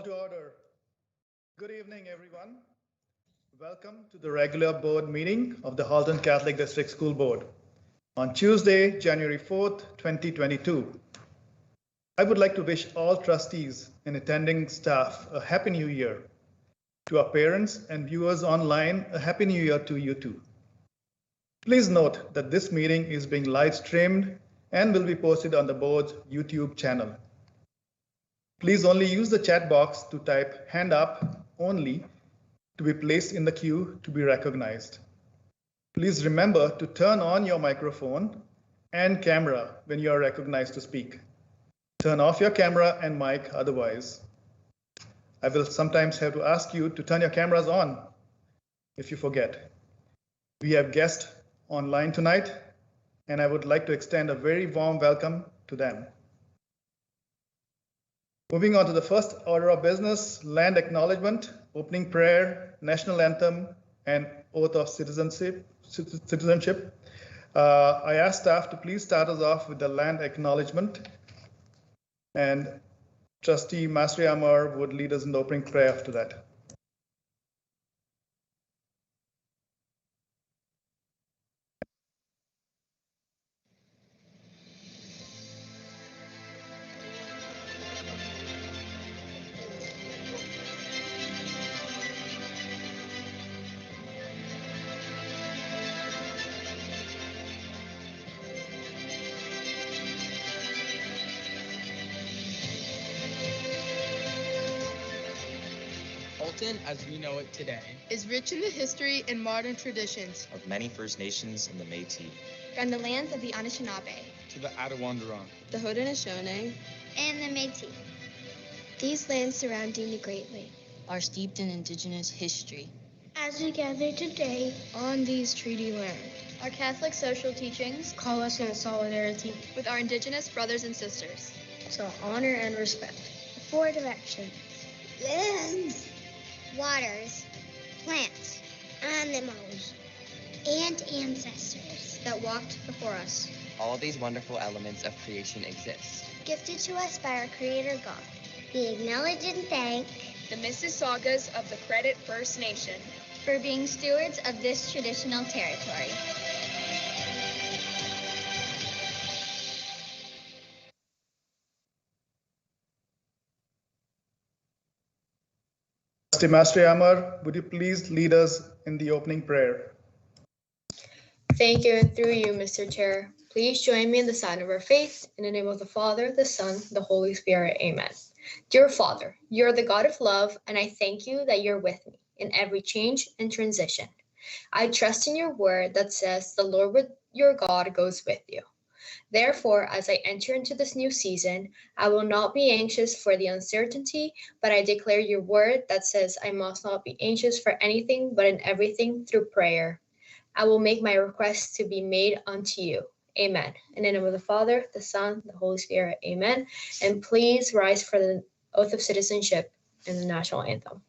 To order. Good evening, everyone. Welcome to the regular board meeting of the Halton Catholic District School Board on Tuesday, January 4th, 2022. I would like to wish all trustees and attending staff a Happy New Year. To our parents and viewers online, a Happy New Year to you too. Please note that this meeting is being live streamed and will be posted on the board's YouTube channel. Please only use the chat box to type hand up only to be placed in the queue to be recognized. Please remember to turn on your microphone and camera when you are recognized to speak. Turn off your camera and mic otherwise. I will sometimes have to ask you to turn your cameras on if you forget. We have guests online tonight, and I would like to extend a very warm welcome to them. Moving on to the first order of business, land acknowledgement, opening prayer, national anthem, and oath of citizenship. I ask staff to please start us off with the land acknowledgement, and Trustee Masri Amar would lead us in the opening prayer after that. Halton, as we know it today, is rich in the history and modern traditions of many First Nations and the Métis, from the lands of the Anishinaabe to the Attawandaron, the Haudenosaunee, and the Métis. These lands surrounding the Great Lake are steeped in Indigenous history. As we gather today on these treaty lands, our Catholic social teachings call us in solidarity with our Indigenous brothers and sisters to honor and respect the four directions: lands, waters, plants, animals, and ancestors that walked before us. All these wonderful elements of creation exist, gifted to us by our Creator God. We acknowledge and thank the Mississaugas of the Credit First Nation for being stewards of this traditional territory. Trustee Masri Amar, would you please lead us in the opening prayer? Thank you, and through you, Mr. Chair, please join me in the sign of our faith. In the name of the Father, the Son, the Holy Spirit. Amen. Dear Father, you're the God of love, and I thank you that you're with me in every change and transition. I trust in your word that says the Lord your God goes with you. Therefore, as I enter into this new season, I will not be anxious for the uncertainty, but I declare your word that says I must not be anxious for anything, but in everything through prayer. I will make my requests to be made unto you. Amen. In the name of the Father, the Son, the Holy Spirit. Amen. And please rise for the oath of citizenship and the national anthem.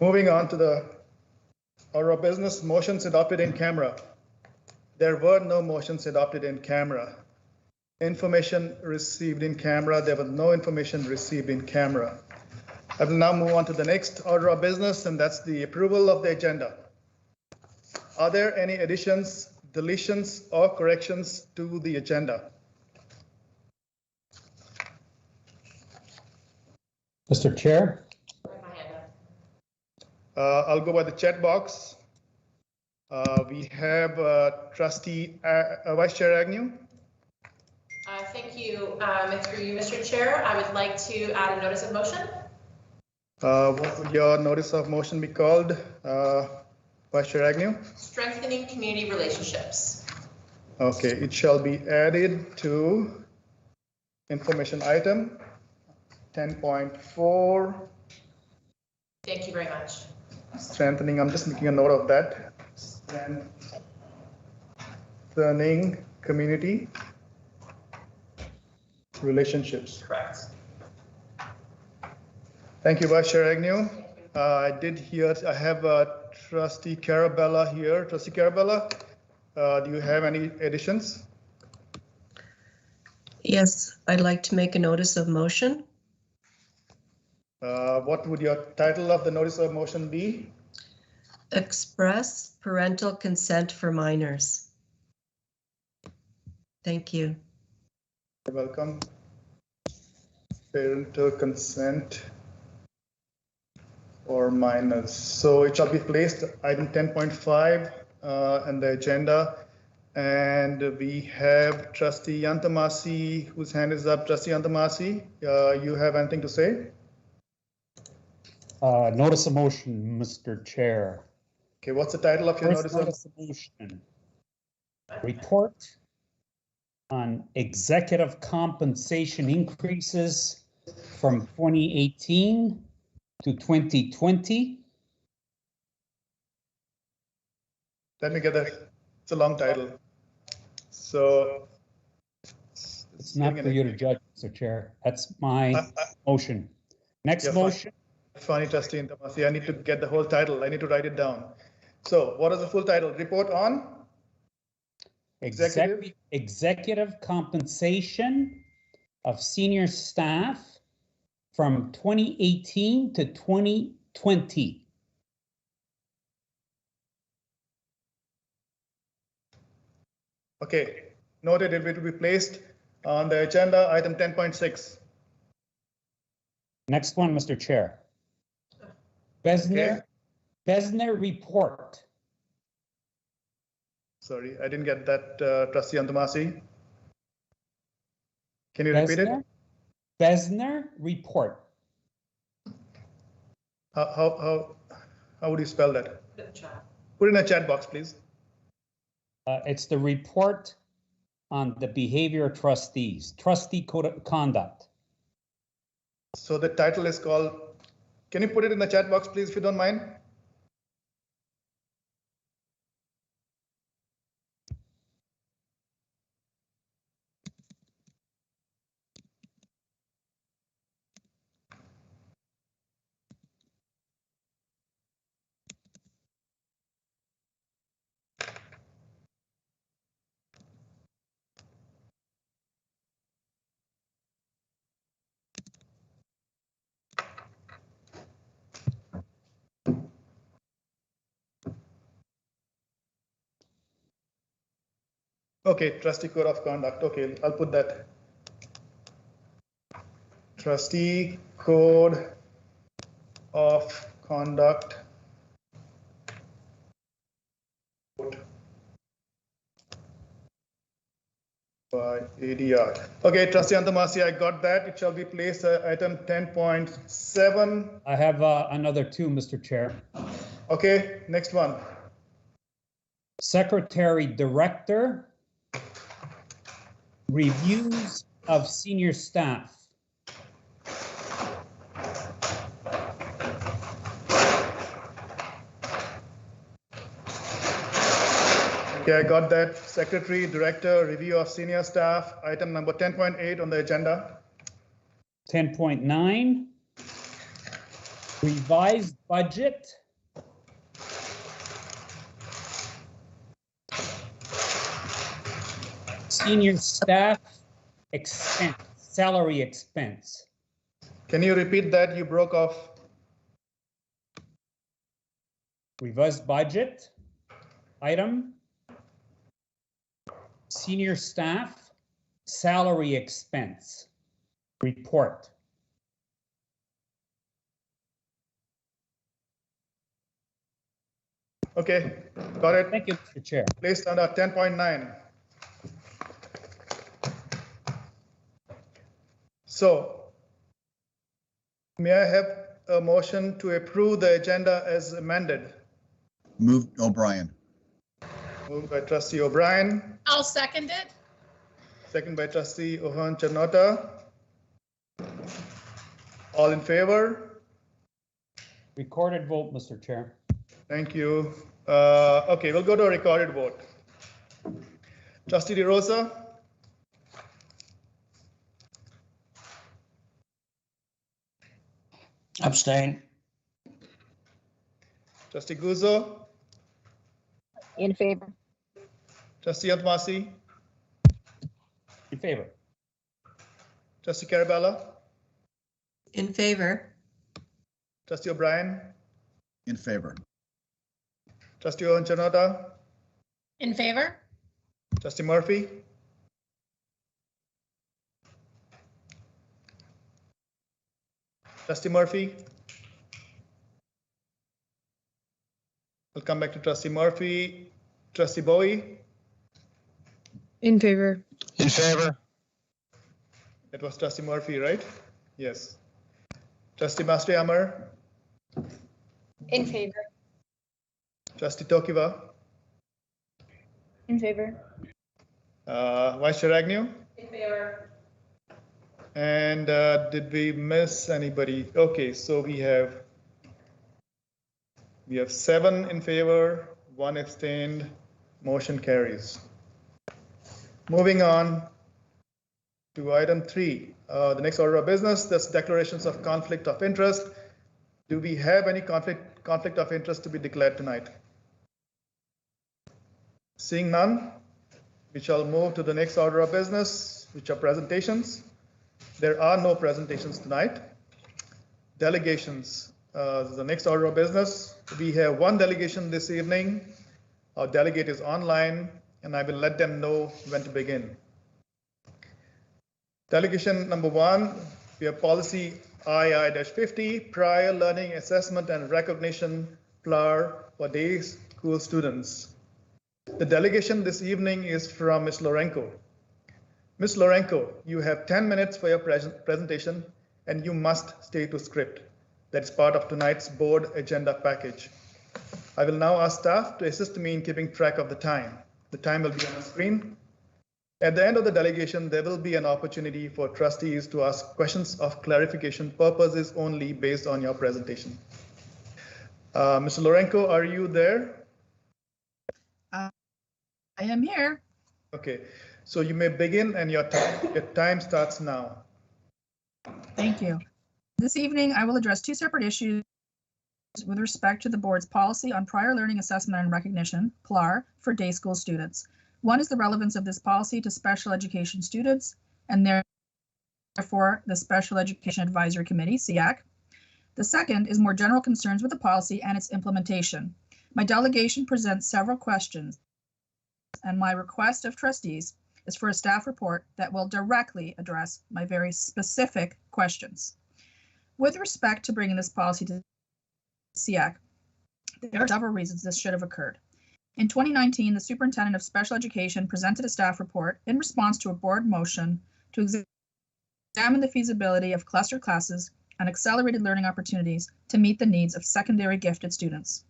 Moving on to the order of business, motions adopted in camera. There were no motions adopted in camera. Information received in camera, there was no information received in camera. I will now move on to the next order of business, and that's the approval of the agenda. Are there any additions, deletions, or corrections to the agenda? Mr. Chair. I'll go by the chat box. We have Trustee Vice Chair Agnew. Thank you. Through you, Mr. Chair, I would like to add a notice of motion. What would your notice of motion be called, Vice Chair Agnew? Strengthening community relationships. Okay, it shall be added to information item 10.4. Thank you very much. Strengthening, I'm just making a note of that. Strengthening community relationships. Correct. Thank you, Vice Chair Agnew. I did hear, I have Trustee Carabella here. Trustee Carabella, do you have any additions? Yes, I'd like to make a notice of motion. What would your title of the notice of motion be? Express parental consent for minors. Thank you. You're welcome. Parental consent for minors. So it shall be placed item 10.5 on the agenda. And we have Trustee Yantamasi, whose hand is up. Trustee Yantamasi, you have anything to say? Notice of motion, Mr. Chair. Okay, what's the title of your notice of motion? Report on executive compensation increases from 2018 to 2020. Let me get that. It's a long title. So it's not for you to judge, Mr. Chair. That's my motion. Next motion. Funny, Trustee Yantamasi. I need to get the whole title. I need to write it down. So what is the full title? Report on executive compensation of senior staff from 2018 to 2020. Okay, noted. It will be placed on the agenda, item 10.6. Next one, Mr. Chair. Besner report. Sorry, I didn't get that, Trustee Yantamasi. Can you repeat it? Besner report. How would you spell that? Put it in a chat box, please. It's the report on the behavior of trustees, trustee code of conduct. So the title is called, can you put it in the chat box, please, if you don't mind? Okay, trustee code of conduct. Okay, I'll put that. Trustee code of conduct. By ADR. Okay, Trustee Yantamasi, I got that. It shall be placed item 10.7. I have another two, Mr. Chair. Okay, next one. Secretary Director. Reviews of senior staff. Okay, I got that. Secretary, Director, review of senior staff, item number 10.8 on the agenda. 10.9, revised budget. Senior staff expense, salary expense. Can you repeat that? You broke off. Revised budget item. Senior staff salary expense report. Okay, got it. Thank you, Mr. Chair. Placed under 10.9. So, may I have a motion to approve the agenda as amended? Move O'Brien. Moved by Trustee O'Brien, I'll second it. second by Trustee Ohan Chanota. All in favor? Recorded vote, Mr. Chair. Thank you. Okay, we'll go to a recorded vote. Trustee DeRosa? Abstain. Trustee Guzzo? In favor. Trustee Altmasi? In favor. Trustee Carabella? In favor. Trustee O'Brien? In favor. Trustee Ohan Chanota? In favor? Trustee Murphy? Trustee Murphy? We'll come back to Trustee Murphy. Trustee Bowie? In favor. In favor. It was Trustee Murphy, right? Yes. Trustee Mastrihammer? In favor. Trustee Tokiwa? In favor. Vice Chair Agnew? In favor. And did we miss anybody? Okay, so we have 7 in favor, 1 abstained, motion carries. Moving on to item 3, the next order of business, that's declarations of conflict of interest. Do we have any conflict of interest to be declared tonight? Seeing none, we shall move to the next order of business, which are presentations. There are no presentations tonight. Delegations, the next order of business. We have 1 delegation this evening. Our delegate is online, and I will let them know when to begin. Delegation number 1, we have policy II-50, prior learning assessment and recognition, PLAR, for day school students. The delegation this evening is from Ms. Lorenko. Ms. Lorenko, you have 10 minutes for your presentation, and you must stay to script. That's part of tonight's board agenda package. I will now ask staff to assist me in keeping track of the time. The time will be on the screen. At the end of the delegation, there will be an opportunity for trustees to ask questions of clarification purposes only based on your presentation. Mr. Lorenko, are you there? I am here. Okay, so you may begin, and your time starts now. Thank you. This evening, I will address 2 separate issues with respect to the board's policy on prior learning assessment and recognition, PLAR, for day school students. One is the relevance of this policy to special education students, and therefore the Special Education Advisory Committee, SEAC. The second is more general concerns with the policy and its implementation. My delegation presents several questions, and my request of trustees is for a staff report that will directly address my very specific questions. With respect to bringing this policy to SEAC, there are several reasons this should have occurred. In 2019, the Superintendent of Special Education presented a staff report in response to a board motion to examine the feasibility of cluster classes and accelerated learning opportunities to meet the needs of secondary gifted students.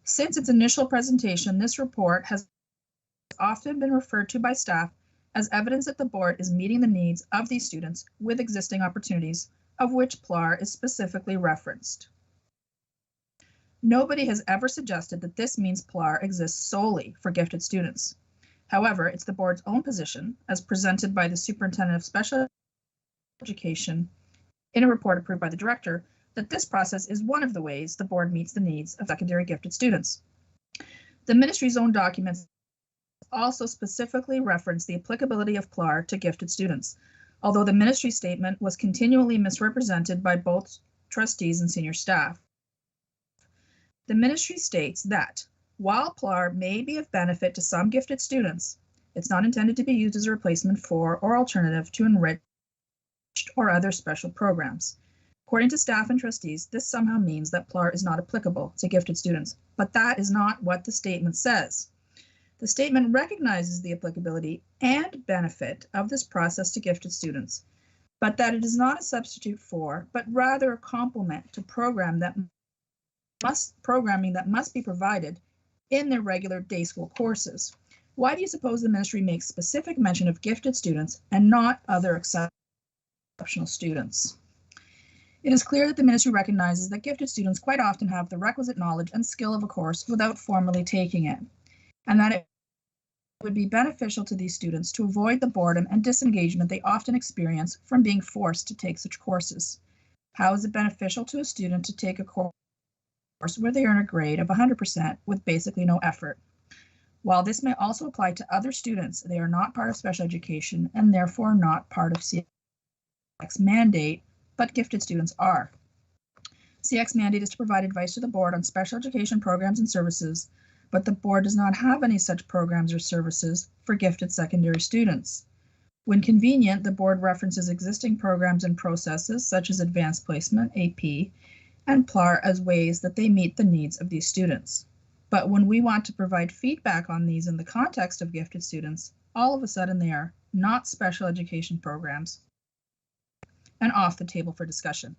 Since its initial presentation, this report has often been referred to by staff as evidence that the board is meeting the needs of these students with existing opportunities, of which PLAR is specifically referenced. Nobody has ever suggested that this means PLAR exists solely for gifted students. However, it's the board's own position, as presented by the Superintendent of Special Education, in a report approved by the director that this process is one of the ways the board meets the needs of secondary gifted students. The ministry's own documents also specifically reference the applicability of PLAR to gifted students, although the ministry statement was continually misrepresented by both trustees and senior staff. The ministry states that while PLAR may be of benefit to some gifted students, it's not intended to be used as a replacement for or alternative to enriched or other special programs. According to staff and trustees, this somehow means that PLAR is not applicable to gifted students, but that is not what the statement says. The statement recognizes the applicability and benefit of this process to gifted students, but that it is not a substitute for, but rather a complement to programming that must be provided in their regular day school courses. Why do you suppose the ministry makes specific mention of gifted students and not other exceptional students? It is clear that the ministry recognizes that gifted students quite often have the requisite knowledge and skill of a course without formally taking it, and that it would be beneficial to these students to avoid the boredom and disengagement they often experience from being forced to take such courses. How is it beneficial to a student to take a course where they earn a grade of 100% with basically no effort? While this may also apply to other students, they are not part of special education and therefore not part of CX mandate, but gifted students are. CX mandate is to provide advice to the board on special education programs and services, but the board does not have any such programs or services for gifted secondary students. When convenient, the board references existing programs and processes such as advanced placement, AP, and PLAR as ways that they meet the needs of these students. But when we want to provide feedback on these in the context of gifted students, all of a sudden they are not special education programs and off the table for discussion.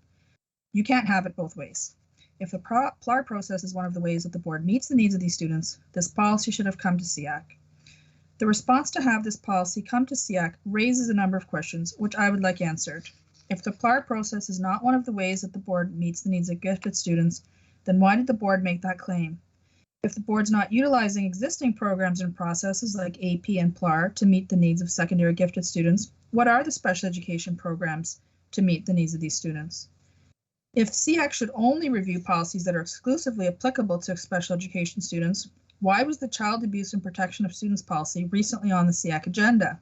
You can't have it both ways. If the PLAR process is one of the ways that the board meets the needs of these students, this policy should have come to SEAC. The response to have this policy come to SEAC raises a number of questions, which I would like answered. If the PLAR process is not one of the ways that the board meets the needs of gifted students, then why did the board make that claim? If the board's not utilizing existing programs and processes like AP and PLAR to meet the needs of secondary gifted students, what are the special education programs to meet the needs of these students? If SEAC should only review policies that are exclusively applicable to special education students, why was the Child Abuse and Protection of Students policy recently on the SEAC agenda?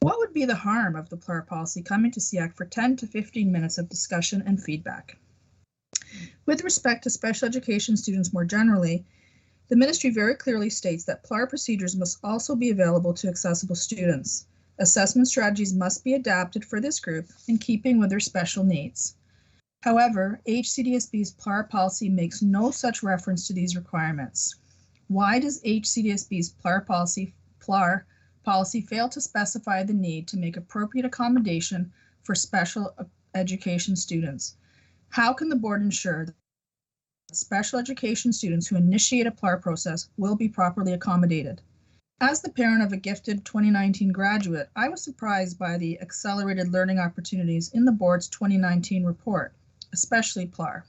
What would be the harm of the PLAR policy coming to SEAC for 10 to 15 minutes of discussion and feedback? With respect to special education students more generally, the ministry very clearly states that PLAR procedures must also be available to accessible students. Assessment strategies must be adapted for this group in keeping with their special needs. However, HCDSB's PLAR policy makes no such reference to these requirements. Why does HCDSB's PLAR policy fail to specify the need to make appropriate accommodation for special education students? How can the board ensure that special education students who initiate a PLAR process will be properly accommodated? As the parent of a gifted 2019 graduate, I was surprised by the accelerated learning opportunities in the board's 2019 report, especially PLAR.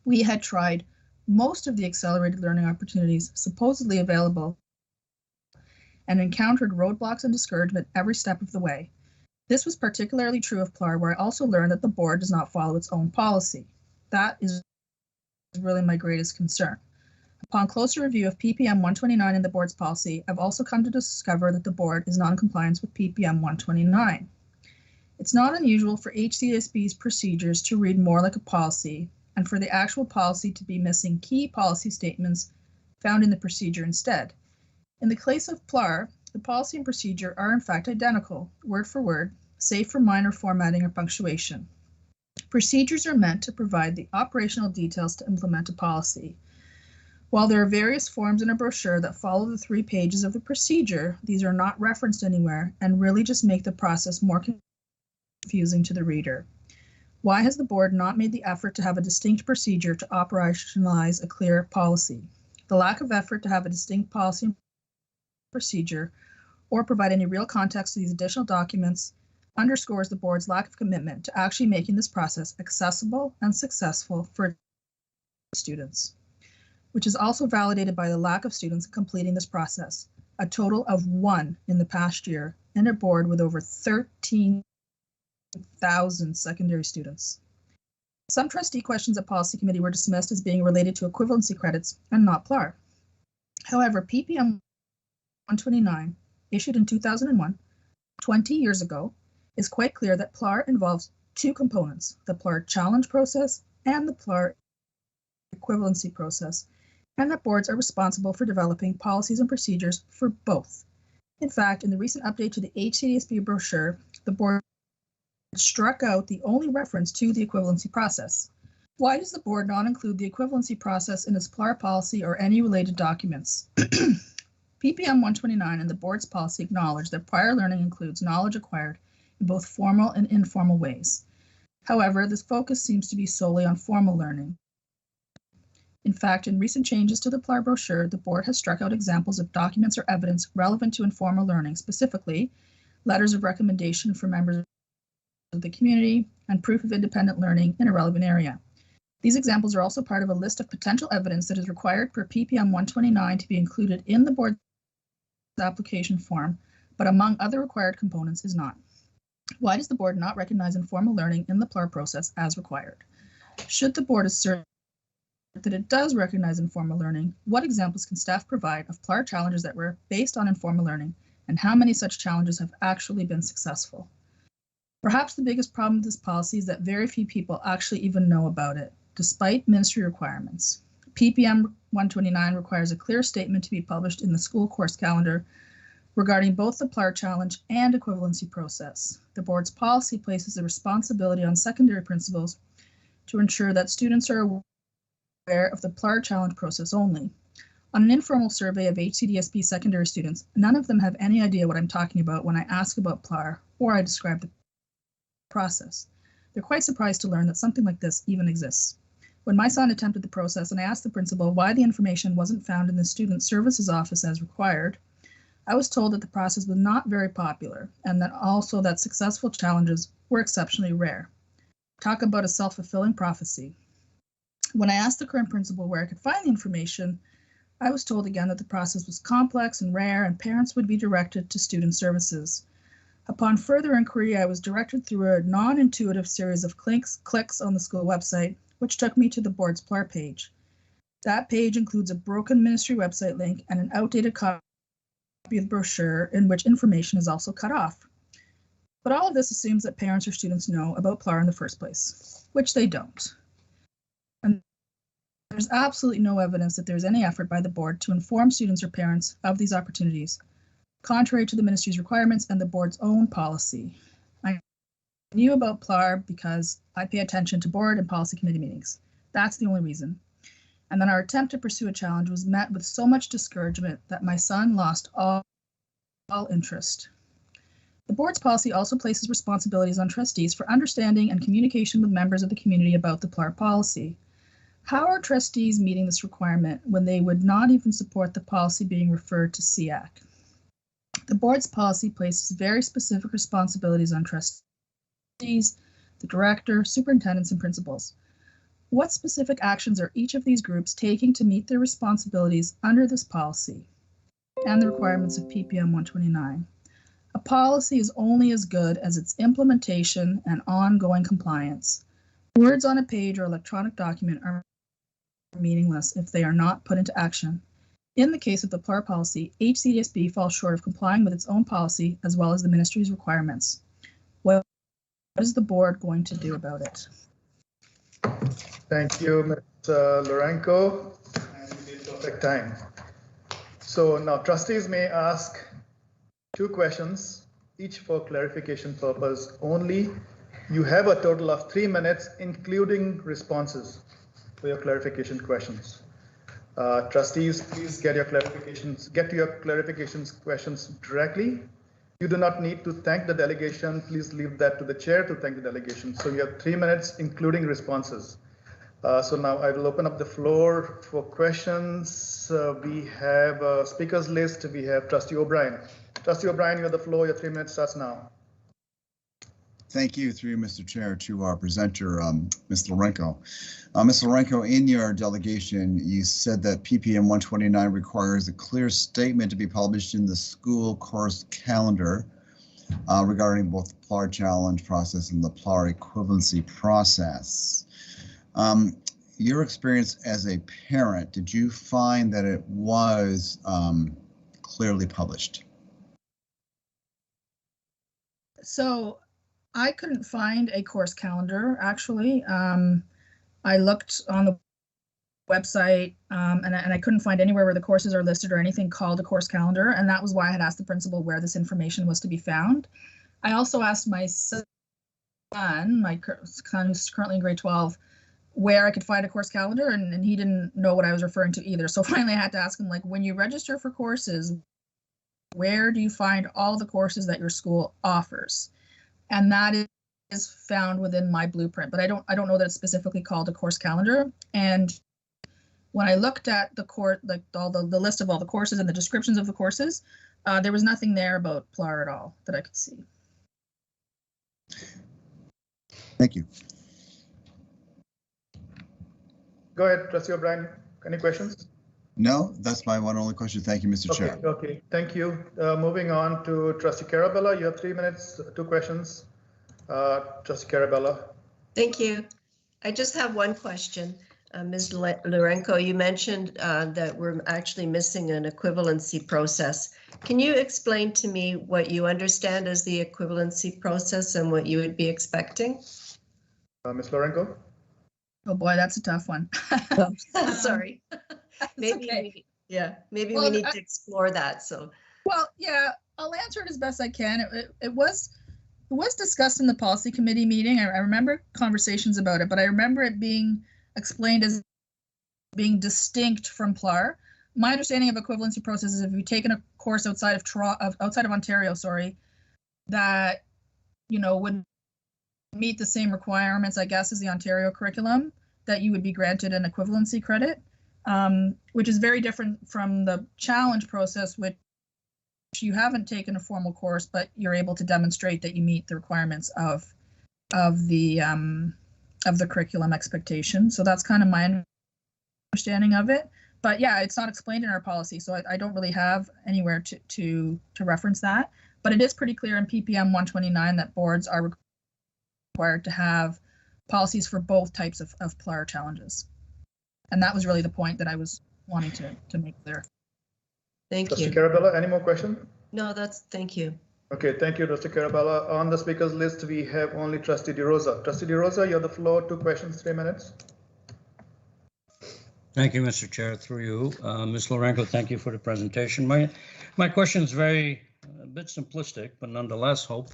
We had tried most of the accelerated learning opportunities supposedly available and encountered roadblocks and discouragement every step of the way. This was particularly true of PLAR, where I also learned that the board does not follow its own policy. That is really my greatest concern. Upon closer review of PPM 129 in the board's policy, I've also come to discover that the board is not in compliance with PPM 129. It's not unusual for HCSB's procedures to read more like a policy and for the actual policy to be missing key policy statements found in the procedure instead. In the case of PLAR, the policy and procedure are in fact identical, word for word, save for minor formatting or punctuation. Procedures are meant to provide the operational details to implement a policy. While there are various forms in a brochure that follow the 3 pages of the procedure, these are not referenced anywhere and really just make the process more confusing to the reader. Why has the board not made the effort to have a distinct procedure to operationalize a clear policy? The lack of effort to have a distinct policy and procedure or provide any real context to these additional documents underscores the board's lack of commitment to actually making this process accessible and successful for students, which is also validated by the lack of students completing this process, a total of 1 in the past year, and a board with over 13 1,000 secondary students. Some trustee questions at Policy Committee were dismissed as being related to equivalency credits and not PLAR. However, PPM 129, issued in 2001, 20 years ago, is quite clear that PLAR involves two components, the PLAR challenge process and the PLAR equivalency process, and that boards are responsible for developing policies and procedures for both. In fact, in the recent update to the HCDSB brochure, the board struck out the only reference to the equivalency process. Why does the board not include the equivalency process in its PLAR policy or any related documents? PPM 129 and the board's policy acknowledge that prior learning includes knowledge acquired in both formal and informal ways. However, this focus seems to be solely on formal learning. In fact, in recent changes to the PLAR brochure, the board has struck out examples of documents or evidence relevant to informal learning, specifically letters of recommendation for members of the community and proof of independent learning in a relevant area. These examples are also part of a list of potential evidence that is required per PPM 129 to be included in the board's application form, but among other required components is not. Why does the board not recognize informal learning in the PLAR process as required? Should the board assert that it does recognize informal learning, what examples can staff provide of PLAR challenges that were based on informal learning, and how many such challenges have actually been successful? Perhaps the biggest problem with this policy is that very few people actually even know about it, despite ministry requirements. PPM 129 requires a clear statement to be published in the school course calendar regarding both the PLAR challenge and equivalency process. The board's policy places the responsibility on secondary principals to ensure that students are aware of the PLAR challenge process only. On an informal survey of HCDSB secondary students, none of them have any idea what I'm talking about when I ask about PLAR or I describe the process. They're quite surprised to learn that something like this even exists. When my son attempted the process and I asked the principal why the information wasn't found in the student services office as required, I was told that the process was not very popular and that also that successful challenges were exceptionally rare. Talk about a self-fulfilling prophecy. When I asked the current principal where I could find the information, I was told again that the process was complex and rare and parents would be directed to student services. Upon further inquiry, I was directed through a non-intuitive series of clicks on the school website, which took me to the board's PLAR page. That page includes a broken ministry website link and an outdated copy of the brochure in which information is also cut off. But all of this assumes that parents or students know about PLAR in the first place, which they don't. And there's absolutely no evidence that there's any effort by the board to inform students or parents of these opportunities, contrary to the ministry's requirements and the board's own policy. I knew about PLAR because I pay attention to board and policy committee meetings. That's the only reason. And then our attempt to pursue a challenge was met with so much discouragement that my son lost all interest. The board's policy also places responsibilities on trustees for understanding and communication with members of the community about the PLAR policy. How are trustees meeting this requirement when they would not even support the policy being referred to SEAC? The board's policy places very specific responsibilities on trustees, the director, superintendents, and principals. What specific actions are each of these groups taking to meet their responsibilities under this policy and the requirements of PPM 129? A policy is only as good as its implementation and ongoing compliance. Words on a page or electronic document are meaningless if they are not put into action. In the case of the PLAR policy, HCDSB falls short of complying with its own policy as well as the ministry's requirements. What is the board going to do about it? Thank you, Ms. Lorenko, and you did perfect time. So now trustees may ask 2 questions, each for clarification purpose only. You have a total of 3 minutes, including responses for your clarification questions. Trustees, please get to your clarifications questions directly. You do not need to thank the delegation. Please leave that to the chair to thank the delegation. So you have 3 minutes, including responses. So now I will open up the floor for questions. We have a speakers list. We have Trustee O'Brien. Trustee O'Brien, you have the floor. Your 3 minutes starts now. Thank you, through Mr. Chair, to our presenter, Ms. Lorenko. Ms. Lorenko, in your delegation, you said that PPM 129 requires a clear statement to be published in the school course calendar regarding both the PLAR challenge process and the PLAR equivalency process. Your experience as a parent, did you find that it was clearly published? So I couldn't find a course calendar, actually. I looked on the website and I couldn't find anywhere where the courses are listed or anything called a course calendar. And that was why I had asked the principal where this information was to be found. I also asked my son, who's currently in grade 12, where I could find a course calendar, and he didn't know what I was referring to either. So finally I had to ask him, like, when you register for courses, where do you find all the courses that your school offers? And that is found within my blueprint, but I don't know that it's specifically called a course calendar. And when I looked at the course, like all the list of all the courses and the descriptions of the courses, there was nothing there about PLAR at all that I could see. Thank you. Go ahead, Trustee O'Brien. Any questions? No, that's my one only question. Thank you, Mr. Chair. Okay, thank you. Moving on to Trustee Carabella. You have 3 minutes, 2 questions. Trustee Carabella. Thank you. I just have one question. Ms. Lourenco, you mentioned that we're actually missing an equivalency process. Can you explain to me what you understand as the equivalency process and what you would be expecting? Ms. Lourenco? Oh boy, that's a tough one. Sorry. Maybe okay. Maybe we need to explore that. So. Well, yeah, I'll answer it as best I can. It was discussed in the policy committee meeting. I remember conversations about it, but I remember it being explained as being distinct from PLAR. My understanding of equivalency process is if you've taken a course outside of Ontario, that would meet the same requirements, I guess, as the Ontario curriculum, that you would be granted an equivalency credit, which is very different from the challenge process, which you haven't taken a formal course, but you're able to demonstrate that you meet the requirements of the curriculum expectation. So that's kind of my understanding of it. But yeah, it's not explained in our policy, so I don't really have anywhere to reference that. But it is pretty clear in PPM 129 that boards are required to have policies for both types of PLAR challenges. And that was really the point that I was wanting to make clear. Thank you. Trustee Carabella, any more questions? No, thank you. Okay, thank you, Trustee Carabella. On the speakers list, we have only Trustee DeRosa. Trustee DeRosa, you have the floor. 2 questions, 3 minutes. Thank you, Mr. Chair, through you. Ms. Lourenco, thank you for the presentation. My question is a bit simplistic, but nonetheless, hope.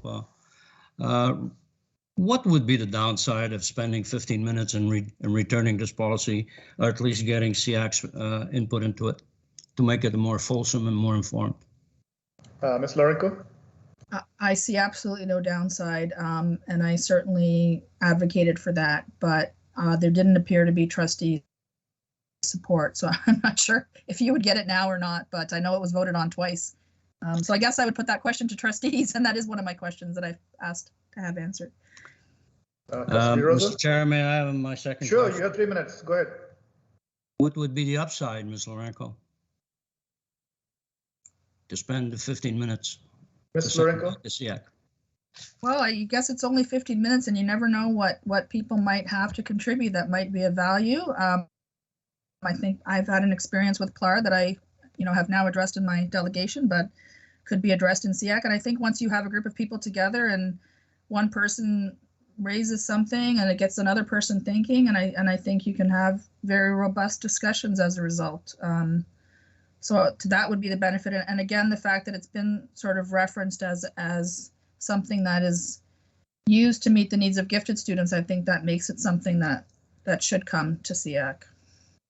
What would be the downside of spending 15 minutes and returning this policy, or at least getting SEAC's input into it to make it more fulsome and more informed? Ms. Lourenco? I see absolutely no downside, and I certainly advocated for that, but there didn't appear to be trustee support. So I'm not sure if you would get it now or not, but I know it was voted on twice. So I guess I would put that question to trustees, and that is one of my questions that I've asked to have answered. Mr. Chair, may I have my second Sure, question? you have 3 minutes. Go ahead. What would be the upside, Ms. Lourenco, to spend the 15 minutes? Ms. Lourenco? Yeah. Well, I guess it's only 15 minutes, and you never know what people might have to contribute that might be of value. I think I've had an experience with PLAR that I, have now addressed in my delegation, but could be addressed in SEAC. And I think once you have a group of people together and one person raises something and it gets another person thinking, and I think you can have very robust discussions as a result. So that would be the benefit. And again, the fact that it's been sort of referenced as something that is used to meet the needs of gifted students, I think that makes it something that should come to SEAC.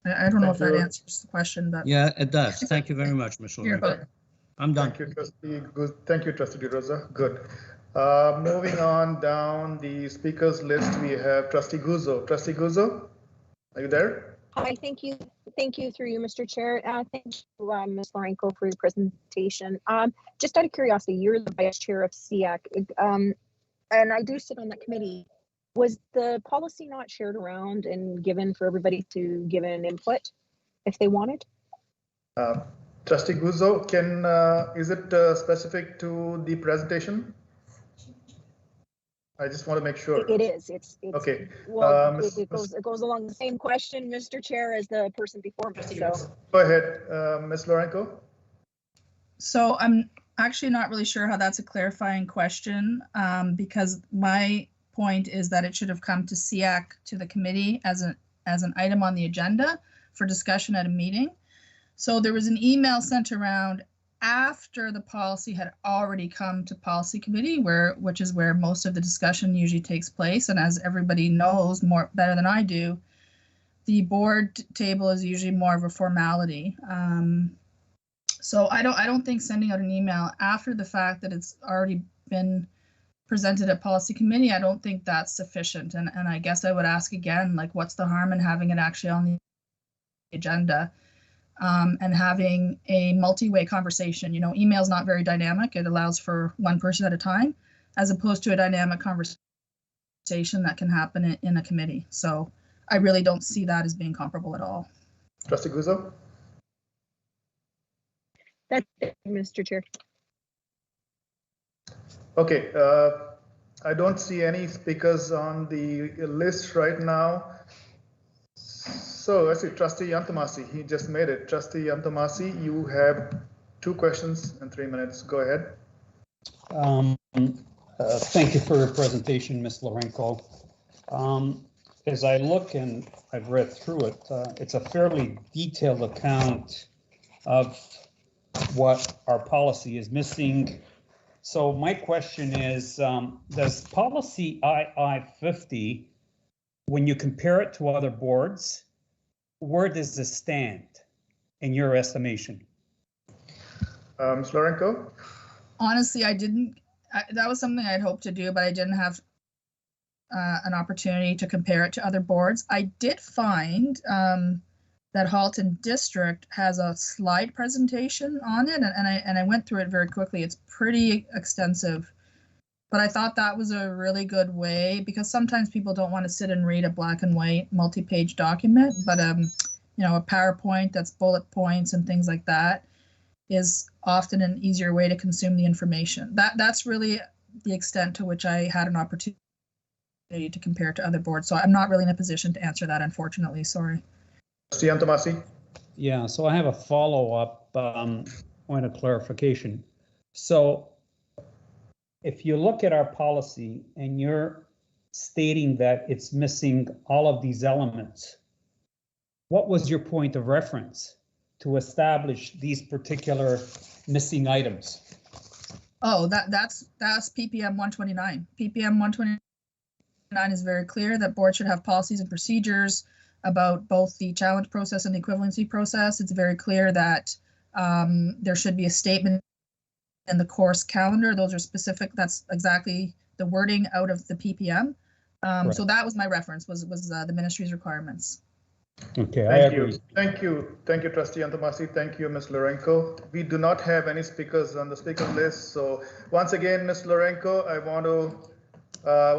I don't know if that answers the question, but yeah, it does. Thank you very much, Ms. Lourenco. I'm done. Thank you, Trustee. Good. Thank you, Trustee DeRosa. Good. Moving on down the speakers list, we have Trustee Guzzo. Trustee Guzzo, are you there? Hi, thank you. Thank you through you, Mr. Chair. Thank you, Ms. Lourenco, for your presentation. Just out of curiosity, you're the vice chair of SEAC, and I do sit on that committee. Was the policy not shared around and given for everybody to give an input if they wanted? Trustee Guzzo, is it specific to the presentation? I just want to make sure. It is. It's okay. Well, it goes along the same question, Mr. Chair, as the person before me. So go ahead, Ms. Lorenko. So I'm actually not really sure how that's a clarifying question, because my point is that it should have come to SEAC, to the committee, as an item on the agenda for discussion at a meeting. So there was an email sent around after the policy had already come to policy committee, which is where most of the discussion usually takes place. And as everybody knows better than I do, the board table is usually more of a formality. So I don't think sending out an email after the fact that it's already been presented at policy committee, I don't think that's sufficient. And I guess I would ask again, like, what's the harm in having it actually on the agenda? And having a multi-way conversation. Email's not very dynamic. It allows for one person at a time, as opposed to a dynamic conversation that can happen in a committee. So I really don't see that as being comparable at all. Trustee Guzzo? That's it, Mr. Chair. Okay, I don't see any speakers on the list right now. So I see Trustee Yantamasi, he just made it. Trustee Yantamasi, you have 2 questions and 3 minutes. Go ahead. Thank you for your presentation, Ms. Lorenko. As I look and I've read through it, it's a fairly detailed account of what our policy is missing. So my question is, does policy II-50, when you compare it to other boards, where does this stand in your estimation? Ms. Lorenko? Honestly, that was something I'd hoped to do, but I didn't have an opportunity to compare it to other boards. I did find that Halton District has a slide presentation on it, and I went through it very quickly. It's pretty extensive. But I thought that was a really good way, because sometimes people don't want to sit and read a black and white multi-page document, but a PowerPoint that's bullet points and things like that is often an easier way to consume the information. That's really the extent to which I had an opportunity to compare to other boards. So I'm not really in a position to answer that, unfortunately. Sorry. Trustee Yantamasi? Yeah, so I have a follow-up point of clarification. So if you look at our policy and you're stating that it's missing all of these elements, what was your point of reference to establish these particular missing items? Oh, that's PPM 129. PPM 129 is very clear that boards should have policies and procedures about both the challenge process and the equivalency process. It's very clear that there should be a statement in the course calendar. Those are specific. That's exactly the wording out of the PPM. Right. So that was my reference, was the ministry's requirements. Okay, Thank you, Trustee Yantamasi. Thank you, Ms. Lorenko. We do not have any speakers on the speaker list. So once again, Ms. Lorenko, I want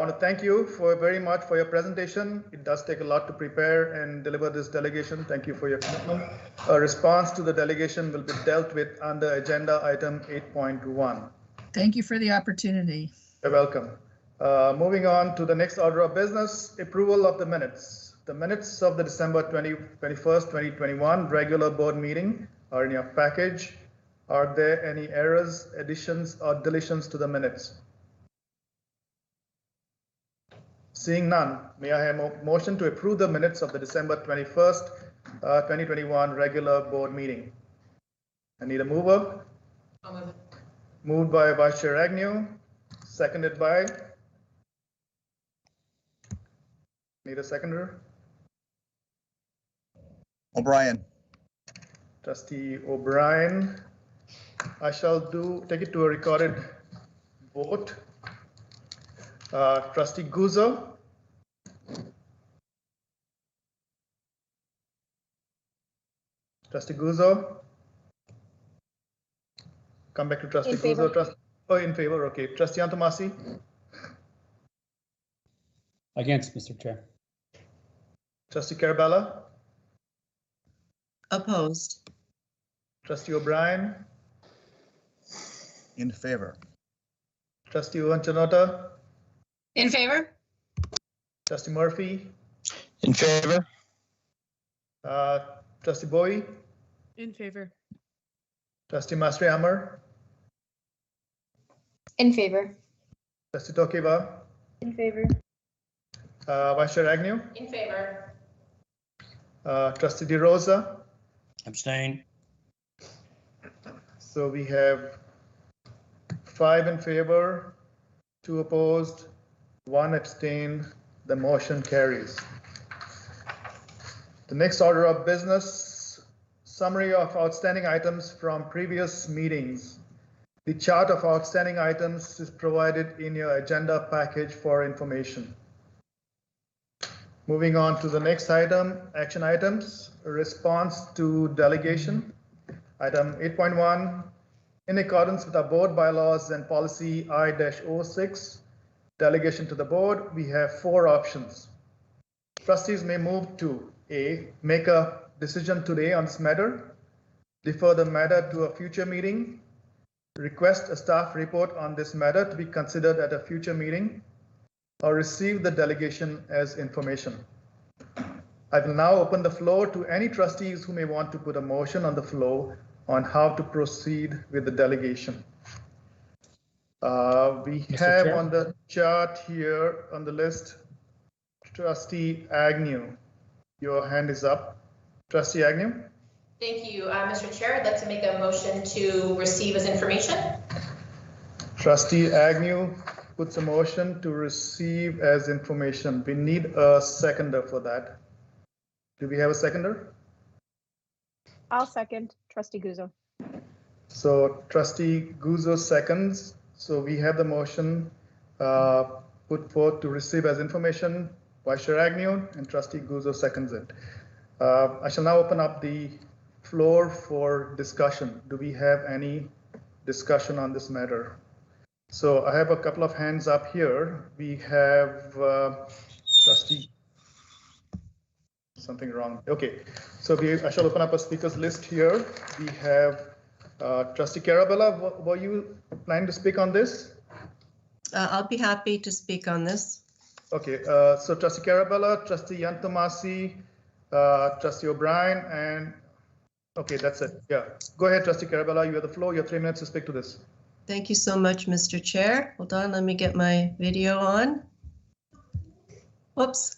to thank you very much for your presentation. It does take a lot to prepare and deliver this delegation. Thank you for your commitment. A response to the delegation will be dealt with under agenda item 8.1. Thank you for the opportunity. You're welcome. Moving on to the next order of business, approval of the minutes. The minutes of the December 21st, 2021 regular board meeting are in your package. Are there any errors, additions, or deletions to the minutes? Seeing none, may I have a motion to approve the minutes of the December 21st, 2021 regular board meeting? I need a mover. I'll move it. Moved by Vice Chair Agnew, seconded by? Need a seconder? O'Brien. Trustee O'Brien. I shall take it to a recorded vote. Trustee Guzzo. Trustee Guzzo. Come back to Trustee Guzzo. In favor. Okay. Trustee Yantamasi. Against, Mr. Chair. Trustee Carabella. Opposed. Trustee O'Brien. In favor. Trustee Uvanchanota. In favor? Trustee Murphy, In favor? Trustee Bowie, In favor. Trustee Mastrihammer, In favor. Trustee Tokiwa, In favor. Vice Chair Agnew, In favor. Trustee DeRosa. Abstain. So we have 5 in favor, 2 opposed, 1 abstain. The motion carries. The next order of business, summary of outstanding items from previous meetings. The chart of outstanding items is provided in your agenda package for information. Moving on to the next item, action items, response to delegation. Item 8.1, in accordance with our board bylaws and policy I-06, delegation to the board, we have 4 options. Trustees may move to A, make a decision today on this matter, defer the matter to a future meeting, request a staff report on this matter to be considered at a future meeting, or receive the delegation as information. I will now open the floor to any trustees who may want to put a motion on the floor on how to proceed with the delegation. We have on the chart here on the list, Trustee Agnew. Your hand is up. Trustee Agnew? Thank you, Mr. Chair. I'd like to make a motion to receive as information. Trustee Agnew puts a motion to receive as information. We need a seconder for that. Do we have a seconder? I'll second. Trustee Guzzo. So Trustee Guzzo seconds. So we have the motion put forth to receive as information. Vice Chair Agnew and Trustee Guzzo seconds it. I shall now open up the floor for discussion. Do we have any discussion on this matter? So I have a couple of hands up here. We have Trustee, something wrong. Okay, so I shall open up a speakers list here. We have Trustee Carabella. Were you planning to speak on this? I'll be happy to speak on this. Okay, so Trustee Carabella, Trustee Yantomasi, Trustee O'Brien, and okay, that's it. Yeah, go ahead, Trustee Carabella. You have the floor. You have 3 minutes to speak to this. Thank you so much, Mr. Chair. Hold on, let me get my video on. Whoops.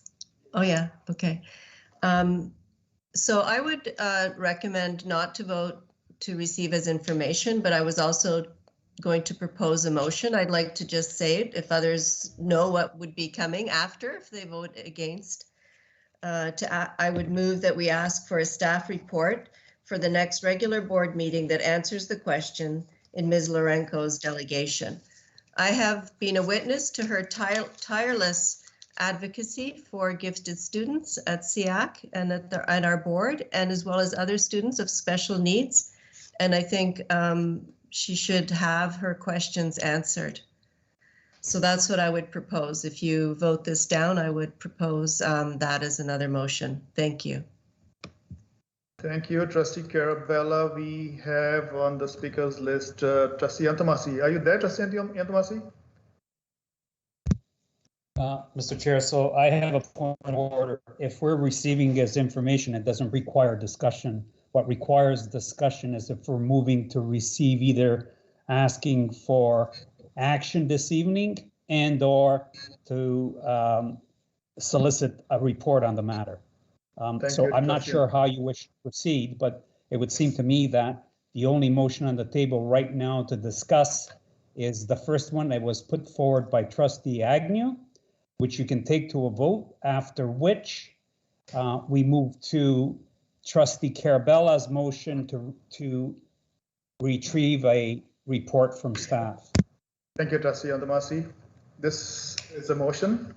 Oh, yeah, okay. So I would recommend not to vote to receive as information, but I was also going to propose a motion. I'd like to just say it if others know what would be coming after, if they vote against. I would move that we ask for a staff report for the next regular board meeting that answers the question in Ms. Lourenco's delegation. I have been a witness to her tireless advocacy for gifted students at SEAC and at our board, and as well as other students of special needs. And I think she should have her questions answered. So that's what I would propose. If you vote this down, I would propose that as another motion. Thank you. Thank you, Trustee Carabella. We have on the speakers list Trustee Yantomasi. Are you there, Trustee Yantomasi? Mr. Chair, so I have a point of order. If we're receiving as information, it doesn't require discussion. What requires discussion is if we're moving to receive, either asking for action this evening and or to solicit a report on the matter. So I'm not sure how you wish to proceed, but it would seem to me that the only motion on the table right now to discuss is the first one that was put forward by Trustee Agnew, which you can take to a vote, after which we move to Trustee Carabella's motion to retrieve a report from staff. Thank you, Trustee Yantomasi. This is a motion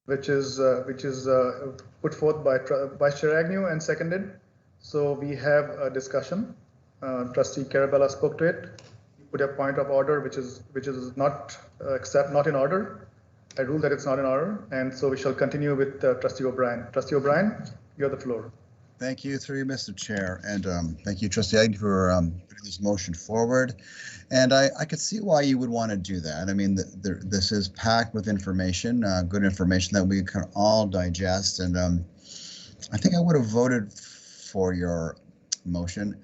which is put forth by Vice Chair Agnew and seconded. So we have a discussion. Trustee Carabella spoke to it. You put a point of order, which is not not in order. I rule that it's not in order, and so we shall continue with Trustee O'Brien. Trustee O'Brien, you have the floor. Thank you, through you, Mr. Chair, and thank you, Trustee Agnew, for putting this motion forward. And I could see why you would want to do that. I mean, this is packed with information, good information that we can all digest. And I think I would have voted for your motion,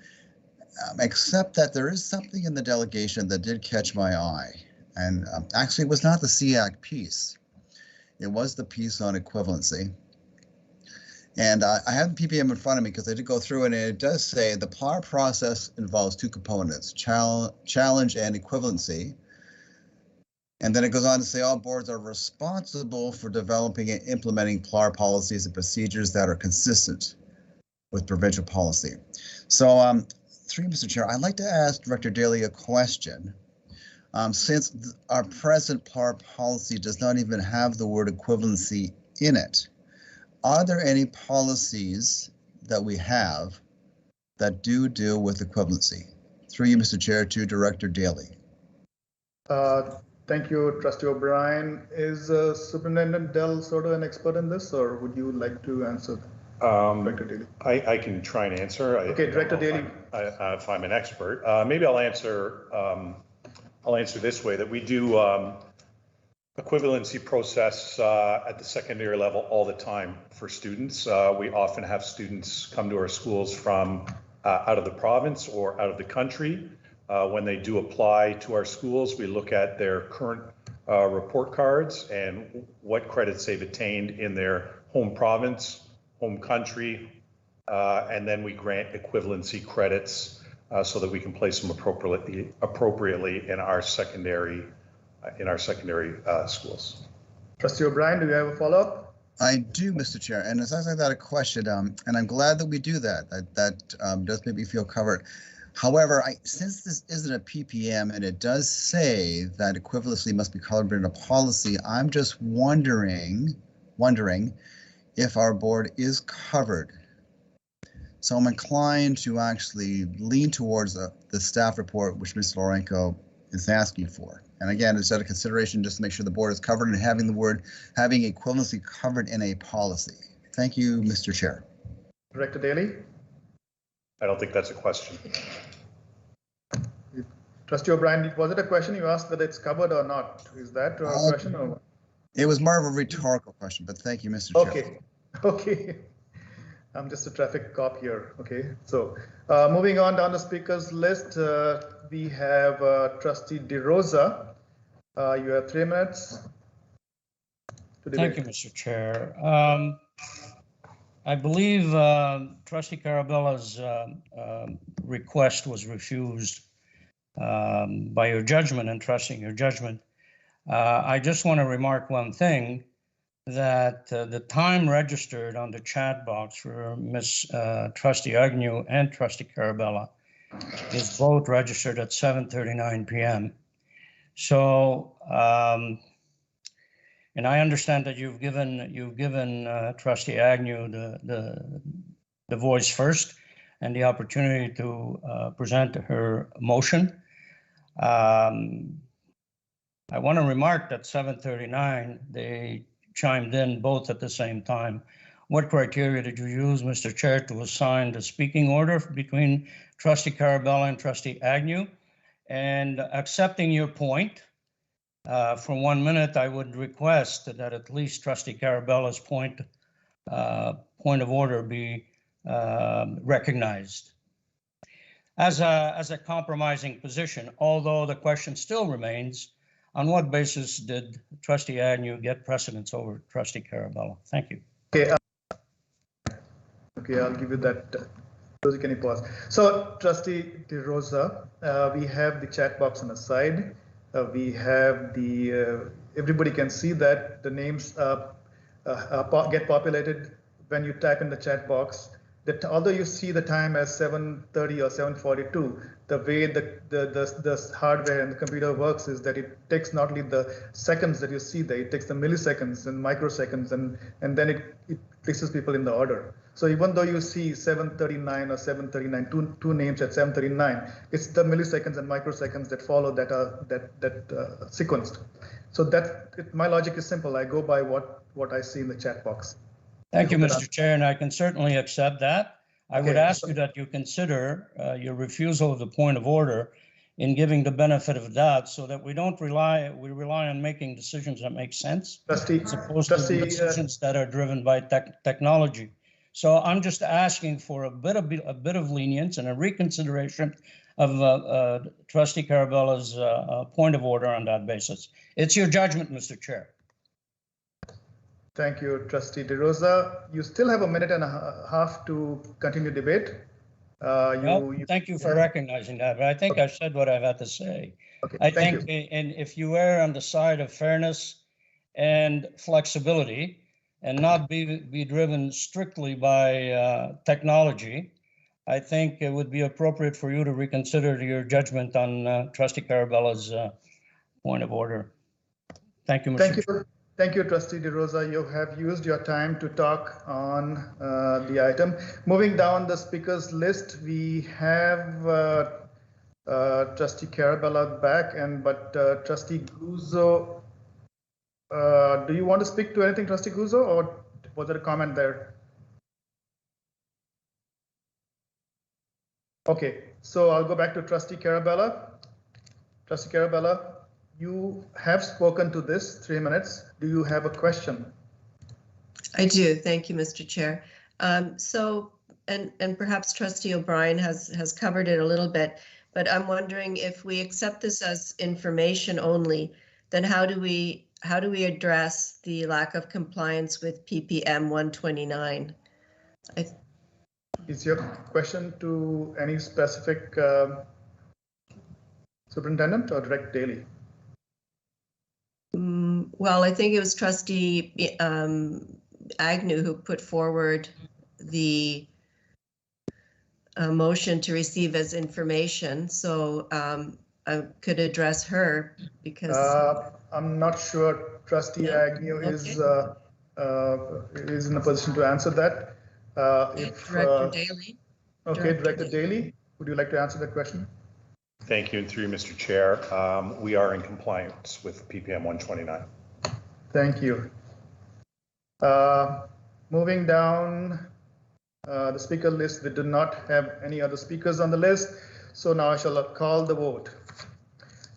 except that there is something in the delegation that did catch my eye. And actually, it was not the SEAC piece. It was the piece on equivalency. And I have the PPM in front of me because I did go through it, and it does say the PLAR process involves two components, challenge and equivalency. And then it goes on to say all boards are responsible for developing and implementing PLAR policies and procedures that are consistent with provincial policy. So through you, Mr. Chair, I'd like to ask Director Daly a question. Since our present PLAR policy does not even have the word equivalency in it, are there any policies that we have that do deal with equivalency? Through you, Mr. Chair, to Director Daly. Thank you, Trustee O'Brien. Is Superintendent Dell sort of an expert in this, or would you like to answer, Director Daly? I can try and answer. Okay, Director Daly. If I'm an expert, maybe I'll answer this way, that we do equivalency process at the secondary level all the time for students. We often have students come to our schools from out of the province or out of the country. When they do apply to our schools, we look at their current report cards and what credits they've attained in their home province, home country, and then we grant equivalency credits so that we can place them appropriately in our secondary schools. Trustee O'Brien, do you have a follow-up? I do, Mr. Chair, and it's actually that a question, and I'm glad that we do that. That does make me feel covered. However, since this isn't a PPM and it does say that equivalency must be covered in a policy, I'm just wondering if our board is covered. So I'm inclined to actually lean towards the staff report, which Ms. Lourenco is asking for. And again, it's out of consideration just to make sure the board is covered and having equivalency covered in a policy. Thank you, Mr. Chair. Director Daly? I don't think that's a question. Trustee O'Brien, was it a question you asked whether it's covered or not? Is that a question or what? It was more of a rhetorical question, but thank you, Mr. Chair. Okay. I'm just a traffic cop here. Okay, so moving on down the speakers list, we have Trustee DeRosa. You have 3 minutes. Thank you, Mr. Chair. I believe Trustee Carabella's request was refused by your judgment and trusting your judgment. I just want to remark one thing, that the time registered on the chat box for Ms. Trustee Agnew and Trustee Carabella is both registered at 7:39 p.m. So, and I understand that you've given Trustee Agnew the voice first and the opportunity to present her motion. I want to remark that 7:39, they chimed in both at the same time. What criteria did you use, Mr. Chair, to assign the speaking order between Trustee Carabella and Trustee Agnew? And accepting your point, for 1 minute, I would request that at least Trustee Carabella's point of order be recognized. As a compromising position, although the question still remains, on what basis did Trustee Agnew get precedence over Trustee Carabella? Thank you. Okay, I'll give you that. Can you pause? So, Trustee DeRosa, we have the chat box on the side. We have the, everybody can see that the names get populated when you type in the chat box. That although you see the time as 7:30 or 7:42, the way the hardware and the computer works is that it takes not only the seconds that you see there, it takes the milliseconds and microseconds, and then it places people in the order. So even though you see 7:39 or 7:39, two names at 7:39, it's the milliseconds and microseconds that follow that are sequenced. So my logic is simple. I go by what I see in the chat box. Thank you, Mr. Chair, and I can certainly accept that. I would ask you that you consider your refusal of the point of order in giving the benefit of the doubt so that we rely on making decisions that make sense. Trustee, as opposed to decisions that are driven by technology. So I'm just asking for a bit of lenience and a reconsideration of Trustee Carabella's point of order on that basis. It's your judgment, Mr. Chair. Thank you, Trustee DeRosa. You still have a minute and a half to continue debate. Thank you for recognizing that, but I think I've said what I've had to say. Okay, I think, and if you err on the side of fairness and flexibility and not be driven strictly by technology, I think it would be appropriate for you to reconsider your judgment on Trustee Carabella's point of order. Thank you, Mr. Chair. Thank you, Trustee DeRosa. You have used your time to talk on the item. Moving down the speakers list, we have Trustee Carabella back, but Trustee Guzzo, do you want to speak to anything, Trustee Guzzo, or was there a comment there? Okay, so I'll go back to Trustee Carabella. Trustee Carabella, you have spoken to this 3 minutes. Do you have a question? I do. Thank you, Mr. Chair. And perhaps Trustee O'Brien has covered it a little bit, but I'm wondering if we accept this as information only, then how do we address the lack of compliance with PPM 129? Is your question to any specific superintendent or direct daily? Well, I think it was Trustee Agnew who put forward the motion to receive as information. So I could address her because I'm not sure Trustee Agnew is in a position to answer that. Director Daly. Okay, Director Daly, would you like to answer that question? Thank you, and through you, Mr. Chair. We are in compliance with PPM 129. Thank you. Moving down the speaker list, we do not have any other speakers on the list. So now I shall call the vote.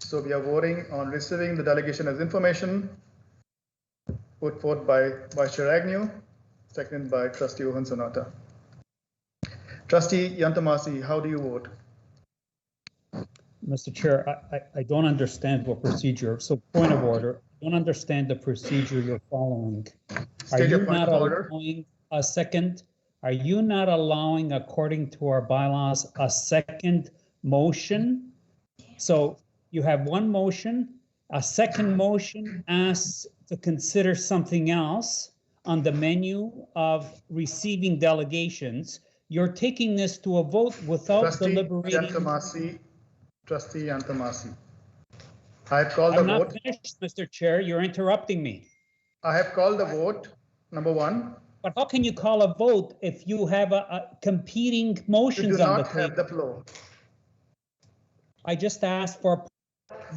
So we are voting on receiving the delegation as information put forth by Vice Chair Agnew, seconded by Trustee Ohansonata. Trustee Yantamasi, how do you vote? Mr. Chair, I don't understand what procedure. So point of order, I don't understand the procedure you're following. Are you not allowing a second? Are you not allowing, according to our bylaws, a second motion? So you have one motion, a second motion asks to consider something else on the menu of receiving delegations. You're taking this to a vote without deliberating. Trustee Yantamasi, I have called the vote. I'm not finished, Mr. Chair. You're interrupting me. I have called the vote, number one. But how can you call a vote if you have a competing motions on the table? You do not have the floor. I just asked for.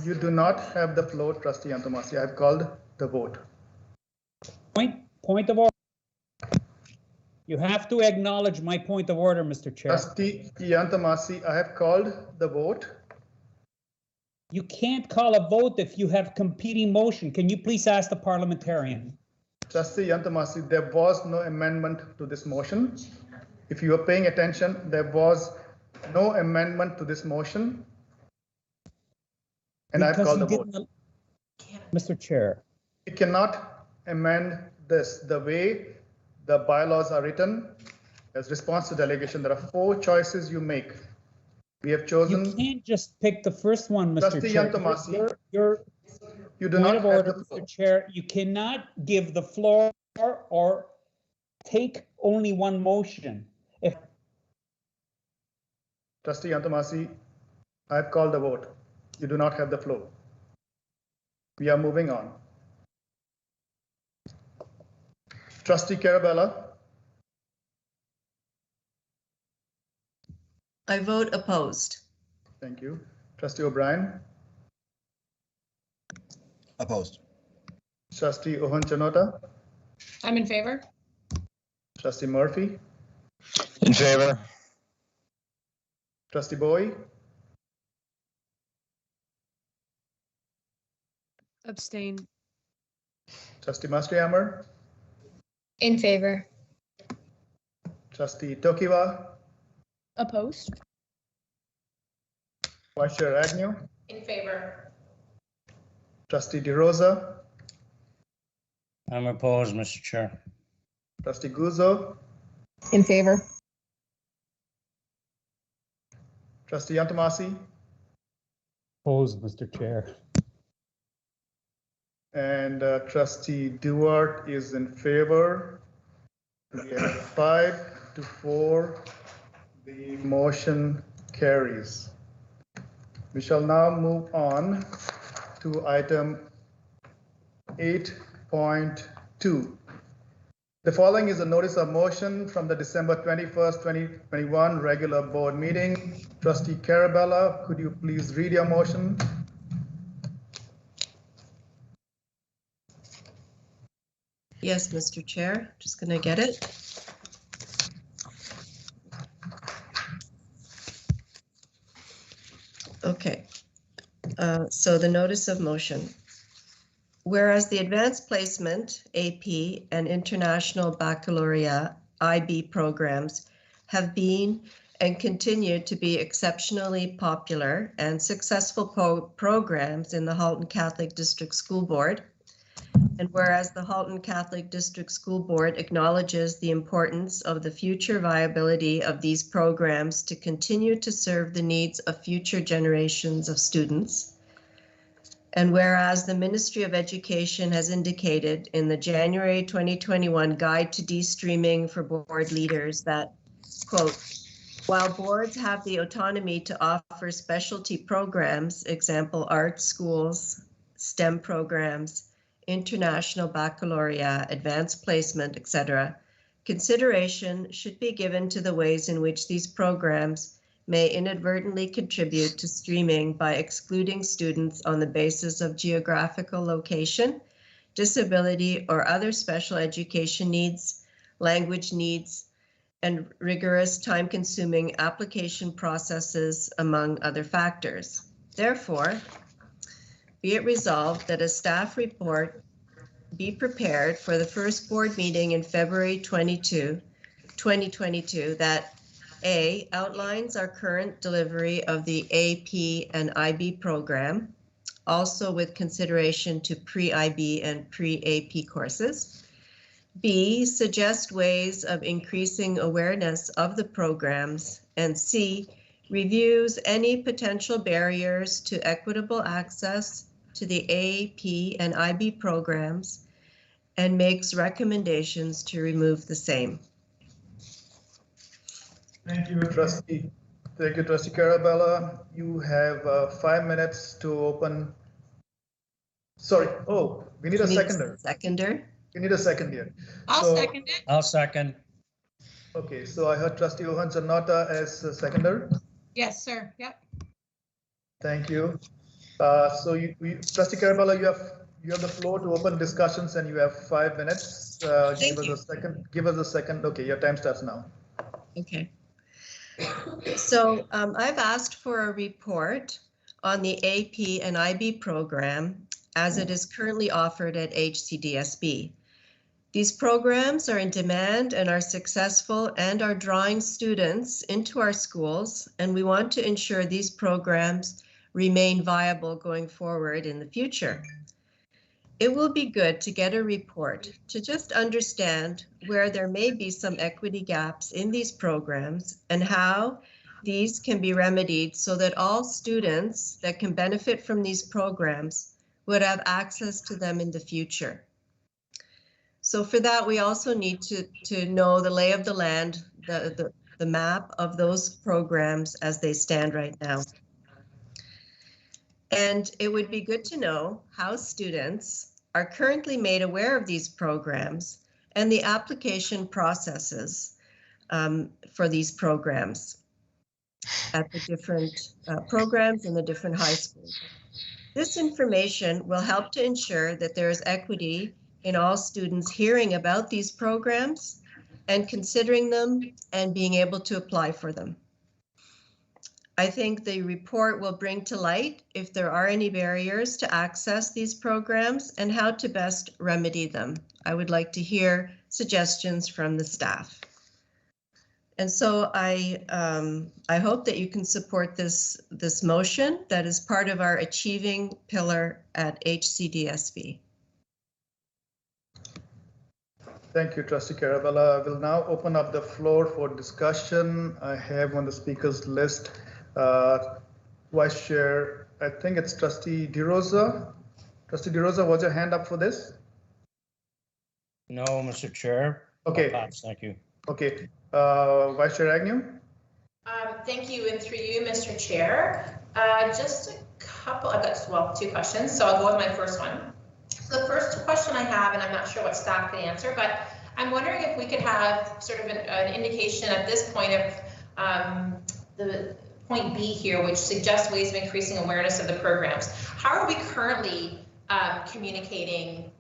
You do not have the floor, Trustee Yantamasi. I have called the vote. Point of order. You have to acknowledge my point of order, Mr. Chair. Trustee Yantamasi, I have called the vote. You can't call a vote if you have competing motion. Can you please ask the parliamentarian? Trustee Yantamasi, there was no amendment to this motion. If you are paying attention, there was no amendment to this motion. And I've called the vote. Mr. Chair. You cannot amend this. The way the bylaws are written as response to delegation, there are 4 choices you make. We have chosen. You can't just pick the first one, Mr. Trustee Chair. Yantamasi, you do not have order, Mr. Chair. You cannot give the floor or take only one motion. If Trustee Yantamasi, I have called the vote. You do not have the floor. We are moving on. Trustee Carabella. I vote opposed. Thank you. Trustee O'Brien. Opposed. Trustee Ohansonata. I'm in favor. Trustee Murphy. In favor. Trustee Bowie, Abstain. Trustee Mastrihammer, In favor. Trustee Tokiwa, Opposed. Vice Chair Agnew, In favor. Trustee DeRosa, I'm opposed, Mr. Chair. Trustee Guzzo, In favor. Trustee Yantomasi, Opposed, Mr. Chair. and Trustee Duarte is in favor. We have 5 to 4. The motion carries. We shall now move on to item 8.2. The following is a notice of motion from the December 21st, 2021 regular board meeting. Trustee Carabella, could you please read your motion? Yes, Mr. Chair, just going to get it. Okay, so the notice of motion. Whereas the Advanced Placement, AP, and International Baccalaureate, IB programs have been and continue to be exceptionally popular and successful programs in the Halton Catholic District School Board. And whereas the Halton Catholic District School Board acknowledges the importance of the future viability of these programs to continue to serve the needs of future generations of students. And whereas the Ministry of Education has indicated in the January 2021 Guide to De-Streaming for Board Leaders that, quote, while boards have the autonomy to offer specialty programs, example, art schools, STEM programs, international baccalaureate, advanced placement, etc., consideration should be given to the ways in which these programs may inadvertently contribute to streaming by excluding students on the basis of geographical location, disability, or other special education needs, language needs, and rigorous time-consuming application processes, among other factors. Therefore, be it resolved that a staff report be prepared for the first board meeting in February 2022 that A, outlines our current delivery of the AP and IB program, also with consideration to pre-IB and pre-AP courses. B, suggest ways of increasing awareness of the programs. And C, reviews any potential barriers to equitable access to the AP and IB programs and makes recommendations to remove the same. Thank you, Trustee. Thank you, Trustee Carabella. You have 5 minutes to open. Sorry, oh, we need a seconder. Seconder? We need a second here. I'll second it. I'll second. Okay, so I heard Trustee Johan Zanata as a seconder. Yes, sir. Yep. Thank you. So Trustee Carabella, you have the floor to open discussions, and you have 5 minutes. Give us a second. Give us a second. Okay, your time starts now. Okay. So I've asked for a report on the AP and IB program as it is currently offered at HCDSB. These programs are in demand and are successful and are drawing students into our schools, and we want to ensure these programs remain viable going forward in the future. It will be good to get a report to just understand where there may be some equity gaps in these programs and how these can be remedied so that all students that can benefit from these programs would have access to them in the future. So for that, we also need to know the lay of the land, the map of those programs as they stand right now. And it would be good to know how students are currently made aware of these programs and the application processes for these programs at the different programs in the different high schools. This information will help to ensure that there is equity in all students hearing about these programs and considering them and being able to apply for them. I think the report will bring to light if there are any barriers to access these programs and how to best remedy them. I would like to hear suggestions from the staff. And so I hope that you can support this motion that is part of our achieving pillar at HCDSB. Thank you, Trustee Carabella. I will now open up the floor for discussion. I have on the speakers list Vice Chair, I think it's Trustee DeRosa. Trustee DeRosa, was your hand up for this? No, Mr. Chair. Okay. Thank you. Okay. Vice Chair Agnew? Thank you, and through you, Mr. Chair. Just a couple, I've got, well, two questions, so I'll go with my first one. So the first question I have, and I'm not sure what staff can answer, but I'm wondering if we could have sort of an indication at this point of the point B here, which suggests ways of increasing awareness of the programs. How are we currently communicating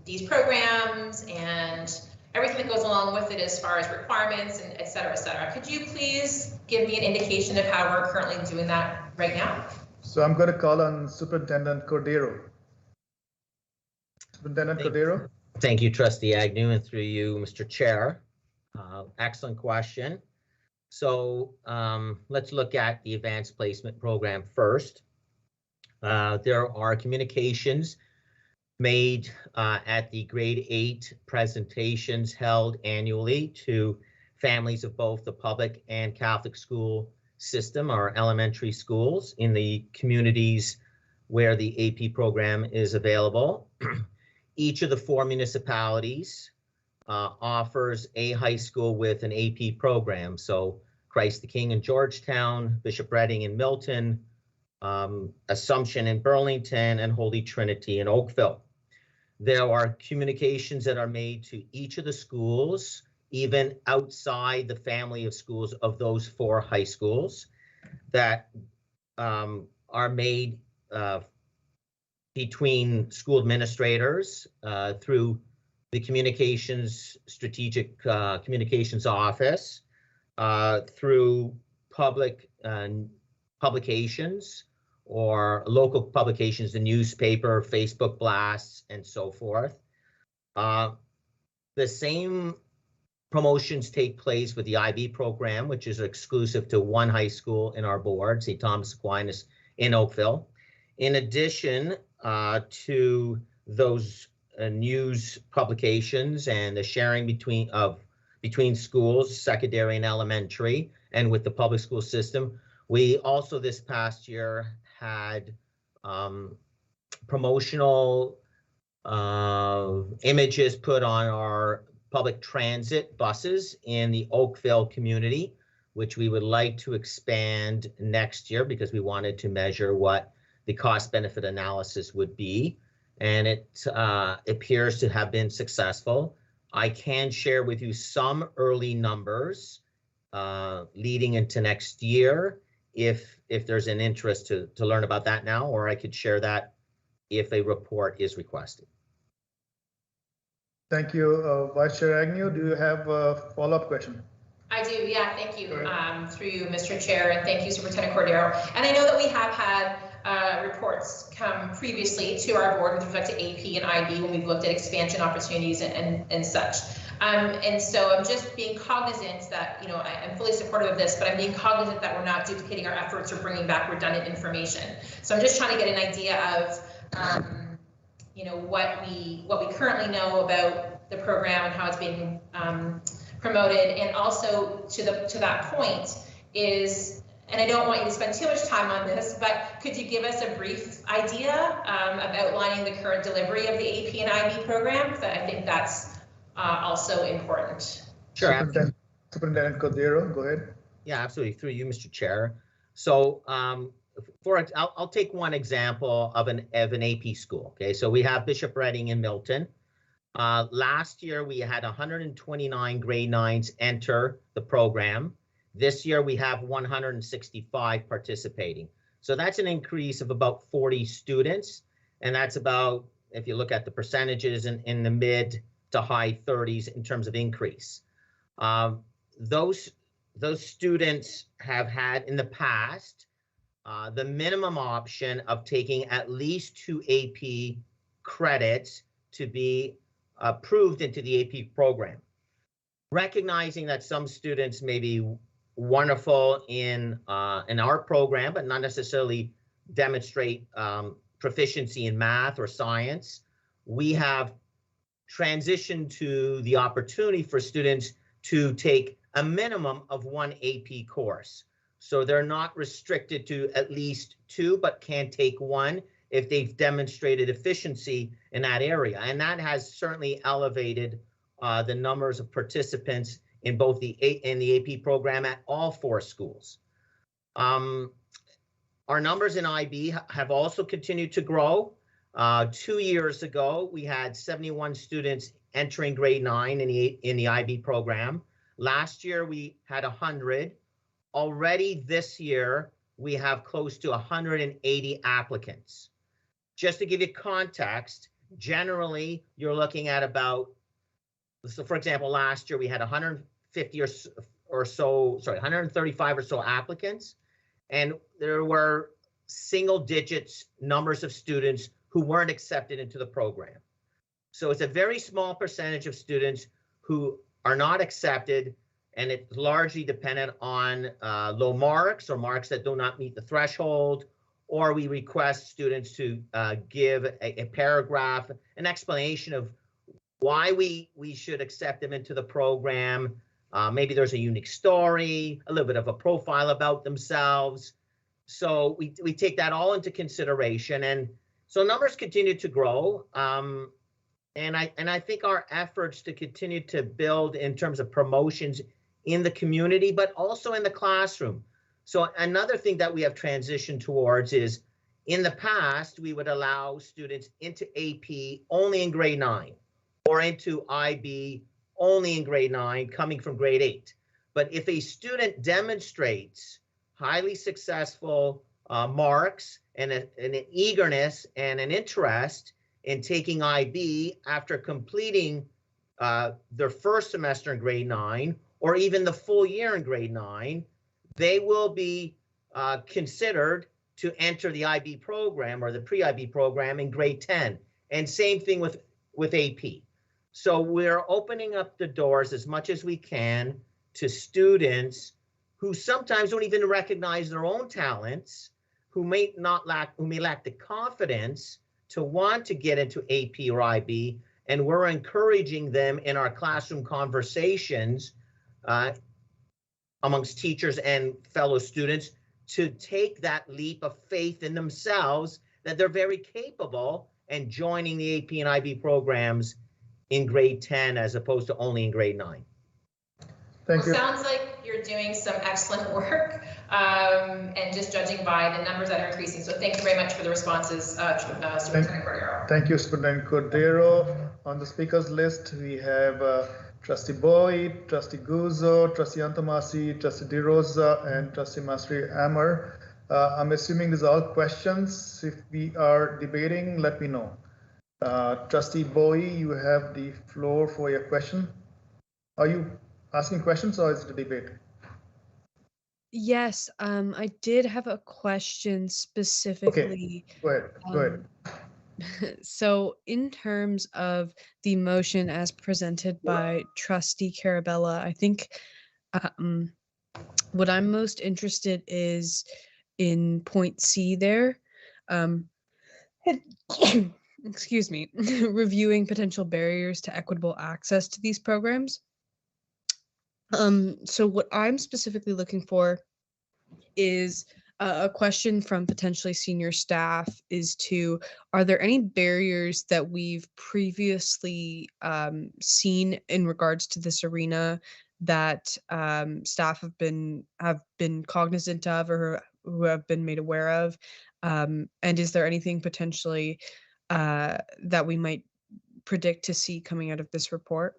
these programs and everything that goes along with it as far as requirements and et cetera, et cetera? Could you please give me an indication of how we're currently doing that right now? So I'm going to call on Superintendent Cordero. Superintendent Cordero? Thank you, Trustee Agnew, and through you, Mr. Chair. Excellent question. So let's look at the advanced placement program first. There are communications made at the grade 8 presentations held annually to families of both the public and Catholic school system or elementary schools in the communities where the AP program is available. Each of the 4 municipalities offers a high school with an AP program. So Christ the King in Georgetown, Bishop Redding in Milton, Assumption in Burlington, and Holy Trinity in Oakville. There are communications that are made to each of the schools, even outside the family of schools of those 4 high schools, that are made between school administrators through the communications, strategic communications office, through public publications or local publications, the newspaper, Facebook blasts, and so forth. The same promotions take place with the IB program, which is exclusive to 1 high school in our board, St. Thomas Aquinas in Oakville. In addition to those news publications and the sharing between schools, secondary and elementary, and with the public school system, we also this past year had promotional images put on our public transit buses in the Oakville community, which we would like to expand next year because we wanted to measure what the cost benefit analysis would be. And it appears to have been successful. I can share with you some early numbers leading into next year if there's an interest to learn about that now, or I could share that if a report is requested. Thank you. Vice Chair Agnew, do you have a follow-up question? I do, yeah, thank you. Through you, Mr. Chair, and thank you, Superintendent Cordero. And I know that we have had reports come previously to our board with respect to AP and IB when we've looked at expansion opportunities and such. And so I'm just being cognizant that, you know, I'm fully supportive of this, but I'm being cognizant that we're not duplicating our efforts or bringing back redundant information. So I'm just trying to get an idea of, you know, what we currently know about the program and how it's being promoted, and also to that point is, and I don't want you to spend too much time on this, but could you give us a brief idea of outlining the current delivery of the AP and IB program? Because I think that's also important. Sure. Superintendent Cordero, go ahead. Yeah, absolutely. Through you, Mr. Chair. So I'll take one example of an AP school. Okay, so we have Bishop Redding in Milton. Last year, we had 129 grade 9s enter the program. This year, we have 165 participating. So that's an increase of about 40 students. And that's about, if you look at the percentages, in the mid to high 30s in terms of increase. Those students have had in the past the minimum option of taking at least 2 AP credits to be approved into the AP program. Recognizing that some students may be wonderful in our program, but not necessarily demonstrate proficiency in math or science, we have transitioned to the opportunity for students to take a minimum of 1 AP course. So they're not restricted to at least 2, but can take 1 if they've demonstrated efficiency in that area. And that has certainly elevated the numbers of participants in both the AP program at all 4 schools. Our numbers in IB have also continued to grow. 2 years ago, we had 71 students entering grade 9 in the IB program. Last year, we had 100. Already this year, we have close to 180 applicants. Just to give you context, generally, you're looking at about, so for example, last year we had 135 or so applicants, and there were single digits numbers of students who weren't accepted into the program. So it's a very small percentage of students who are not accepted, and it's largely dependent on low marks or marks that do not meet the threshold, or we request students to give a paragraph, an explanation of why we should accept them into the program. Maybe there's a unique story, a little bit of a profile about themselves. So we take that all into consideration, and so numbers continue to grow. And I think our efforts to continue to build in terms of promotions in the community, but also in the classroom. So another thing that we have transitioned towards is, in the past, we would allow students into AP only in grade 9, or into IB only in grade 9, coming from grade 8. But if a student demonstrates highly successful marks and an eagerness and an interest in taking IB after completing their first semester in grade 9, or even the full year in grade 9, they will be considered to enter the IB program or the pre-IB program in grade 10. And same thing with AP. So we're opening up the doors as much as we can to students who sometimes don't even recognize their own talents, who may lack the confidence to want to get into AP or IB, and we're encouraging them in our classroom conversations amongst teachers and fellow students to take that leap of faith in themselves that they're very capable and joining the AP and IB programs in grade 10 as opposed to only in grade 9. Thank you. Sounds like you're doing some excellent work, and just judging by the numbers that are increasing. So thank you very much for the responses, Superintendent Cordero. Thank you, Superintendent Cordero. On the speakers list, we have Trustee Boyd, Trustee Guzzo, Trustee Antomasi, Trustee DeRosa, and Trustee Masri Ammer. I'm assuming these are all questions. If we are debating, let me know. Trustee Boyd, you have the floor for your question. Are you asking questions or is it a debate? Yes, I did have a question specifically. Okay, go ahead. So in terms of the motion as presented by Trustee Carabella, I think what I'm most interested is in point C there. Excuse me, reviewing potential barriers to equitable access to these programs. So what I'm specifically looking for is a question from potentially senior staff is to, are there any barriers that we've previously seen in regards to this arena that staff have been cognizant of or who have been made aware of? And is there anything potentially that we might predict to see coming out of this report?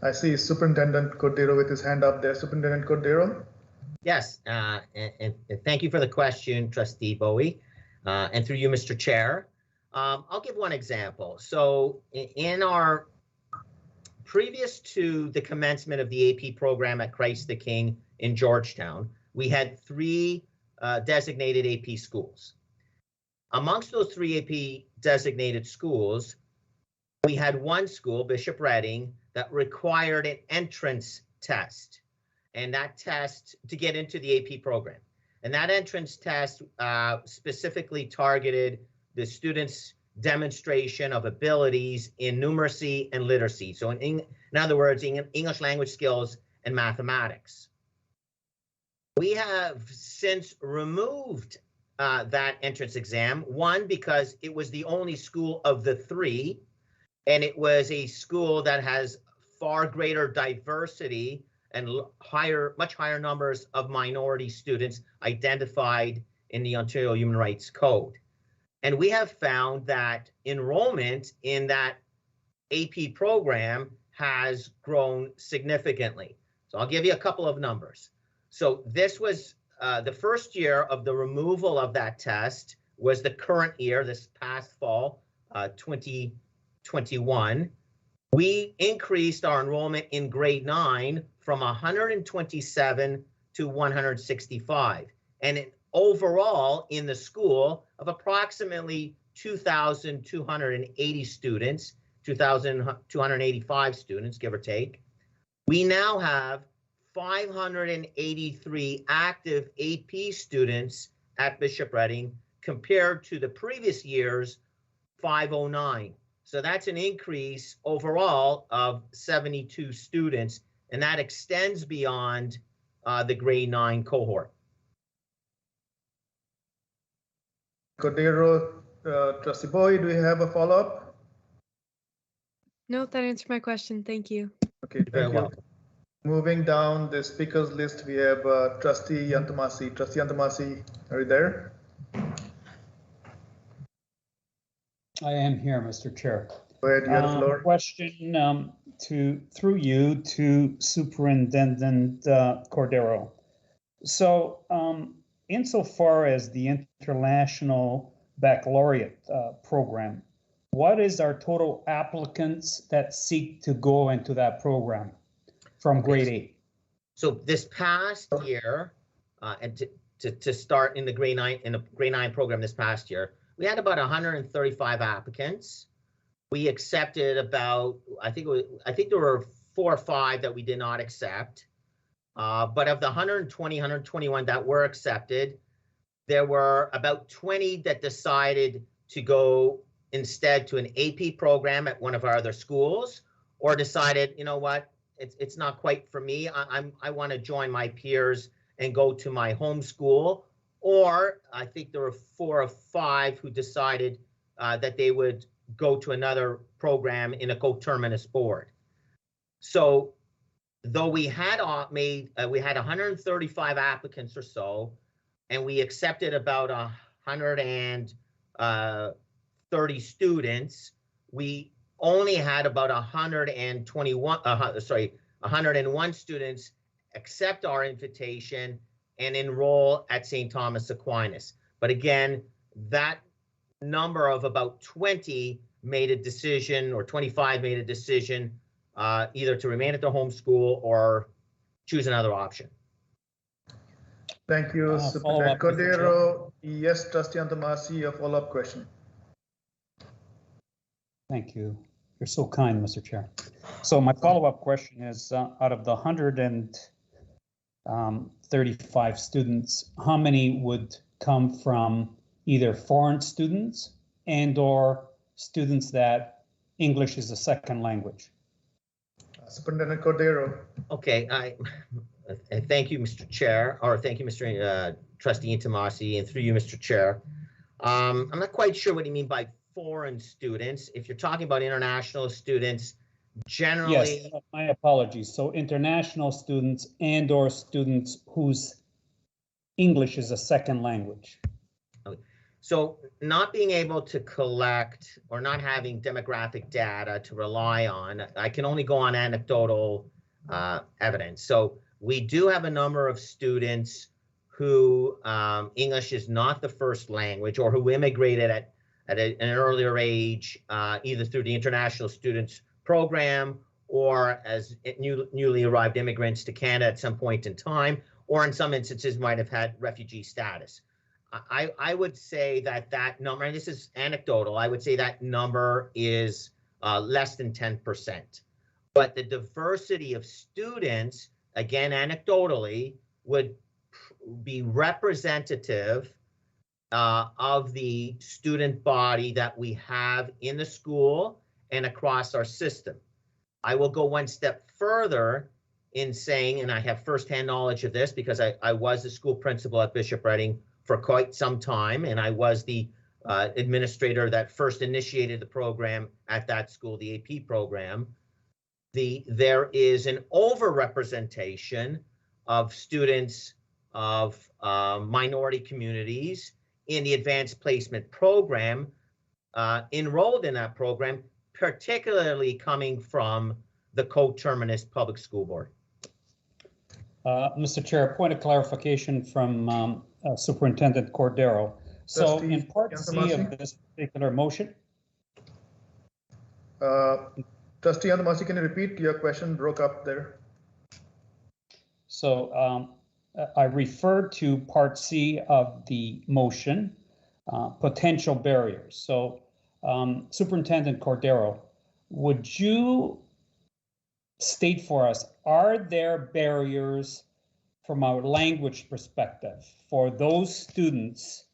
I see Superintendent Cordero with his hand up there. Superintendent Cordero? Yes, and thank you for the question, Trustee Bowie, and through you, Mr. Chair. I'll give one example. So in our Previous to the commencement of the AP program at Christ the King in Georgetown, we had 3 designated AP schools. Amongst those 3 AP designated schools, we had one school, Bishop Redding, that required an entrance test, and that test to get into the AP program. And that entrance test specifically targeted the students' demonstration of abilities in numeracy and literacy. So in other words, in English language skills and mathematics. We have since removed that entrance exam, one, because it was the only school of the 3, and it was a school that has far greater diversity and much higher numbers of minority students identified in the Ontario Human Rights Code. And we have found that enrollment in that AP program has grown significantly. So I'll give you a couple of numbers. So this was the first year of the removal of that test was the current year, this past fall, 2021. We increased our enrollment in grade 9 from 127 to 165. And overall in the school of approximately 2,280 students, 2,285 students, give or take, we now have 583 active AP students at Bishop Redding compared to the previous year's 509. So that's an increase overall of 72 students, and that extends beyond the grade 9 cohort. Cordero, Trustee Boyd, do we have a follow-up? No, that answered my question. Thank you. Okay, Very thank you. well. Moving down the speakers list, we have Trustee Yantamasi. Trustee Yantamasi, are you there? I am here, Mr. Chair. Go ahead, you have the floor. Question through you to Superintendent Cordero. So insofar as the International Baccalaureate program, what is our total applicants that seek to go into that program from grade 8? So this past year, and to start in the grade 9 program this past year, we had about 135 applicants. We accepted about, I think there were 4 or 5 that we did not accept. But of the 120, 121 that were accepted, there were about 20 that decided to go instead to an AP program at one of our other schools, or decided, you know what, it's not quite for me. I want to join my peers and go to my home school. Or I think there were 4 or 5 who decided that they would go to another program in a coterminous board. So though we had we had 135 applicants or so, and we accepted about 130 students, we only had about 101 students accept our invitation and enroll at St. Thomas Aquinas. But again, that number of about 20 made a decision, or 25 made a decision, either to remain at their home school or choose another option. Thank you, Superintendent Cordero. Yes, Trustee Yantamasi, a follow-up question. Thank you. You're so kind, Mr. Chair. So my follow-up question is, out of the 135 students, how many would come from either foreign students and or students that English is a second language? Superintendent Cordero. Okay, I thank you, Mr. Chair, or thank you, Mr. Trustee Yantamasi, and through you, Mr. Chair. I'm not quite sure what you mean by foreign students. If you're talking about international students, generally. Yes, my apologies. So international students and or students whose English is a second language. Okay. So not being able to collect or not having demographic data to rely on, I can only go on anecdotal evidence. So we do have a number of students who English is not the first language, or who immigrated at an earlier age, either through the international students program or as newly arrived immigrants to Canada at some point in time, or in some instances might have had refugee status. I would say that number, and this is anecdotal, I would say that number is less than 10%. But the diversity of students, again, anecdotally, would be representative of the student body that we have in the school and across our system. I will go one step further in saying, and I have firsthand knowledge of this because I was the school principal at Bishop Reading for quite some time, and I was the administrator that first initiated the program at that school, the AP program. There is an overrepresentation of students of minority communities in the advanced placement program, enrolled in that program, particularly coming from the coterminous public school board. Mr. Chair, a point of clarification from Superintendent Cordero. So in Part C of this particular motion. Trustee Antamasi, can you repeat your question? Broke up there. So I referred to Part C of the motion, potential barriers. So Superintendent Cordero, would you state for us, are there barriers from a language perspective for those students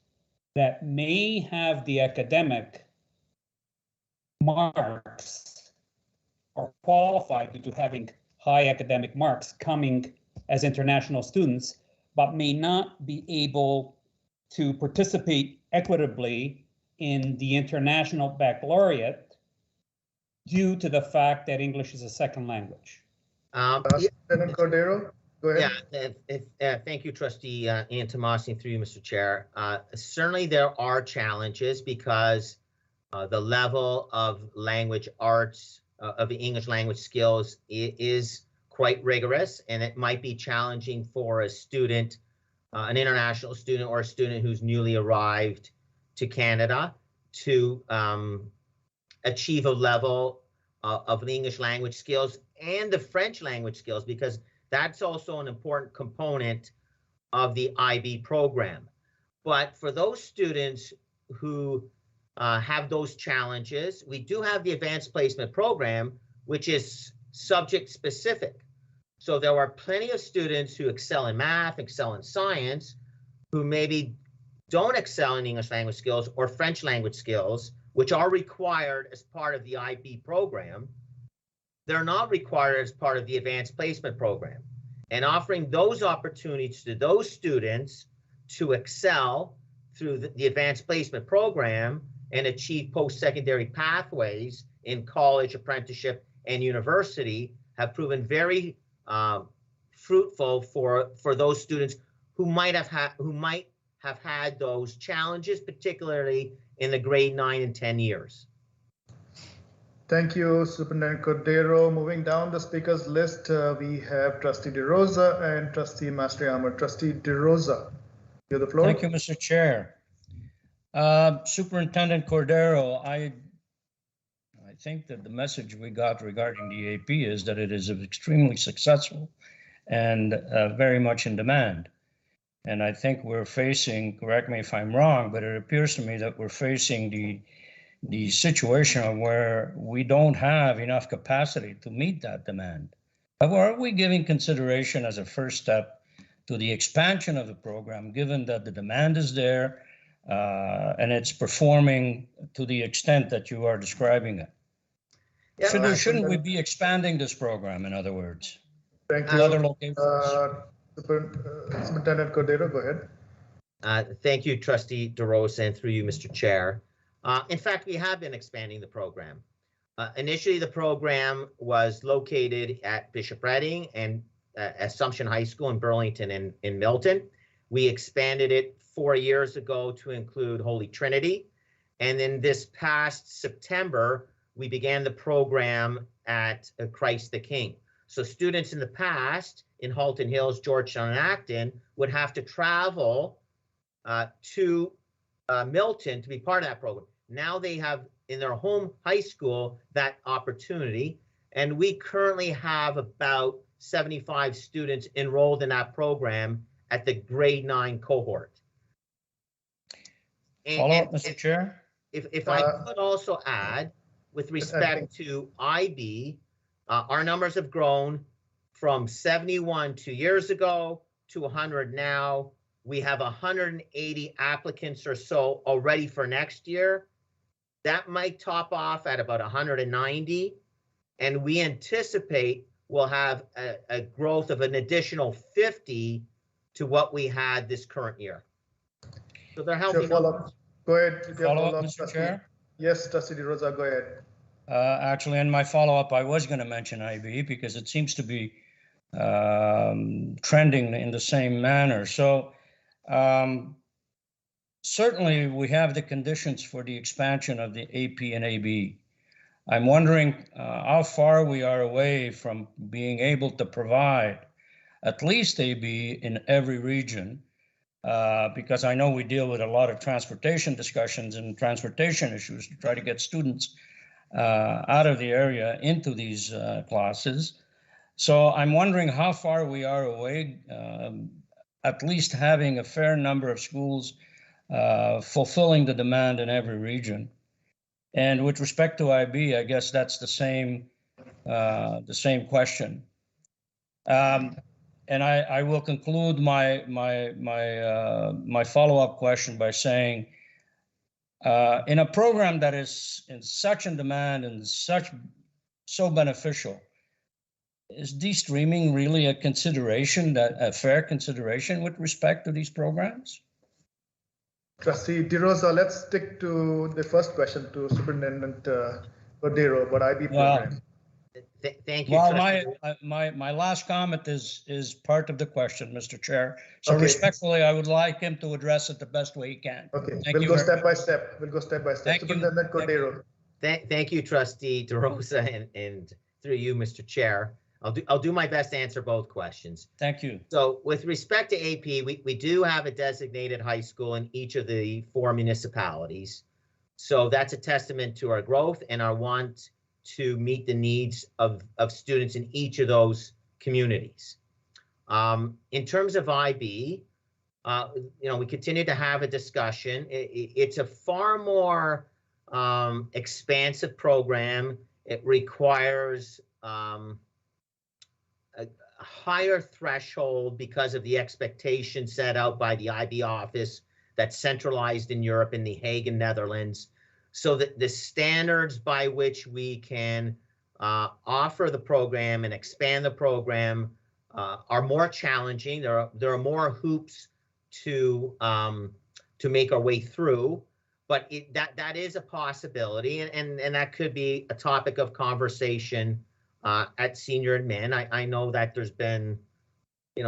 that may have the academic marks or qualified due to having high academic marks coming as international students, but may not be able to participate equitably in the international baccalaureate due to the fact that English is a second language? Superintendent Cordero, go ahead. Yeah, thank you, Trustee Antamasi, through you, Mr. Chair. Certainly there are challenges because the level of language arts, of the English language skills is quite rigorous, and it might be challenging for a student, an international student or a student who's newly arrived to Canada to achieve a level of the English language skills and the French language skills, because that's also an important component of the IB program. But for those students who have those challenges, we do have the advanced placement program, which is subject specific. So there are plenty of students who excel in math, excel in science, who maybe don't excel in English language skills or French language skills, which are required as part of the IB program. They're not required as part of the advanced placement program. And offering those opportunities to those students to excel through the advanced placement program and achieve post-secondary pathways in college, apprenticeship, and university have proven very fruitful for those students who might have had those challenges, particularly in the grade 9 and 10 years. Thank you, Superintendent Cordero. Moving down the speakers list, we have Trustee DeRosa and Trustee Mastriamer. Trustee DeRosa, you have the floor. Thank you, Mr. Chair. Superintendent Cordero, I think that the message we got regarding the AP is that it is extremely successful and very much in demand. And I think we're facing, correct me if I'm wrong, but it appears to me that we're facing the situation where we don't have enough capacity to meet that demand. Are we giving consideration as a first step to the expansion of the program, given that the demand is there and it's performing to the extent that you are describing it? Yeah, Shouldn't we be expanding this program, in other words? Thank you. Other locations? Superintendent Cordero, go ahead. Thank you, Trustee DeRosa, and through you, Mr. Chair. In fact, we have been expanding the program. Initially, the program was located at Bishop Reading and Assumption High School in Burlington and in Milton. We expanded it 4 years ago to include Holy Trinity. And then this past September, we began the program at Christ the King. So students in the past in Halton Hills, Georgetown, and Acton would have to travel to Milton to be part of that program. Now they have in their home high school that opportunity. And we currently have about 75 students enrolled in that program at the grade 9 cohort. Follow up, Mr. Chair? If I could also add, with respect to IB, our numbers have grown from 71 2 years ago to 100 now. We have 180 applicants or so already for next year. That might top off at about 190. And we anticipate we'll have a growth of an additional 50 to what we had this current year. So they're healthy numbers. Go ahead. Follow-up, Mr. Chair? Yes, Trustee DeRosa, go ahead. Actually, in my follow-up, I was going to mention IB because it seems to be trending in the same manner. So certainly we have the conditions for the expansion of the AP and AB. I'm wondering how far we are away from being able to provide at least AB in every region, because I know we deal with a lot of transportation discussions and transportation issues to try to get students out of the area into these classes. So I'm wondering how far we are away, at least having a fair number of schools fulfilling the demand in every region. And with respect to IB, I guess that's the same question. And I will conclude my follow-up question by saying, in a program that is in such in demand and so beneficial, is de-streaming really a consideration, a fair consideration with respect to these programs? Trustee DeRosa, let's stick to the first question to Superintendent Cordero about IB program. Thank you. Well, my last comment is part of the question, Mr. Chair. So respectfully, I would like him to address it the best way he can. Okay, we'll go step by step. Superintendent Cordero. Thank you, Trustee DeRosa, and through you, Mr. Chair. I'll do my best to answer both questions. Thank you. So with respect to AP, we do have a designated high school in each of the 4 municipalities. So that's a testament to our growth and our want to meet the needs of students in each of those communities. In terms of IB, we continue to have a discussion. It's a far more expansive program. It requires a higher threshold because of the expectation set out by the IB office that's centralized in Europe in The Hague and Netherlands, so that the standards by which we can offer the program and expand the program are more challenging. There are more hoops to make our way through, but that is a possibility, and that could be a topic of conversation at senior admin. I know that there's been,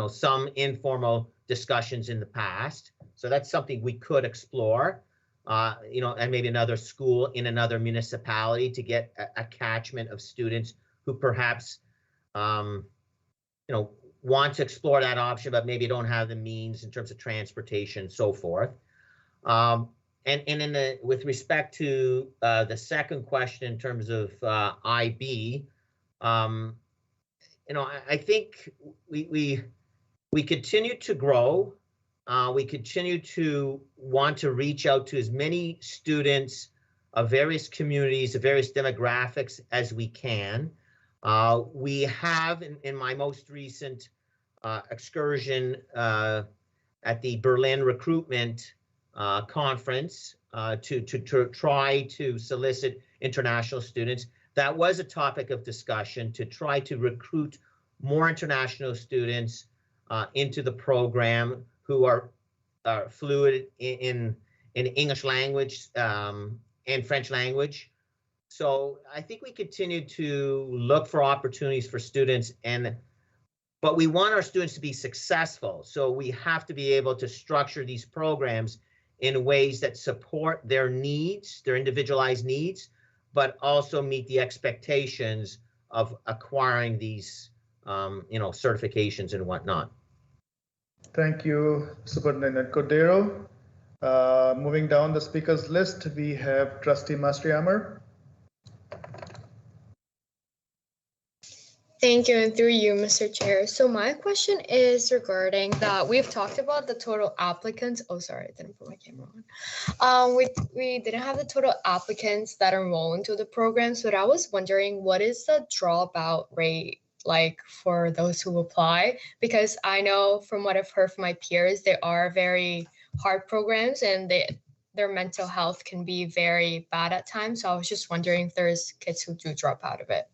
some informal discussions in the past, so that's something we could explore. And maybe another school in another municipality to get a catchment of students who perhaps, want to explore that option, but maybe don't have the means in terms of transportation and so forth. And with respect to the second question in terms of IB, I think we continue to grow. We continue to want to reach out to as many students of various communities, of various demographics as we can. We have, in my most recent excursion at the Berlin recruitment conference to try to solicit international students, that was a topic of discussion to try to recruit more international students into the program who are fluent in English language and French language. So I think we continue to look for opportunities for students, but we want our students to be successful. So we have to be able to structure these programs in ways that support their needs, their individualized needs, but also meet the expectations of acquiring these, certifications and whatnot. Thank you, Superintendent Cordero. Moving down the speakers list, we have Trustee Mastrihammer. Thank you, and through you, Mr. Chair. So my question is regarding that we've talked about the total applicants. Oh, sorry, I didn't put my camera on. We didn't have the total applicants that enroll into the programs, but I was wondering what is the dropout rate like for those who apply? Because I know from what I've heard from my peers, they are very hard programs and their mental health can be very bad at times. So I was just wondering if there's kids who do drop out of it.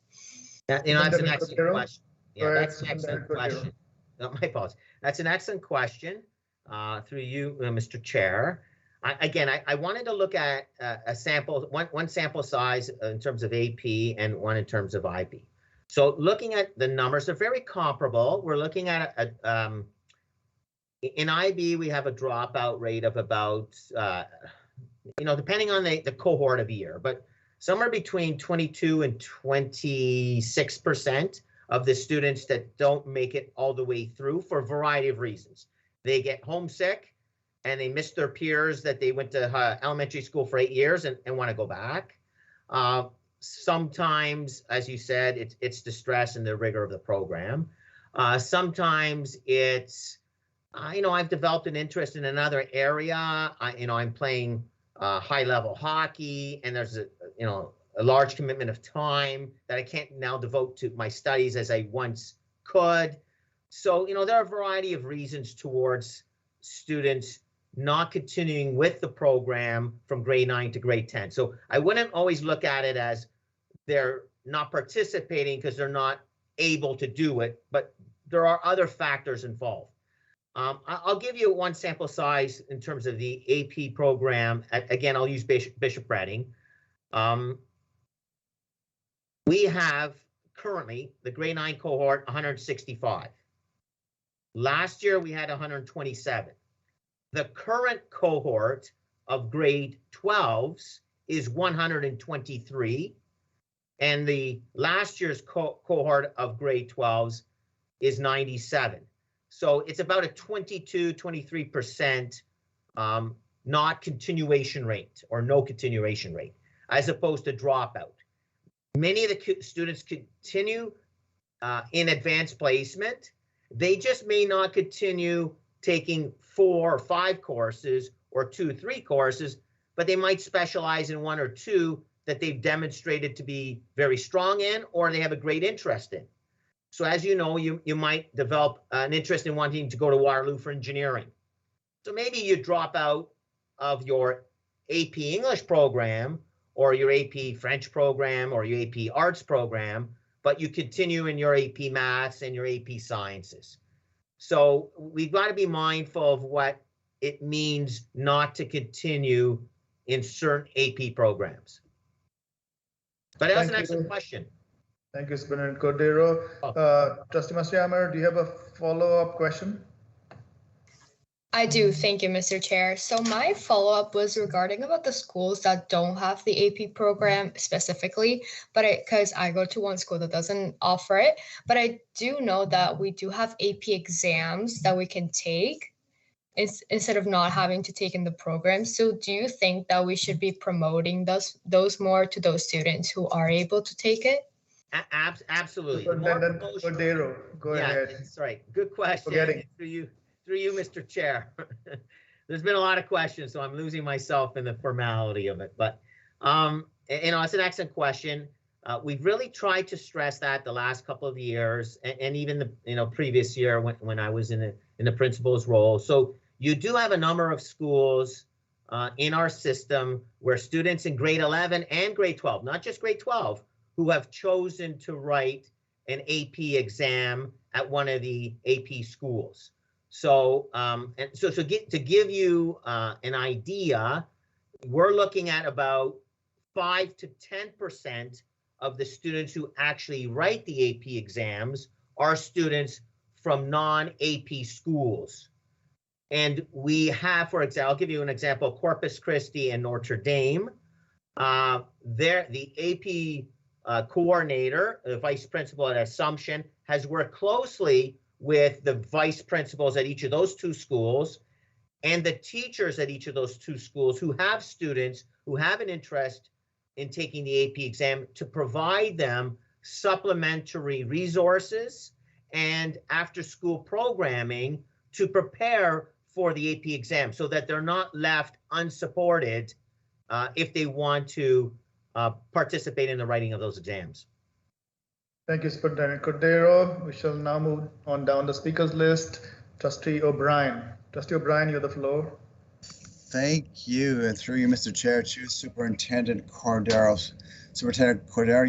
That's an excellent question. Yeah, that's an excellent question. No, my apologies. That's an excellent question through you, Mr. Chair. I wanted to look at a sample, one sample size in terms of AP and one in terms of IB. So looking at the numbers, they're very comparable. We're looking at in IB, we have a dropout rate of about, depending on the cohort of year, but somewhere between 22 and 26% of the students that don't make it all the way through for a variety of reasons. They get homesick and they miss their peers that they went to elementary school for 8 years and want to go back. Sometimes, as you said, it's the stress and the rigor of the program. Sometimes it's, I've developed an interest in another area. I'm playing high-level hockey, and there's a large commitment of time that I can't now devote to my studies as I once could. So, there are a variety of reasons towards students not continuing with the program from grade 9 to grade 10. So I wouldn't always look at it as they're not participating because they're not able to do it, but there are other factors involved. I'll give you one sample size in terms of the AP program. Again, I'll use Bishop Redding. We have currently the grade 9 cohort 165. Last year we had 127. The current cohort of grade 12s is 123, and the last year's cohort of grade 12s is 97. So it's about a 23% not continuation rate or no continuation rate, as opposed to dropout. Many of the students continue in advanced placement. They just may not continue taking 4 or 5 courses or 2 or 3 courses, but they might specialize in 1 or 2 that they've demonstrated to be very strong in, or they have a great interest in. So as you know, you might develop an interest in wanting to go to Waterloo for engineering. So maybe you drop out of your AP English program or your AP French program or your AP Arts program, but you continue in your AP Maths and your AP Sciences. So we've got to be mindful of what it means not to continue in certain AP programs. But that was an excellent question. Thank you, Superintendent Cordero. Trustee Masuyama, do you have a follow-up question? I do. Thank you, Mr. Chair. So my follow-up was regarding about the schools that don't have the AP program specifically, but because I go to one school that doesn't offer it, but I do know that we do have AP exams that we can take instead of not having to take in the program. So do you think that we should be promoting those more to those students who are able to take it? Absolutely. Cordero, go ahead. That's right. Good question. Through you, Mr. Chair. There's been a lot of questions, so I'm losing myself in the formality of it. But it's an excellent question. We've really tried to stress that the last couple of years, and even the previous year when I was in the principal's role. So you do have a number of schools in our system where students in grade 11 and grade 12, not just grade 12, who have chosen to write an AP exam at one of the AP schools. So, to give you an idea, we're looking at about 5 to 10% of the students who actually write the AP exams are students from non-AP schools. And we have, for example, I'll give you an example, Corpus Christi and Notre Dame. The AP coordinator, the vice principal at Assumption, has worked closely with the vice principals at each of those 2 schools and the teachers at each of those 2 schools who have students who have an interest in taking the AP exam to provide them supplementary resources and after-school programming to prepare for the AP exam so that they're not left unsupported if they want to participate in the writing of those exams. Thank you, Superintendent Cordero. We shall now move on down the speakers list. Trustee O'Brien. Trustee O'Brien, you have the floor. Thank you, and through you, Mr. Chair, to Superintendent Cordero. Superintendent Cordero,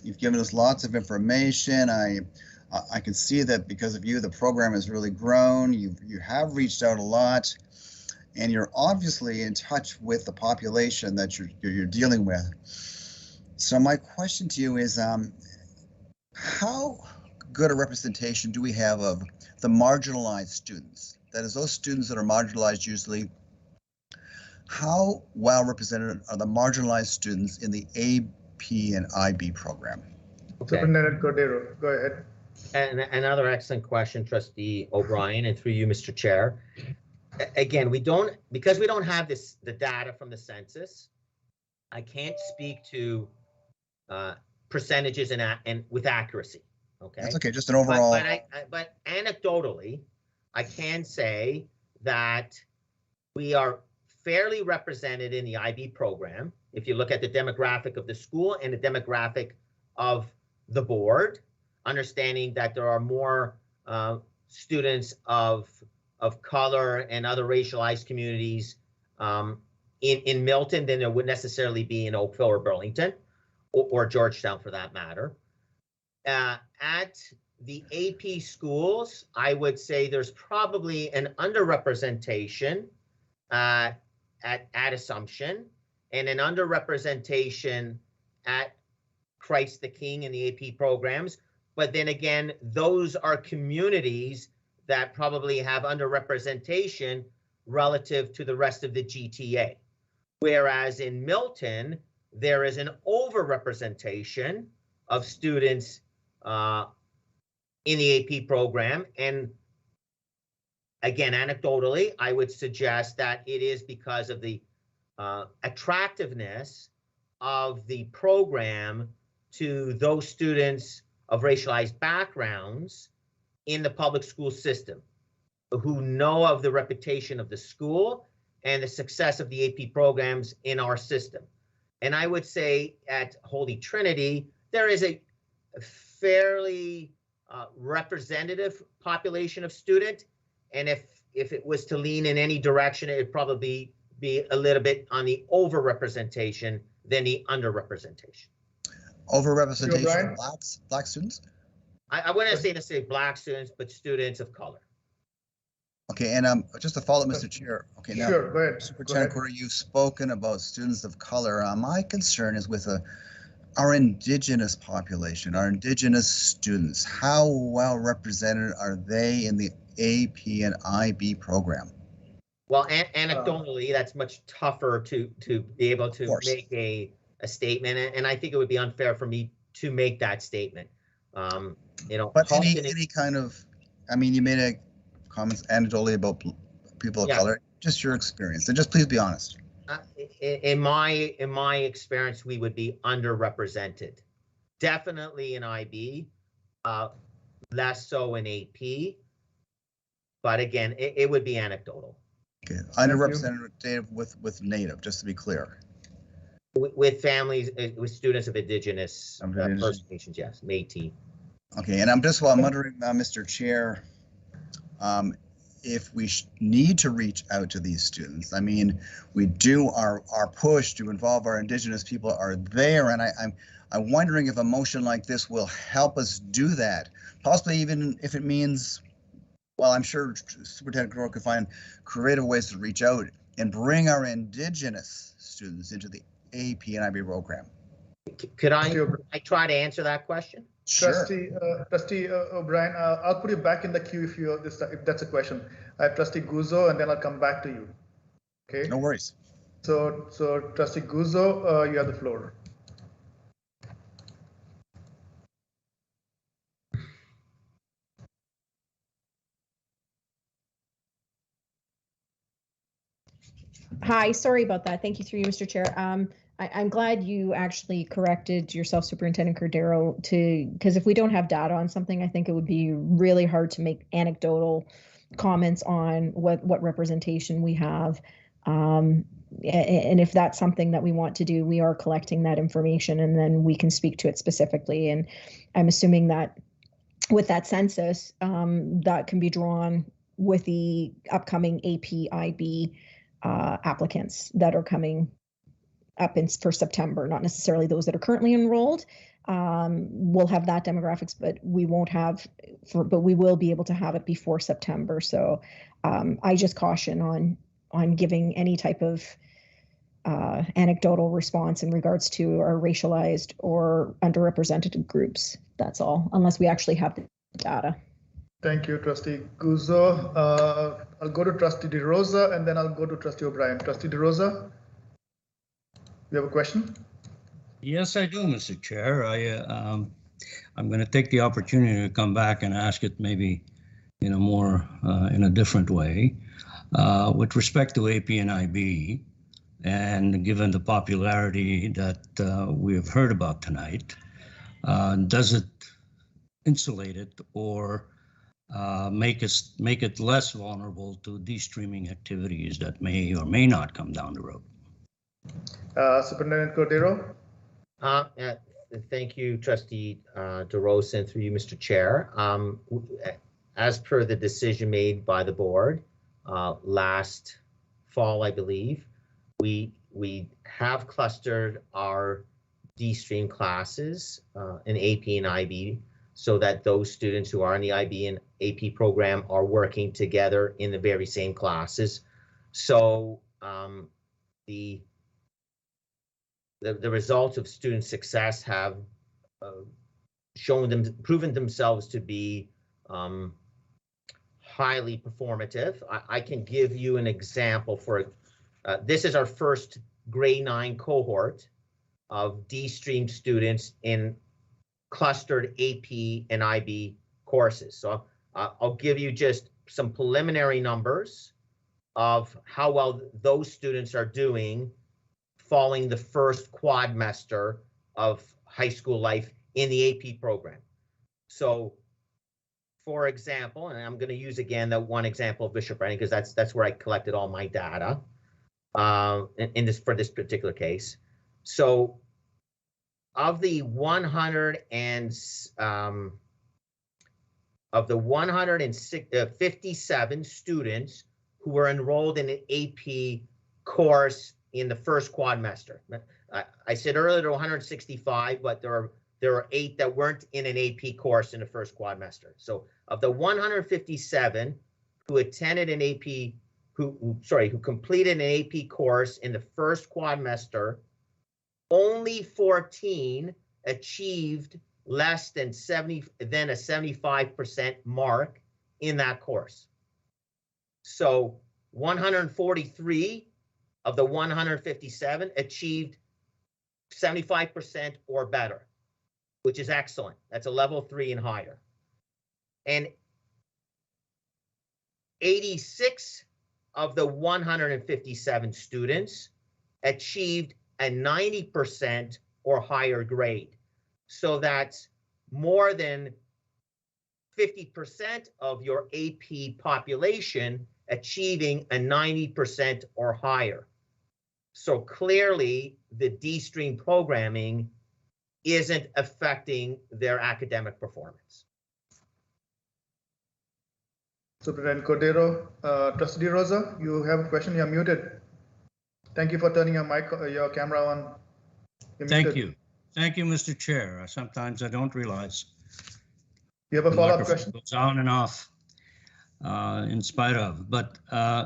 you've given us lots of information. I can see that because of you, the program has really grown. You have reached out a lot, and you're obviously in touch with the population that you're dealing with. So my question to you is, how good a representation do we have of the marginalized students? That is, those students that are marginalized usually. How well represented are the marginalized students in the AP and IB program? Okay. Superintendent Cordero, go ahead. And another excellent question, Trustee O'Brien, and through you, Mr. Chair. Again, because we don't have the data from the census, I can't speak to percentages and with accuracy. Okay. That's okay. Just an overall. But anecdotally, I can say that we are fairly represented in the IB program. If you look at the demographic of the school and the demographic of the board, understanding that there are more students of color and other racialized communities in Milton than there would necessarily be in Oakville or Burlington or Georgetown for that matter. At the AP schools, I would say there's probably an underrepresentation at Assumption and an underrepresentation at Christ the King in the AP programs. But then again, those are communities that probably have underrepresentation relative to the rest of the GTA. Whereas in Milton, there is an overrepresentation of students in the AP program. And again, anecdotally, I would suggest that it is because of the attractiveness of the program to those students of racialized backgrounds in the public school system who know of the reputation of the school and the success of the AP programs in our system. And I would say at Holy Trinity, there is a fairly representative population of student. And if it was to lean in any direction, it would probably be a little bit on the overrepresentation than the underrepresentation. Overrepresentation of black students? I wouldn't say necessarily black students, but students of color. Okay, and just to follow, Mr. Chair. Okay, now, sure, go ahead. Superintendent Cordero, you've spoken about students of color. My concern is with our Indigenous population, our Indigenous students. How well represented are they in the AP and IB program? Well, anecdotally, that's much tougher to be able to make a statement, and I think it would be unfair for me to make that statement. You know, but any kind of, I mean, you made a comments anecdotally about people of color. Just your experience, and just please be honest. In my experience, we would be underrepresented. Definitely in IB, less so in AP. But again, it would be anecdotal. Okay, underrepresented with Native, just to be clear. With families, with students of Indigenous First Nations, yes, Métis. Okay, and I'm wondering, Mr. Chair, if we need to reach out to these students. I mean, we do our push to involve our Indigenous people are there, and I'm wondering if a motion like this will help us do that. Possibly even if it means, well, I'm sure Superintendent Cordero could find creative ways to reach out and bring our Indigenous students into the AP and IB program. Could I try to answer that question? Sure. Trustee O'Brien, I'll put you back in the queue if that's a question. I have Trustee Guzzo, and then I'll come back to you. Okay. No worries. So Trustee Guzzo, you have the floor. Hi, sorry about that. Thank you through you, Mr. Chair. I'm glad you actually corrected yourself, Superintendent Cordero, because if we don't have data on something, I think it would be really hard to make anecdotal comments on what representation we have. And if that's something that we want to do, we are collecting that information and then we can speak to it specifically. And I'm assuming that with that census, that can be drawn with the upcoming AP/IB applicants that are coming up for September, not necessarily those that are currently enrolled. We'll have that demographics, but we won't have, but we will be able to have it before September. So I just caution on giving any type of anecdotal response in regards to our racialized or underrepresented groups. That's all, unless we actually have the data. Thank you, Trustee Guzzo. I'll go to Trustee DeRosa and then I'll go to Trustee O'Brien. Trustee DeRosa, you have a question? Yes, I do, Mr. Chair. I'm going to take the opportunity to come back and ask it maybe in a different way. With respect to AP and IB, and given the popularity that we have heard about tonight, does it insulate it or make it less vulnerable to de-streaming activities that may or may not come down the road? Superintendent Cordero? Thank you, Trustee DeRosa, and through you, Mr. Chair. As per the decision made by the board last fall, I believe, we have clustered our de-stream classes in AP and IB so that those students who are in the IB and AP program are working together in the very same classes. So the results of student success have proven themselves to be highly performative. I can give you an example for this is our first grade 9 cohort of de-stream students in clustered AP and IB courses. So I'll give you just some preliminary numbers of how well those students are doing following the first quadmester of high school life in the AP program. So, for example, and I'm going to use again that one example of Bishop Rennie because that's where I collected all my data for this particular case. So, of the 157 students who were enrolled in an AP course in the first quadmester. I said earlier there were 165, but there are 8 that weren't in an AP course in the first quadmester. So of the 157 who attended an AP, who completed an AP course in the first quadmester, only 14 achieved less than a 75% mark in that course. So 143 of the 157 achieved 75% or better, which is excellent. That's a level 3 and higher. And 86 of the 157 students achieved a 90% or higher grade. So that's more than 50% of your AP population achieving a 90% or higher. So clearly the de-stream programming isn't affecting their academic performance. Superintendent Cordero, Trustee DeRosa, you have a question? You're muted. Thank you for turning your camera on. Thank you. Thank you, Mr. Chair. Sometimes I don't realize. You have a follow-up question? Goes on and off in spite of. But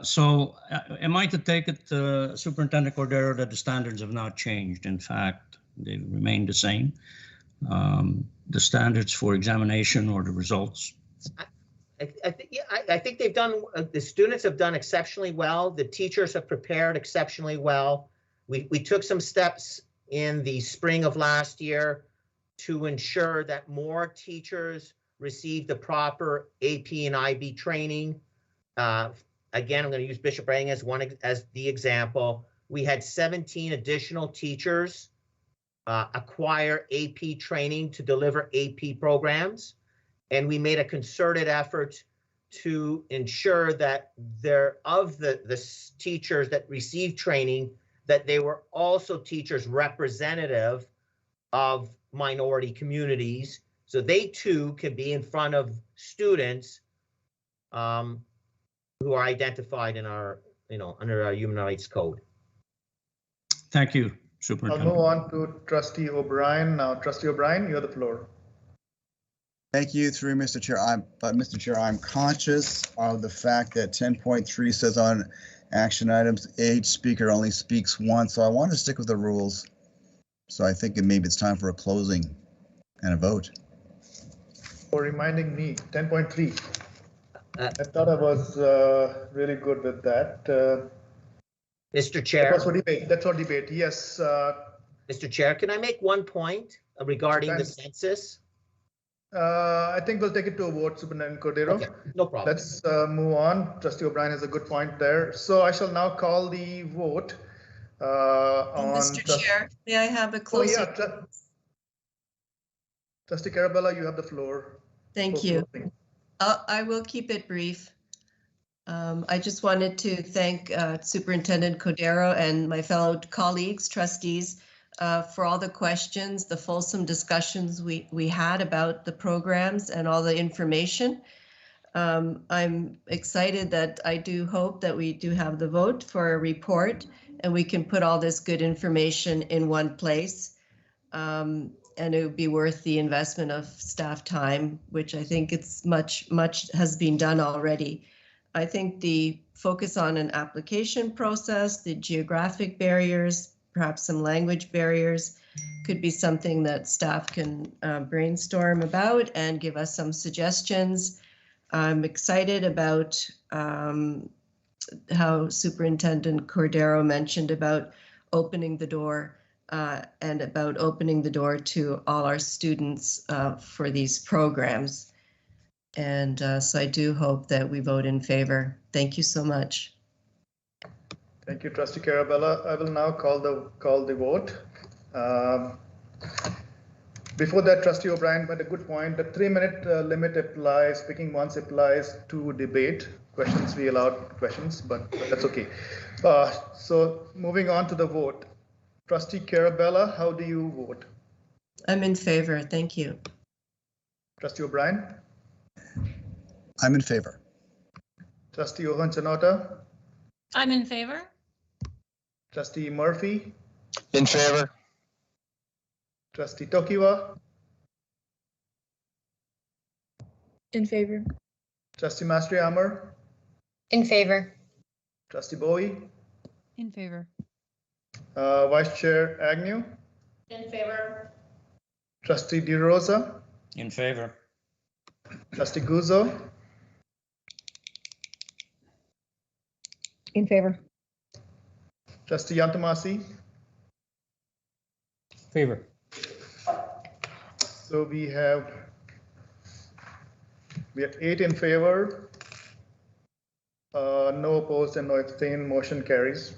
so am I to take it, Superintendent Cordero, that the standards have not changed? In fact, they remain the same. The standards for examination or the results? I think they've done, the students have done exceptionally well. The teachers have prepared exceptionally well. We took some steps in the spring of last year to ensure that more teachers receive the proper AP and IB training. Again, I'm going to use Bishop Rennie as the example. we had 17 additional teachers acquire AP training to deliver AP programs. And we made a concerted effort to ensure that the teachers that received training, that they were also teachers representative of minority communities. So they too can be in front of students who are identified in our, under our Human Rights Code. Thank you, I'll Superintendent. move on to Trustee O'Brien. Now, Trustee O'Brien, you have the floor. Thank you, through Mr. Chair. Mr. Chair, I'm conscious of the fact that 10.3 says on action items, each speaker only speaks once, so I want to stick with the rules. So I think maybe it's time for a closing and a vote. For reminding me, 10.3. I thought I was really good with that. Mr. Chair. That's for debate. That's for debate. Yes. Mr. Chair, can I make one point regarding the census? I think we'll take it to a vote, Superintendent Cordero. Okay, no problem. Let's move on. Trustee O'Brien has a good point there. So I shall now call the vote on. Mr. Chair, may I have a closing? Oh, yeah. Trustee Carabella, you have the floor. Thank you. I will keep it brief. I just wanted to thank Superintendent Cordero and my fellow colleagues, trustees, for all the questions, the fulsome discussions we had about the programs and all the information. I'm excited that I do hope that we do have the vote for a report and we can put all this good information in one place. And it would be worth the investment of staff time, which I think it's much has been done already. I think the focus on an application process, the geographic barriers, perhaps some language barriers, could be something that staff can brainstorm about and give us some suggestions. I'm excited about how Superintendent Cordero mentioned about opening the door and about opening the door to all our students for these programs. And so I do hope that we vote in favor. Thank you so much. Thank you, Trustee Carabella. I will now call the vote. Before that, Trustee O'Brien made a good point. The 3-minute limit applies. Speaking once applies to debate. Questions, we allowed questions, but that's okay. So moving on to the vote. Trustee Carabella, how do you vote? I'm in favor. Thank you. Trustee O'Brien? I'm in favor. Trustee Ohanchanota? I'm in favor. Trustee Murphy? In favor. Trustee Tokiwa? In favor. Trustee Mastrihammer? In favor. Trustee Bowie? In favor. Vice Chair Agnew? In favor. Trustee DeRosa? In favor. Trustee Guzzo? In favor. Trustee Yantamasi? Favor. So we have 8 in favor, no opposed and no abstain. Motion carries.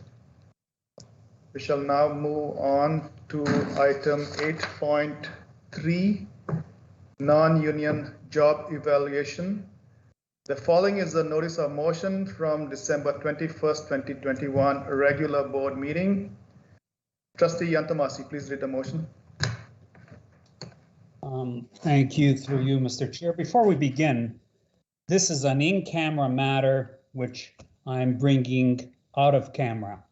We shall now move on to item 8.3, non-union job evaluation. The following is the notice of motion from December 21st, 2021, regular board meeting. Trustee Yantamasi, please read the motion. Thank you, through you, Mr. Chair. Before we begin, this is an in-camera matter which I'm bringing out of camera.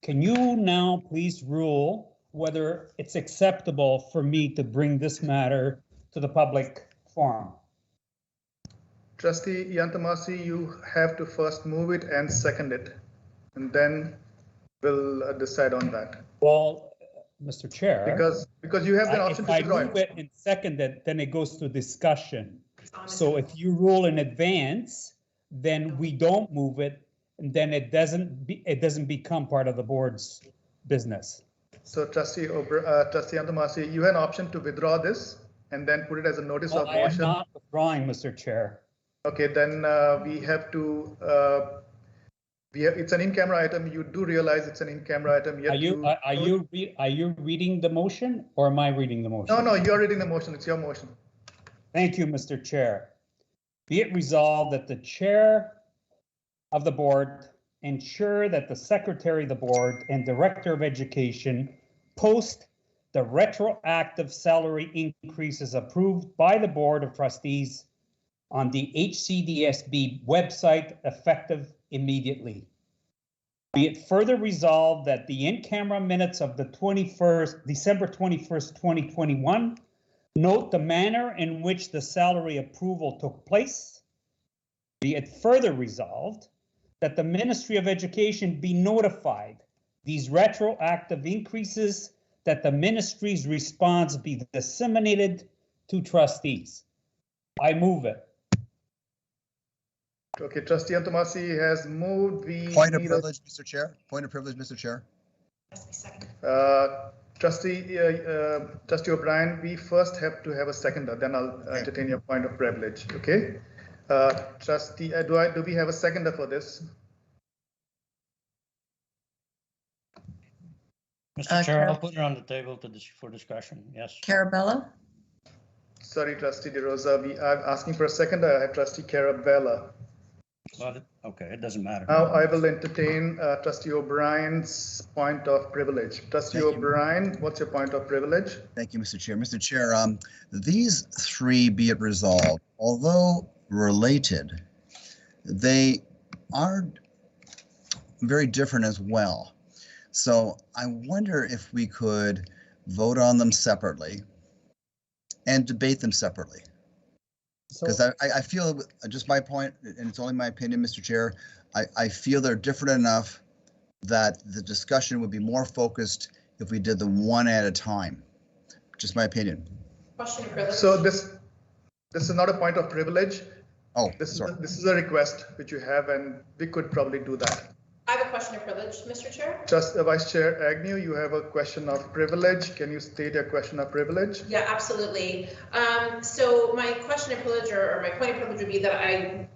Can you now please rule whether it's acceptable for me to bring this matter to the public forum? Trustee Yantamasi, you have to first move it and second it, and then we'll decide on that. Well, Mr. Chair. Because you have the option to withdraw it. If I move it and second it, then it goes to discussion. So if you rule in advance, then we don't move it, and then it doesn't become part of the board's business. So Trustee Yantamasi, you have an option to withdraw this and then put it as a notice of motion. I am not withdrawing, Mr. Chair. Okay, then we have to It's an in-camera item. You do realize it's an in-camera item. Yet Are you reading the motion or am I reading the motion? No, you're reading the motion. It's your motion. Thank you, Mr. Chair. Be it resolved that the chair of the board ensure that the secretary of the board and director of education post the retroactive salary increases approved by the Board of Trustees on the HCDSB website effective immediately. Be it further resolved that the in-camera minutes of the December 21st, 2021 note the manner in which the salary approval took place. Be it further resolved that the Ministry of Education be notified these retroactive increases, that the ministry's response be disseminated to trustees. I move it. Okay, Trustee Antomasi has moved the Point of privilege, Mr. Chair. Point of privilege, Mr. Chair. Trustee O'Brien, we first have to have a seconder, then I'll entertain your point of privilege. Okay. Trustee, do we have a seconder for this? Mr. Chair, I'll put it on the table for discussion. Yes. Carabella? Sorry, Trustee DeRosa, I'm asking for a seconder. I have Trustee Carabella. Okay, it doesn't matter. Now I will entertain Trustee O'Brien's point of privilege. Trustee O'Brien, what's your point of privilege? Thank you, Mr. Chair. Mr. Chair, these three, be it resolved, although related, they are very different as well. So I wonder if we could vote on them separately and debate them separately. Because I feel, just my point, and it's only my opinion, Mr. Chair, I feel they're different enough that the discussion would be more focused if we did them one at a time. Just my opinion. Question of privilege. So this is not a point of privilege. Oh, this is a request which you have, and we could probably do that. I have a question of privilege, Mr. Chair. Vice Chair Agnew, you have a question of privilege. Can you state your question of privilege? Yeah, absolutely. So my question of privilege or my point of privilege would be that I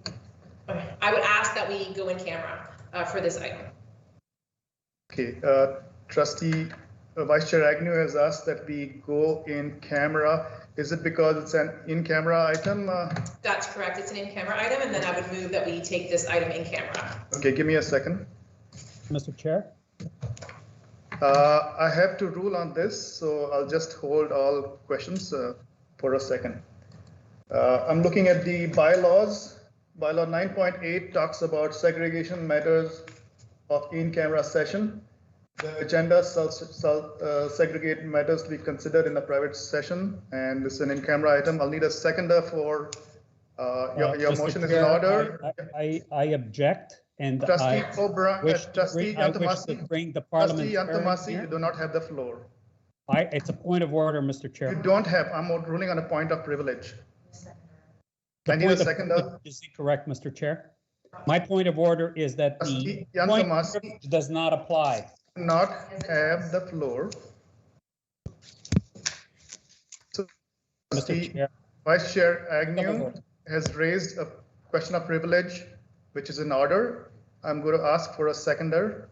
would ask that we go in camera for this item. Okay, Trustee Vice Chair Agnew has asked that we go in camera. Is it because it's an in-camera item? That's correct. It's an in-camera item, and then I would move that we take this item in camera. Okay, give me a second. Mr. Chair? I have to rule on this, so I'll just hold all questions for a second. I'm looking at the bylaws. Bylaw 9.8 talks about segregation matters of in-camera session. The agenda shall segregate matters to be considered in a private session, and this is an in-camera item. I'll need a seconder for your motion is in order. I object. And Trustee O'Brien, Trustee Antomasi, you do not have the floor. It's a point of order, Mr. Chair. You don't have. I'm ruling on a point of privilege. I need a seconder. Is he correct, Mr. Chair? My point of order is that the point of privilege does not apply. Not have the floor. So, Mr. Chair. Vice Chair Agnew has raised a question of privilege, which is in order. I'm going to ask for a seconder.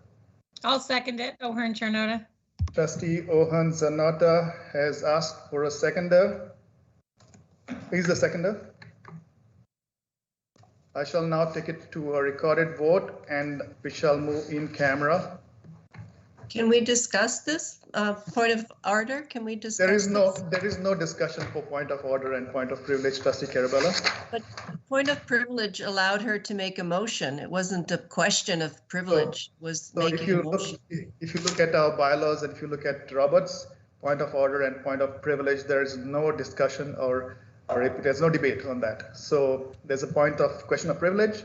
I'll second it. O'Hearn Charnota. Trustee O'Hearn Charnota has asked for a seconder. He's the seconder. I shall now take it to a recorded vote, and we shall move in camera. Can we discuss this point of order? Can we discuss there is no discussion for point of order and point of privilege, Trustee Carabella. But point of privilege allowed her to make a motion. It wasn't a question of privilege. If you look at our bylaws and if you look at Roberts, point of order and point of privilege, there is no discussion or there's no debate on that. So there's a point of question of privilege,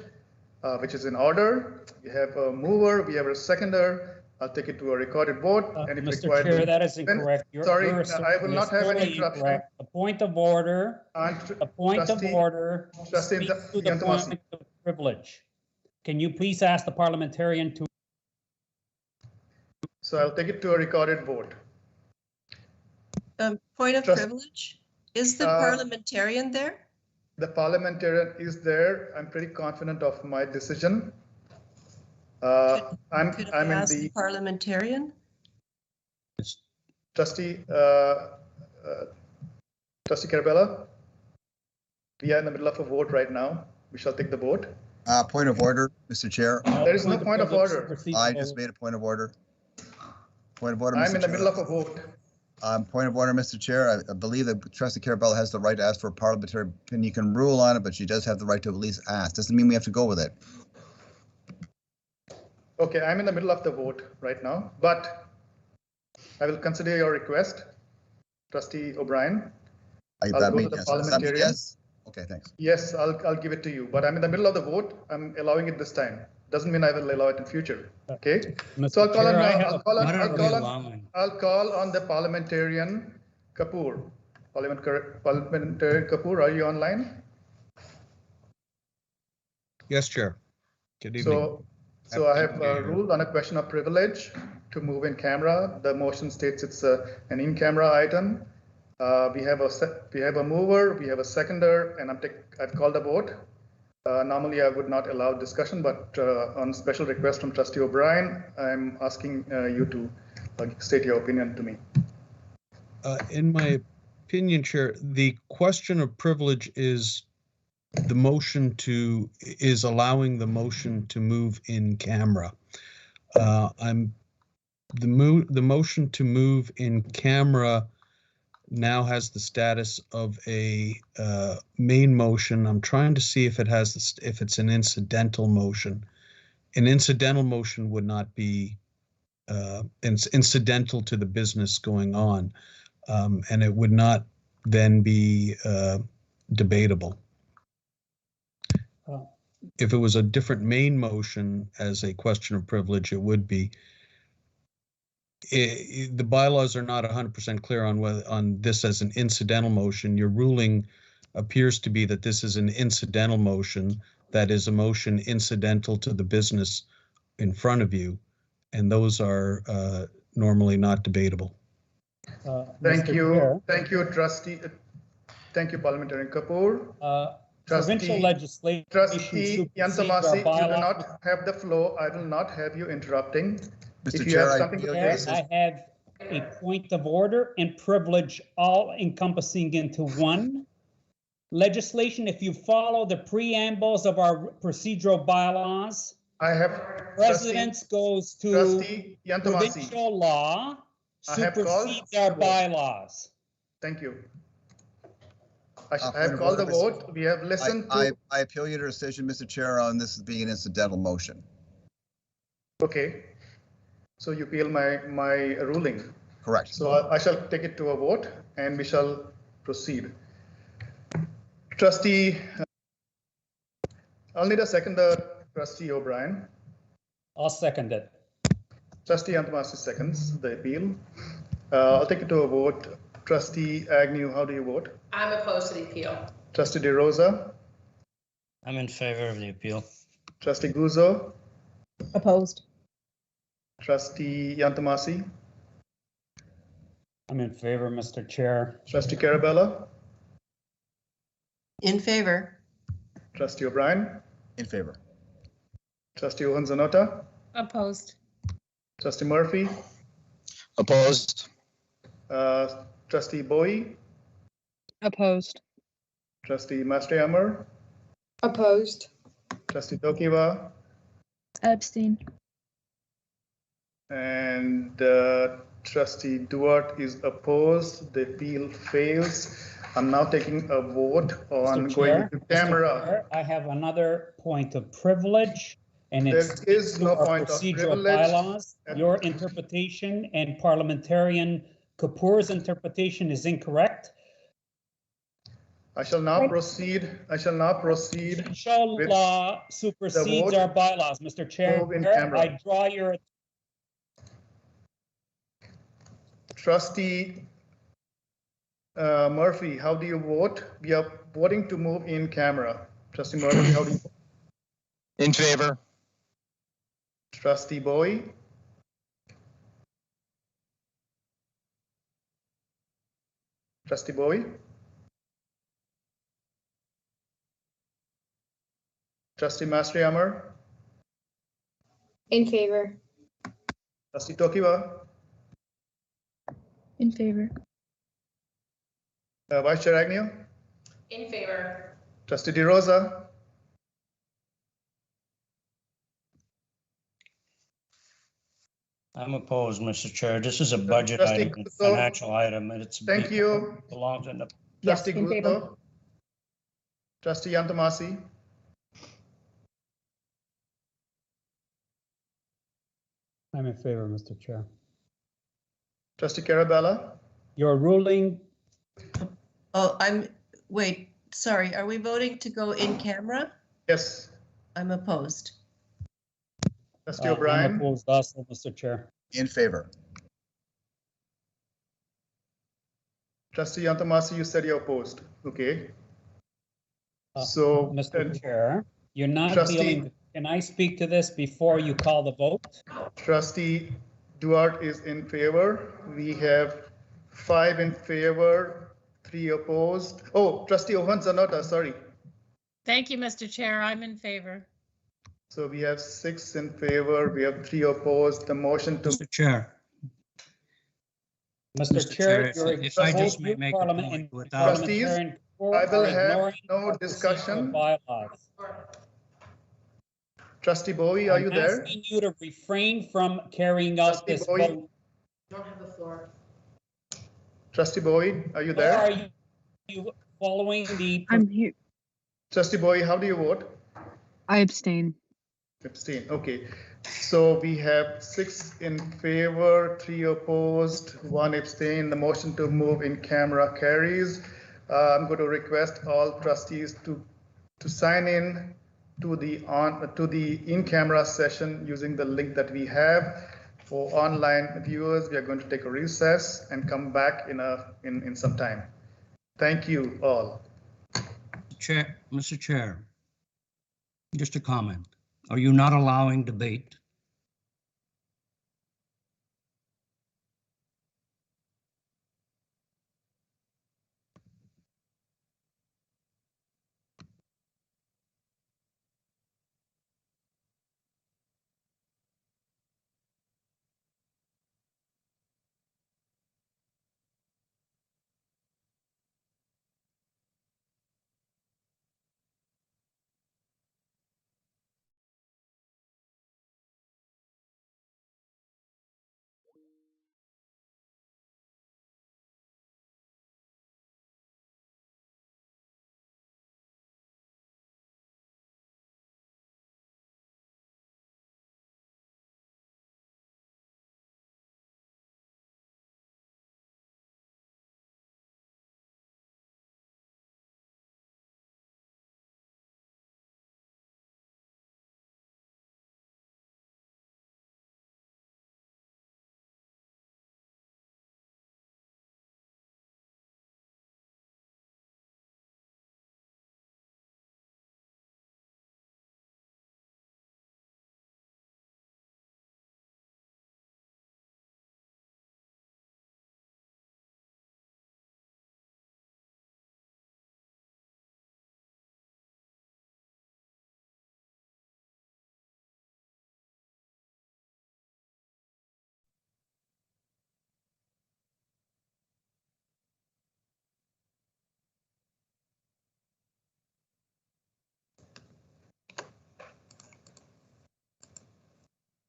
which is in order. We have a mover, we have a seconder. I'll take it to a recorded vote. And if Mr. required, Chair, that is incorrect. Sorry, I will not have any interruption. A point of order. A point of order. Trustee To the point of privilege. Can you please ask the parliamentarian to? So I'll take it to a recorded vote. Point of privilege? Is the parliamentarian there? The parliamentarian is there. I'm pretty confident of my decision. I'm Could I I'm in ask the the parliamentarian? trustee trustee Carabella. We are in the middle of a vote right now. We shall take the vote. Point of order, Mr. Chair. There is no point of order. I just made a point of order. Point of order, Mr. I'm in the Chair. middle of a vote. Point of order, Mr. Chair. I believe that Trustee Carabella has the right to ask for a parliamentary opinion. You can rule on it, but she does have the right to at least ask. Doesn't mean we have to go with it. Okay, I'm in the middle of the vote right now, but I will consider your request, Trustee O'Brien. I'll go to the parliamentarian. Yes. Okay, thanks. Yes, I'll give it to you, but I'm in the middle of the vote. I'm allowing it this time. Doesn't mean I will allow it in future. Okay. So I'll call on. I'll call on the parliamentarian Kapoor. Parliamentarian Kapoor, are you online? Yes, Chair. Good evening. So I have ruled on a question of privilege to move in camera. The motion states it's an in-camera item. We have a mover, we have a seconder, and I've called a vote. Normally, I would not allow discussion, but on special request from Trustee O'Brien, I'm asking you to state your opinion to me. In my opinion, Chair, the question of privilege is allowing the motion to move in camera. The motion to move in camera now has the status of a main motion. I'm trying to see if it's an incidental motion. An incidental motion would not be incidental to the business going on, and it would not then be debatable. If it was a different main motion as a question of privilege, it would be. The bylaws are not 100% clear on this as an incidental motion. Your ruling appears to be that this is an incidental motion, that is a motion incidental to the business in front of you, and those are normally not debatable. Thank you, Trustee. Thank you, Parliamentarian Kapoor. Provincial legislation. Trustee Yantamasi, you do not have the floor. I will not have you interrupting. Mr. Chair, I have a point of order and privilege all encompassing into one. Legislation, if you follow the preambles of our procedural bylaws, precedence goes to provincial law, supersedes our bylaws. Thank you. I have called the vote. We have listened to. I appeal your decision, Mr. Chair, on this being an incidental motion. Okay. So you appeal my ruling. Correct. So I shall take it to a vote and we shall proceed. Trustee, I'll need a seconder, Trustee O'Brien. I'll second it. Trustee Yantamasi seconds the appeal. I'll take it to a vote. Trustee Agnew, how do you vote? I'm opposed to the appeal. Trustee DeRosa? I'm in favor of the appeal. Trustee Guzzo? Opposed. Trustee Yantamasi? I'm in favor, Mr. Chair. Trustee Carabella? In favor. Trustee O'Brien? In favor. Trustee Ohanzanota? Opposed. Trustee Murphy? Opposed. Trustee Bowie? Opposed. Trustee Mastrihammer? Opposed. Trustee Tokiwa? Abstain. And Trustee Duarte is opposed. The appeal fails. I'm now taking a vote on going to camera. I have another point of privilege, and there it's is no point of procedural privilege. bylaws. Your interpretation and Parliamentarian Kapoor's interpretation is incorrect. I shall now proceed. Provincial law supersedes our bylaws, Mr. Chair. I draw your. Trustee Murphy, how do you vote? We are voting to move in camera. Trustee Murphy, how do you vote? In favor. Trustee Bowie? Trustee Bowie? Trustee Mastrihammer? In favor. Trustee Tokiwa, In favor. Vice Chair Agnew, In favor. Trustee DeRosa, I'm opposed, Mr. Chair. This is a budget Trustee item, Guzzo. financial item, and it's. Thank you. Belongs in the. Yes, Trustee in favor. Guzzo, Trustee Yantamasi, I'm in favor, Mr. Chair. Trustee Carabella, Your ruling, Oh, wait, sorry, are we voting to go in camera? yes. I'm opposed. Trustee I'm O'Brien, opposed also, Mr. Chair. In favor. Trustee Yantamasi, you said you're opposed. Okay. Uh, So, Mr. Chair, you're not Trustee- dealing, can I speak to this before you call the vote? Trustee Duarte is in favor. We have 5 in favor, 3 opposed. Oh, Trustee Owen Zanota, sorry. Thank you, Mr. Chair. I'm in favor. So we have 6 in favor, we have 3 opposed. The motion to, Mr. Chair. Mr. Chair, you're if I just may ignoring make a Parliament point and without. Trustees, parliamentarian I will are have ignoring no our discussion. procedural bylaws. Trustee Bowie, are you I'm there? asking you to refrain from carrying out Trustee this Bowie? vote. Don't have the floor. Trustee Bowie, are you Or are there? you following the? I'm here. Trustee Bowie, how do you vote? I abstain. Abstain, okay. So we have 6 in favor, 3 opposed, 1 abstain. The motion to move in camera carries. I'm going to request all trustees to sign in to the in-camera session using the link that we have. For online viewers, we are going to take a recess and come back in some time. Thank you all. Chair, Mr. Chair, just a comment. Are you not allowing debate?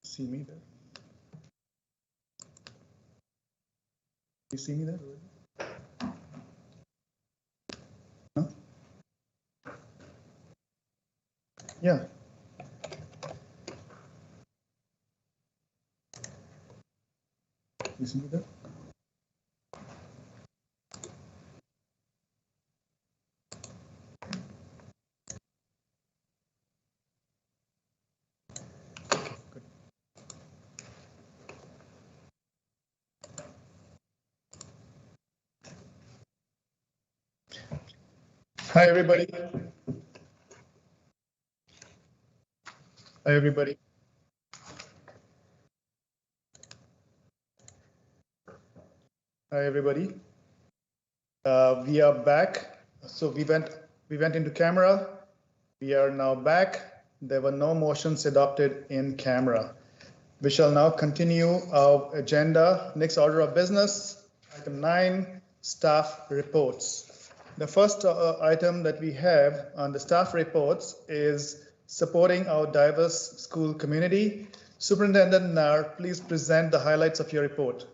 See me there? You see me there? No? Yeah. You see me there? Hi, everybody. Hi, everybody. Hi, everybody. We are back. So we went into camera. We are now back. There were no motions adopted in camera. We shall now continue our agenda. Next order of business, item 9, staff reports. The first item that we have on the staff reports is supporting our diverse school community. Superintendent Nar, please present the highlights of your report.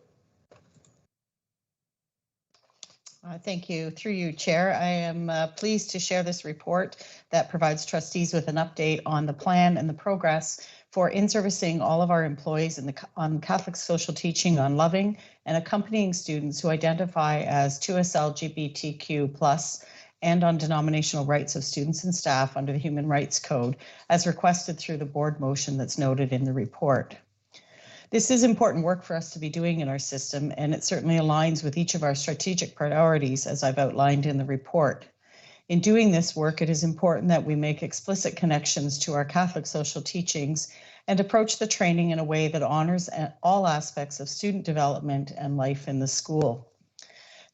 Thank you. Through you, Chair, I am pleased to share this report that provides trustees with an update on the plan and the progress for in-servicing all of our employees on Catholic social teaching on loving and accompanying students who identify as 2SL LGBTQ+ and on denominational rights of students and staff under the Human Rights Code, as requested through the board motion that's noted in the report. This is important work for us to be doing in our system, and it certainly aligns with each of our strategic priorities, as I've outlined in the report. In doing this work, it is important that we make explicit connections to our Catholic social teachings and approach the training in a way that honors all aspects of student development and life in the school.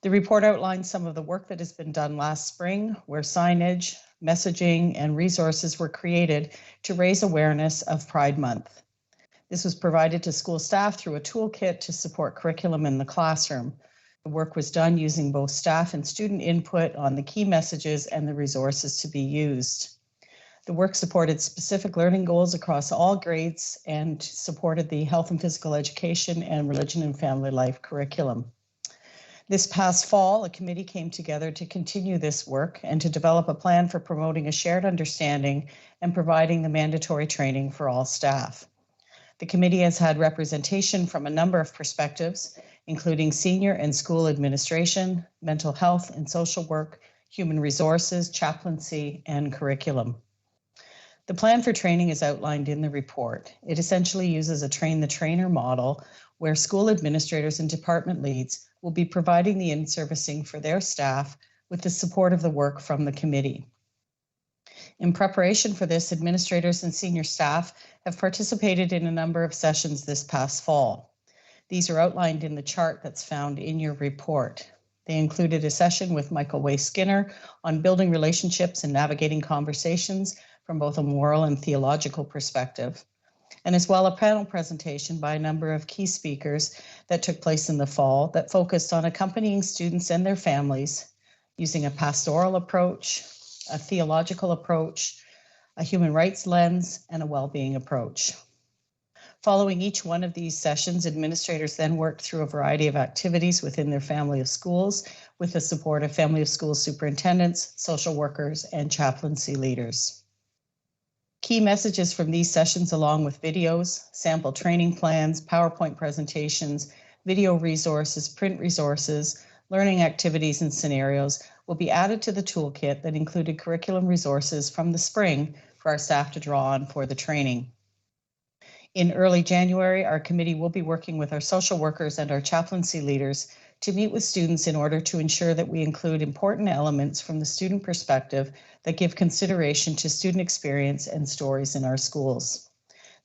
The report outlines some of the work that has been done last spring, where signage, messaging, and resources were created to raise awareness of Pride Month. This was provided to school staff through a toolkit to support curriculum in the classroom. The work was done using both staff and student input on the key messages and the resources to be used. The work supported specific learning goals across all grades and supported the health and physical education and religion and family life curriculum. This past fall, a committee came together to continue this work and to develop a plan for promoting a shared understanding and providing the mandatory training for all staff. The committee has had representation from a number of perspectives, including senior and school administration, mental health and social work, human resources, chaplaincy, and curriculum. The plan for training is outlined in the report. It essentially uses a train-the-trainer model where school administrators and department leads will be providing the in-servicing for their staff with the support of the work from the committee. In preparation for this, administrators and senior staff have participated in a number of sessions this past fall. These are outlined in the chart that's found in your report. They included a session with Michael Way Skinner on building relationships and navigating conversations from both a moral and theological perspective, and as well a panel presentation by a number of key speakers that took place in the fall that focused on accompanying students and their families using a pastoral approach, a theological approach, a human rights lens, and a well-being approach. Following each one of these sessions, administrators then worked through a variety of activities within their family of schools with the support of family of schools superintendents, social workers, and chaplaincy leaders. Key messages from these sessions, along with videos, sample training plans, PowerPoint presentations, video resources, print resources, learning activities and scenarios, will be added to the toolkit that included curriculum resources from the spring for our staff to draw on for the training. In early January, our committee will be working with our social workers and our chaplaincy leaders to meet with students in order to ensure that we include important elements from the student perspective that give consideration to student experience and stories in our schools.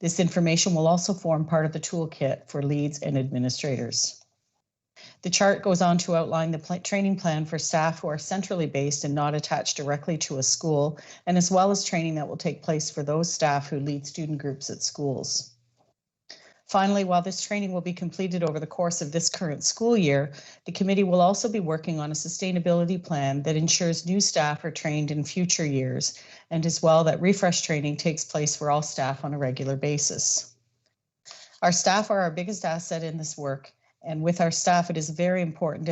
This information will also form part of the toolkit for leads and administrators. The chart goes on to outline the training plan for staff who are centrally based and not attached directly to a school, and as well as training that will take place for those staff who lead student groups at schools. Finally, while this training will be completed over the course of this current school year, the committee will also be working on a sustainability plan that ensures new staff are trained in future years, and as well that refresh training takes place for all staff on a regular basis. Our staff are our biggest asset in this work, and with our staff, it is very important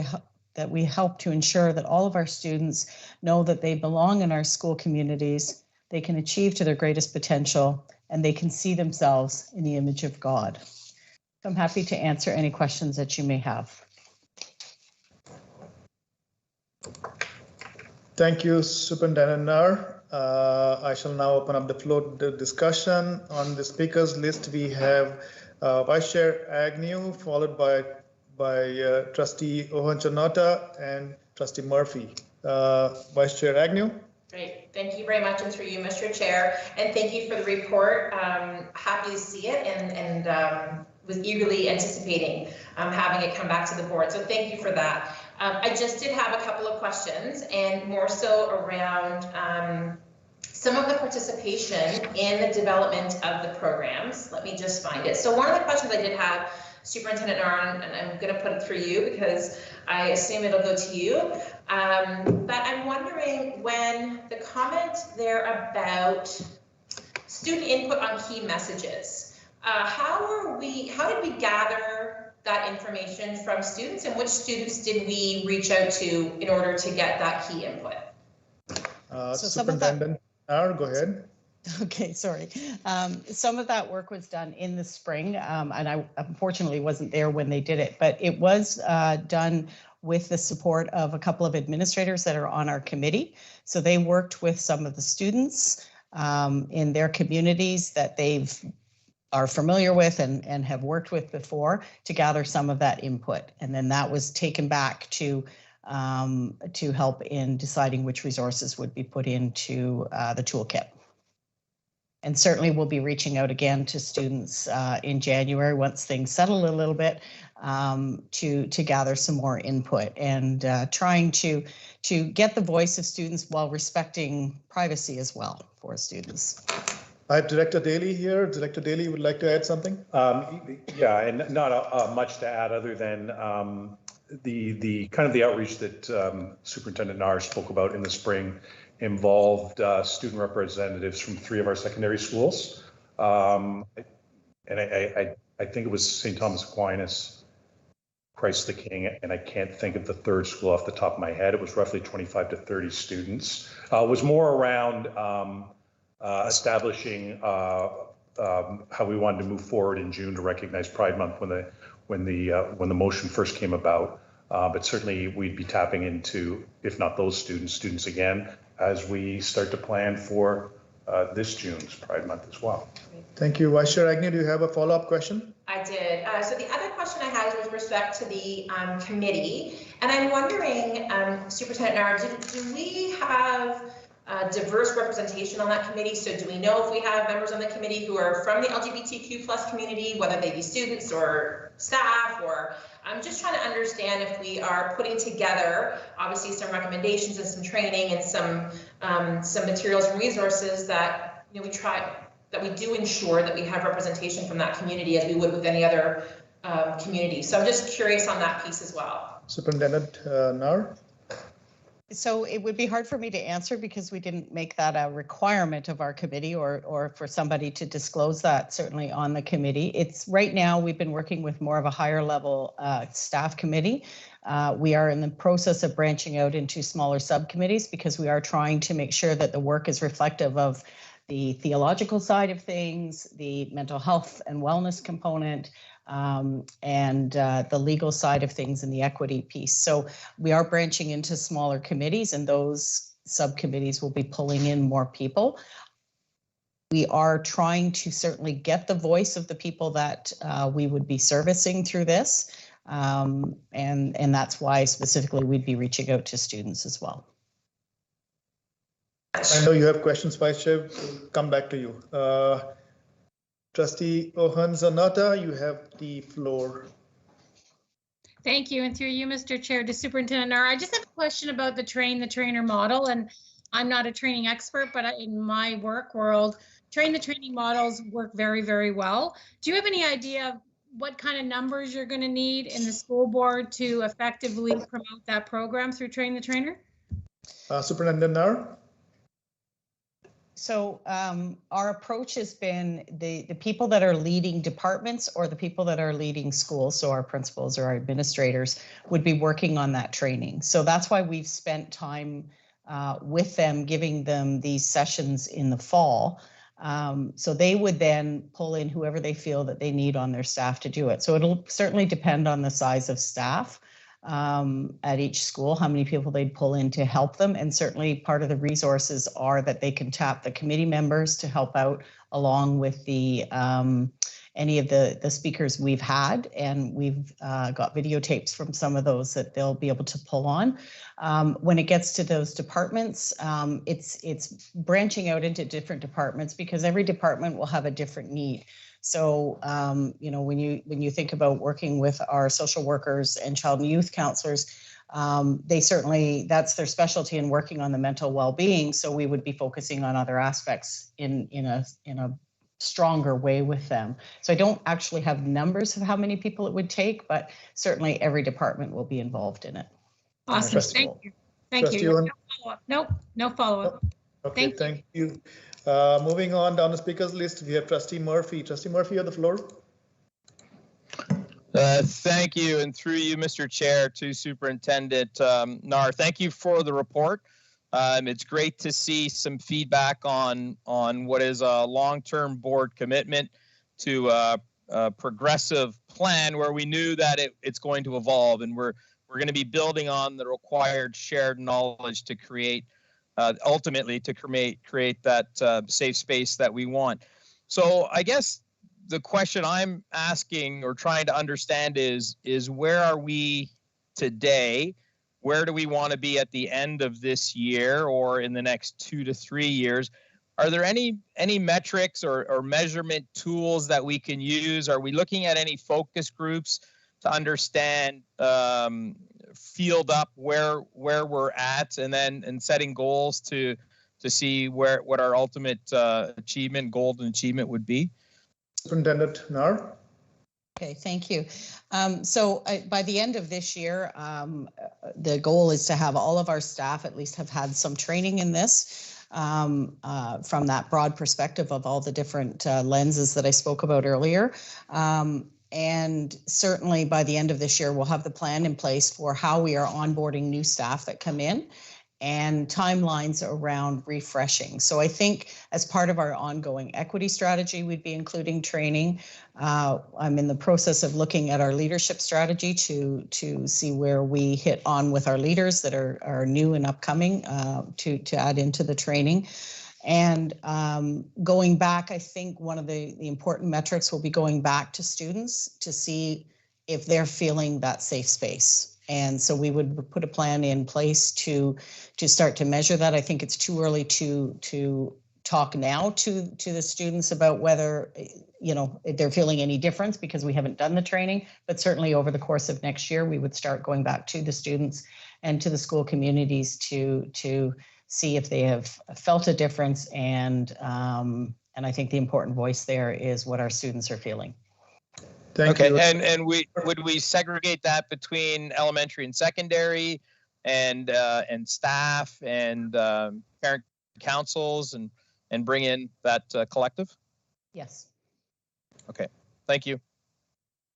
that we help to ensure that all of our students know that they belong in our school communities, they can achieve to their greatest potential, and they can see themselves in the image of God. So I'm happy to answer any questions that you may have. Thank you, Superintendent Nar. I shall now open up the floor to discussion. On the speakers list, we have Vice Chair Agnew, followed by Trustee Ohonchanota and Trustee Murphy. Vice Chair Agnew. Great, thank you very much, and through you, Mr. Chair, and thank you for the report. Happy to see it, and was eagerly anticipating having it come back to the board. So thank you for that. I just did have a couple of questions, and more so around some of the participation in the development of the programs. Let me just find it. So one of the questions I did have, Superintendent Naran, and I'm going to put it through you because I assume it'll go to you. But I'm wondering, when the comment there about student input on key messages, how did we gather that information from students, and which students did we reach out to in order to get that key input? Superintendent Nair, go ahead. Okay, sorry. Some of that work was done in the spring, and I unfortunately wasn't there when they did it, but it was done with the support of a couple of administrators that are on our committee. So they worked with some of the students in their communities that are familiar with and have worked with before to gather some of that input. And then that was taken back to help in deciding which resources would be put into the toolkit. And certainly we'll be reaching out again to students in January once things settle a little bit to gather some more input and trying to get the voice of students while respecting privacy as well for students. I have Director Daly here. Director Daly, would like to add something? Yeah, and not much to add other than the kind of the outreach that Superintendent Nair spoke about in the spring involved student representatives from 3 of our secondary schools. And I think it was St. Thomas Aquinas, Christ the King, and I can't think of the third school off the top of my head. It was roughly 25 to 30 students. It was more around establishing how we wanted to move forward in June to recognize Pride Month when the motion first came about. But certainly we'd be tapping into, if not those students again, as we start to plan for this June's Pride Month as well. Thank you. Vice Chair Agnew, do you have a follow-up question? I did. So the other question I had was with respect to the committee. And I'm wondering, Superintendent Nair, do we have diverse representation on that committee? So do we know if we have members on the committee who are from the LGBTQ+ community, whether they be students or staff, or I'm just trying to understand if we are putting together, obviously, some recommendations and some training and some materials and resources that we do ensure that we have representation from that community as we would with any other community. So I'm just curious on that piece as well. Superintendent Nair? So it would be hard for me to answer because we didn't make that a requirement of our committee or for somebody to disclose that certainly on the committee. It's right now we've been working with more of a higher level staff committee. We are in the process of branching out into smaller subcommittees because we are trying to make sure that the work is reflective of the theological side of things, the mental health and wellness component, and the legal side of things and the equity piece. So we are branching into smaller committees, and those subcommittees will be pulling in more people. We are trying to certainly get the voice of the people that we would be servicing through this. And that's why specifically we'd be reaching out to students as well. I know you have questions, Vice Chair. We'll come back to you. Trustee Ohan-Zanata, you have the floor. Thank you. And through you, Mr. Chair, to Superintendent Nair, I just have a question about the train the trainer model. And I'm not a training expert, but in my work world, train the training models work very, very well. Do you have any idea of what kind of numbers you're going to need in the school board to effectively promote that program through Train the Trainer? Superintendent Nair? So our approach has been the people that are leading departments or the people that are leading schools, so our principals or our administrators, would be working on that training. So that's why we've spent time with them, giving them these sessions in the fall. So they would then pull in whoever they feel that they need on their staff to do it. So it'll certainly depend on the size of staff at each school, how many people they'd pull in to help them. And certainly part of the resources are that they can tap the committee members to help out along with the any of the speakers we've had. And we've got videotapes from some of those that they'll be able to pull on. When it gets to those departments, it's branching out into different departments because every department will have a different need. So, you know, when you think about working with our social workers and child and youth counselors, they certainly, that's their specialty in working on the mental well-being. So we would be focusing on other aspects in a stronger way with them. So I don't actually have numbers of how many people it would take, but certainly every department will be involved in it. Awesome. Thank you. Thank you. Trustee No follow-up. Nope, no follow-up. Okay, thank you. Moving on down the speakers list, we have Trustee Murphy. Trustee Murphy, you have the floor. Thank you, and through you, Mr. Chair, to Superintendent Nar. Thank you for the report. It's great to see some feedback on what is a long-term board commitment to a progressive plan where we knew that it's going to evolve, and we're going to be building on the required shared knowledge to create ultimately to create that safe space that we want. So I guess the question I'm asking or trying to understand is where are we today? Where do we want to be at the end of this year or in the next 2 to 3 years? Are there any metrics or measurement tools that we can use? Are we looking at any focus groups to understand, field up where we're at, and setting goals to see what our ultimate golden achievement would be? Superintendent Nar. Okay, thank you. So by the end of this year, the goal is to have all of our staff at least have had some training in this from that broad perspective of all the different lenses that I spoke about earlier. And certainly by the end of this year, we'll have the plan in place for how we are onboarding new staff that come in and timelines around refreshing. So I think as part of our ongoing equity strategy, we'd be including training. I'm in the process of looking at our leadership strategy to see where we hit on with our leaders that are new and upcoming to add into the training. And going back, I think one of the important metrics will be going back to students to see if they're feeling that safe space. And so we would put a plan in place to start to measure that. I think it's too early to talk now to the students about whether, you know, if they're feeling any difference because we haven't done the training, but certainly over the course of next year, we would start going back to the students and to the school communities to see if they have felt a difference. And I think the important voice there is what our students are feeling. Thank you. And would we segregate that between elementary and secondary, and staff and parent councils, and bring in that collective? Yes. Okay. Thank you.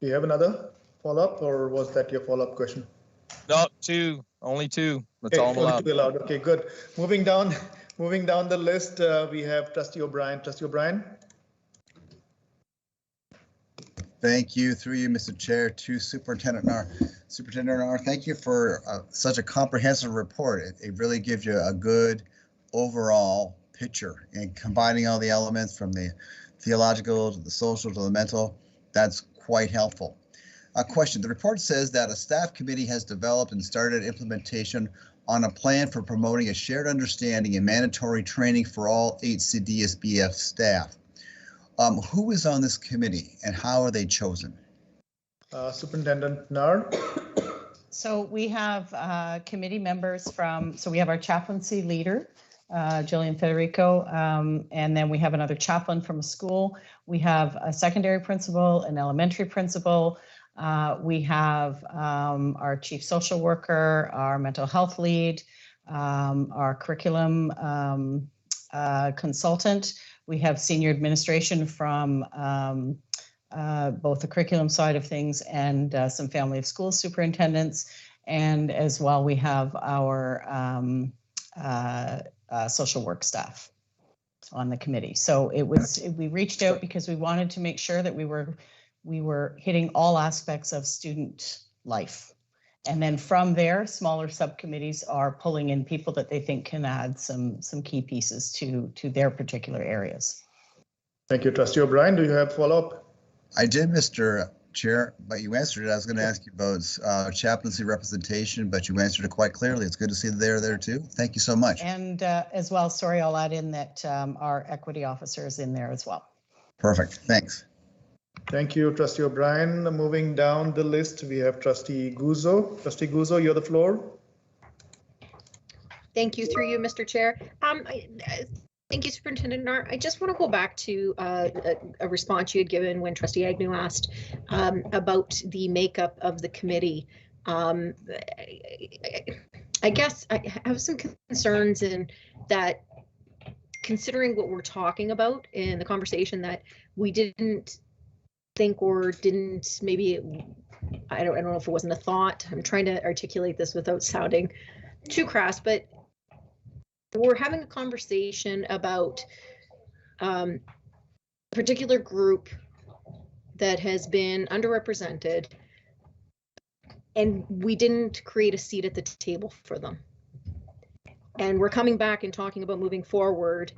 Do you have another follow-up, or was that your follow-up question? No, only two. That's all I'm allowed. Only two allowed. Okay, good. Moving down the list, we have Trustee O'Brien. Trustee O'Brien. Thank you, through you, Mr. Chair, to Superintendent Nar. Superintendent Nar, thank you for such a comprehensive report. It really gives you a good overall picture, and combining all the elements from the theological to the social to the mental, that's quite helpful. A question, the report says that a staff committee has developed and started implementation on a plan for promoting a shared understanding and mandatory training for all HCDSBF staff. Who is on this committee and how are they chosen? Superintendent Nar. So we have committee members so we have our chaplaincy leader, Jillian Federico, and then we have another chaplain from a school. We have a secondary principal, an elementary principal. We have our chief social worker, our mental health lead, our curriculum consultant. We have senior administration from both the curriculum side of things and some family of schools superintendents. And as well, we have our social work staff on the committee. So we reached out because we wanted to make sure that we were hitting all aspects of student life. And then from there, smaller subcommittees are pulling in people that they think can add some key pieces to their particular areas. Thank you, Trustee O'Brien. Do you have follow-up? I did, Mr. Chair, but you answered it. I was going to ask you about chaplaincy representation, but you answered it quite clearly. It's good to see that they're there too. Thank you so much. And as well, sorry, I'll add in that our equity officer is in there as well. Perfect. Thanks. Thank you, Trustee O'Brien. Moving down the list, we have Trustee Guzzo. Trustee Guzzo, you have the floor. Thank you, through you, Mr. Chair. Thank you, Superintendent Nar. I just want to go back to a response you had given when Trustee Agnew asked about the makeup of the committee. I guess I have some concerns in that, considering what we're talking about in the conversation, that we didn't think or didn't maybe, I don't know if it wasn't a thought. I'm trying to articulate this without sounding too crass, but we're having a conversation about a particular group that has been underrepresented, and we didn't create a seat at the table for them. And we're coming back and talking about moving forward,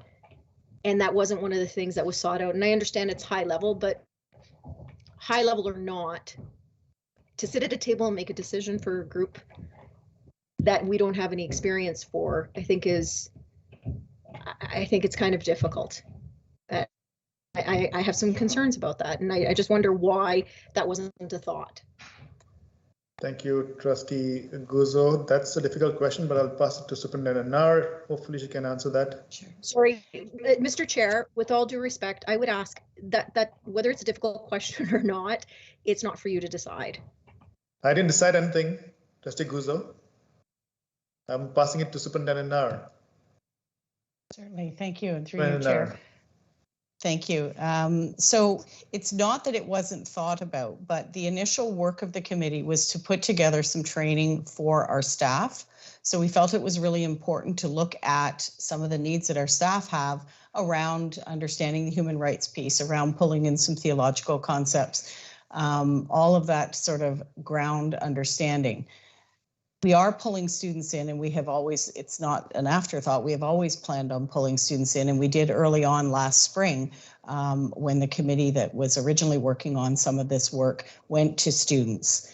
and that wasn't one of the things that was sought out. And I understand it's high level, but high level or not, to sit at a table and make a decision for a group that we don't have any experience for, I think it's kind of difficult. I have some concerns about that, and I just wonder why that wasn't a thought. Thank you, Trustee Guzzo. That's a difficult question, but I'll pass it to Superintendent Nar. Hopefully she can answer that. Sure. Sorry, Mr. Chair, with all due respect, I would ask that whether it's a difficult question or not, it's not for you to decide. I didn't decide anything, Trustee Guzzo. I'm passing it to Superintendent Nar. Certainly, thank you, and through you, Chair. Thank you. So it's not that it wasn't thought about, but the initial work of the committee was to put together some training for our staff. So we felt it was really important to look at some of the needs that our staff have around understanding the human rights piece, around pulling in some theological concepts, all of that sort of ground understanding. We are pulling students in, and we have always, it's not an afterthought, we have always planned on pulling students in, and we did early on last spring when the committee that was originally working on some of this work went to students.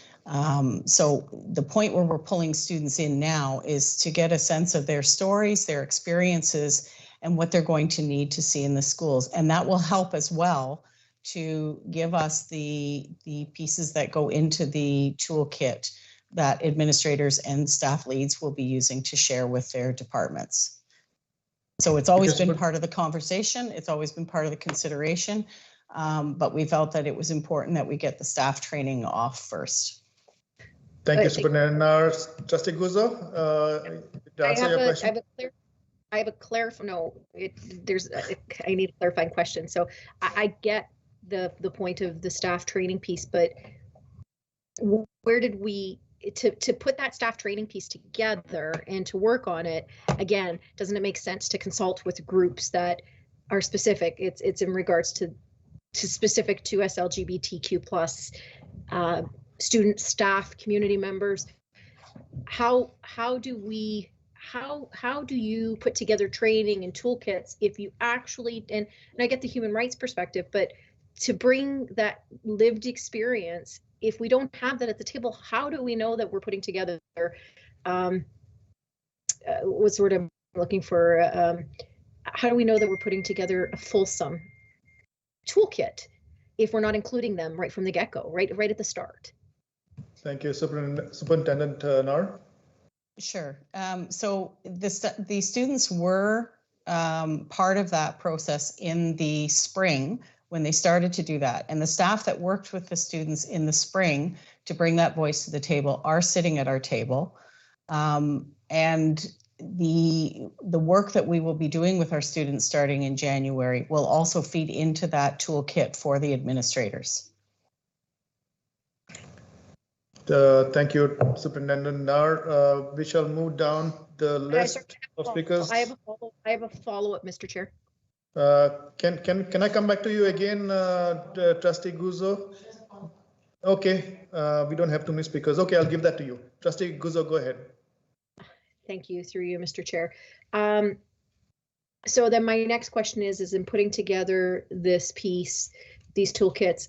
So the point where we're pulling students in now is to get a sense of their stories, their experiences, and what they're going to need to see in the schools. And that will help as well to give us the pieces that go into the toolkit that administrators and staff leads will be using to share with their departments. So it's always been part of the conversation. It's always been part of the consideration, but we felt that it was important that we get the staff training off first. Thank you, Superintendent Nar. Trustee Guzzo, to answer your question. I need a clarifying question. So I get the point of the staff training piece, but where did we, to put that staff training piece together and to work on it, again, doesn't it make sense to consult with groups that are specific? It's in regards to specific to us LGBTQ plus students, staff, community members. How do you put together training and toolkits if you actually, and I get the human rights perspective, but to bring that lived experience, if we don't have that at the table, how do we know that we're putting together, what sort of looking for, how do we know that we're putting together a fulsome toolkit if we're not including them right from the get-go, right at the start? Thank you, Superintendent Nar. Sure. So the students were part of that process in the spring when they started to do that. And the staff that worked with the students in the spring to bring that voice to the table are sitting at our table. And the work that we will be doing with our students starting in January will also feed into that toolkit for the administrators. Thank you, Superintendent Nar. We shall move down the list of speakers. I have a follow-up, Mr. Chair. Can I come back to you again, Trustee Guzzo? Okay, we don't have too many speakers. Okay, I'll give that to you. Trustee Guzzo, go ahead. Thank you, through you, Mr. Chair. So then my next question is in putting together this piece, these toolkits,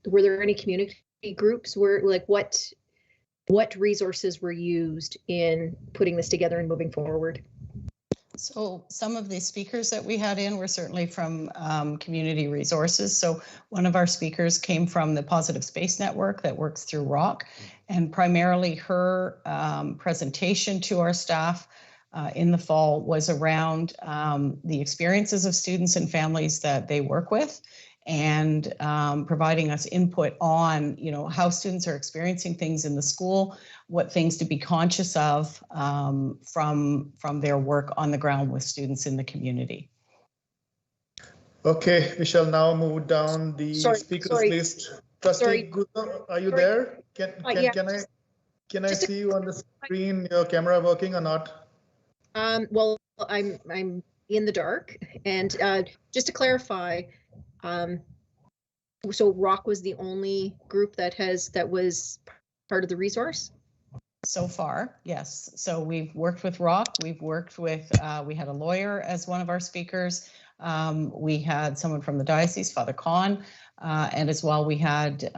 were there any community groups where, like, what resources were used in putting this together and moving forward? So some of the speakers that we had in were certainly from community resources. So one of our speakers came from the Positive Space Network that works through ROC, and primarily her presentation to our staff in the fall was around the experiences of students and families that they work with, and providing us input on, you know, how students are experiencing things in the school, what things to be conscious of from their work on the ground with students in the community. Okay, we shall now move down the speakers list. Trustee Guzzo, are you there? Can I see you on the screen? Your camera working or not? Well, I'm in the dark, and just to clarify, so ROC was the only group that was part of the resource? So far, yes. So we've worked with ROC, we've worked with, we had a lawyer as one of our speakers. We had someone from the diocese, Father Kahn, and as well we had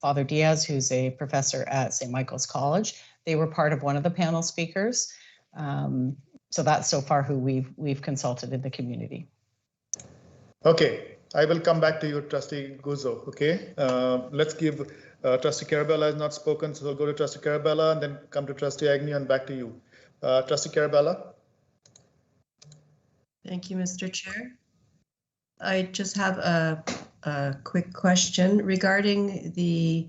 Father Diaz, who's a professor at St. Michael's College. They were part of one of the panel speakers. So that's so far who we've consulted in the community. Okay, I will come back to you, Trustee Guzzo. Okay, let's give Trustee Carabella has not spoken, so we'll go to Trustee Carabella and then come to Trustee Agnew and back to you. Trustee Carabella. Thank you, Mr. Chair. I just have a quick question regarding the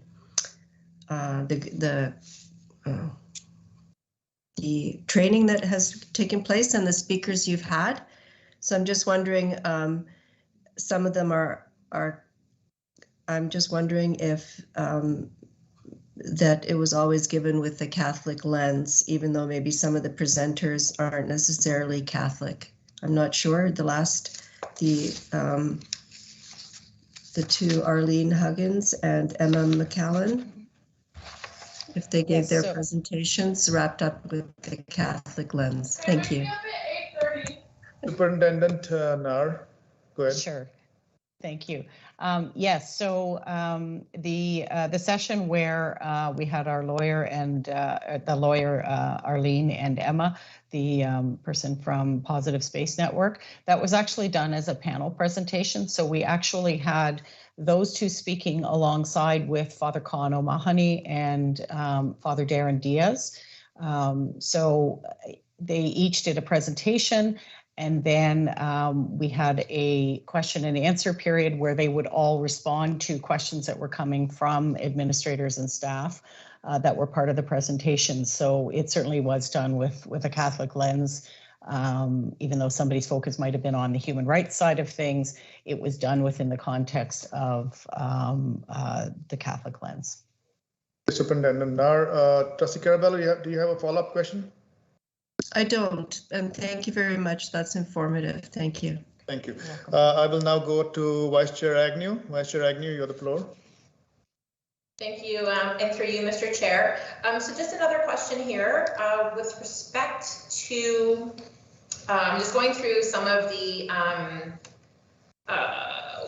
training that has taken place and the speakers you've had. So I'm just wondering, some of them I'm just wondering if that it was always given with the Catholic lens, even though maybe some of the presenters aren't necessarily Catholic. I'm not sure. The two, Arlene Huggins and Emma McCallan, if they gave their presentations wrapped up with the Catholic lens. Thank you. Superintendent Nar, go ahead. Sure. Thank you. Yes, so the session where we had our lawyer and Arlene and Emma, the person from Positive Space Network, that was actually done as a panel presentation. So we actually had those two speaking alongside with Father Con O'Mahony and Father Darren Diaz. So they each did a presentation. And then we had a question and answer period where they would all respond to questions that were coming from administrators and staff that were part of the presentation. So it certainly was done with a Catholic lens. Even though somebody's focus might have been on the human rights side of things, it was done within the context of the Catholic lens. Superintendent Nar, Trustee Carabello, do you have a follow-up question? I don't, and thank you very much. That's informative. Thank you. Thank you. I will now go to Vice Chair Agnew. Vice Chair Agnew, you have the floor. Thank you, and through you, Mr. Chair. So just another question here with respect to, just going through some of the,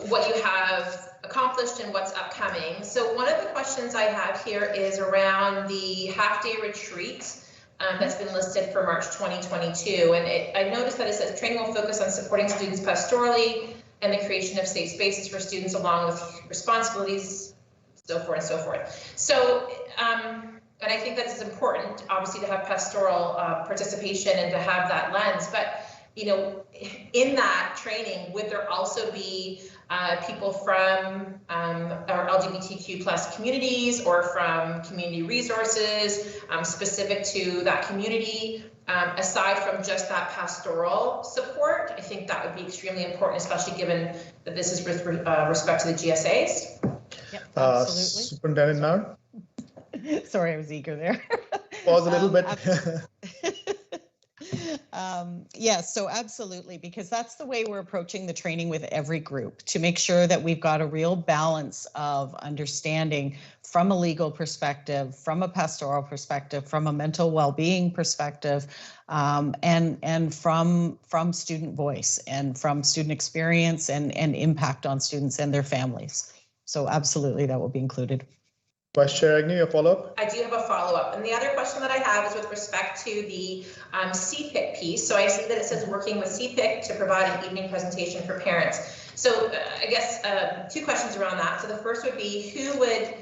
what you have accomplished and what's upcoming. So one of the questions I have here is around the half-day retreat that's been listed for March 2022. And I noticed that it says training will focus on supporting students pastorally and the creation of safe spaces for students along with responsibilities, so forth and so forth. So, and I think that it's important, obviously, to have pastoral participation and to have that lens. But, you know, in that training, would there also be people from our LGBTQ plus communities or from community resources specific to that community, aside from just that pastoral support? I think that would be extremely important, especially given that this is with respect to the GSAs. Yep, absolutely. Superintendent Nar? Sorry, I was eager there. Pause a little bit. Yes, so absolutely, because that's the way we're approaching the training with every group, to make sure that we've got a real balance of understanding from a legal perspective, from a pastoral perspective, from a mental well-being perspective, and from student voice and from student experience and impact on students and their families. So absolutely, that will be included. Vice Chair Agnew, a follow-up? I do have a follow-up. And the other question that I have is with respect to the CPIC piece. So I see that it says working with CPIC to provide an evening presentation for parents. So I guess 2 questions around that. So the first would be, who would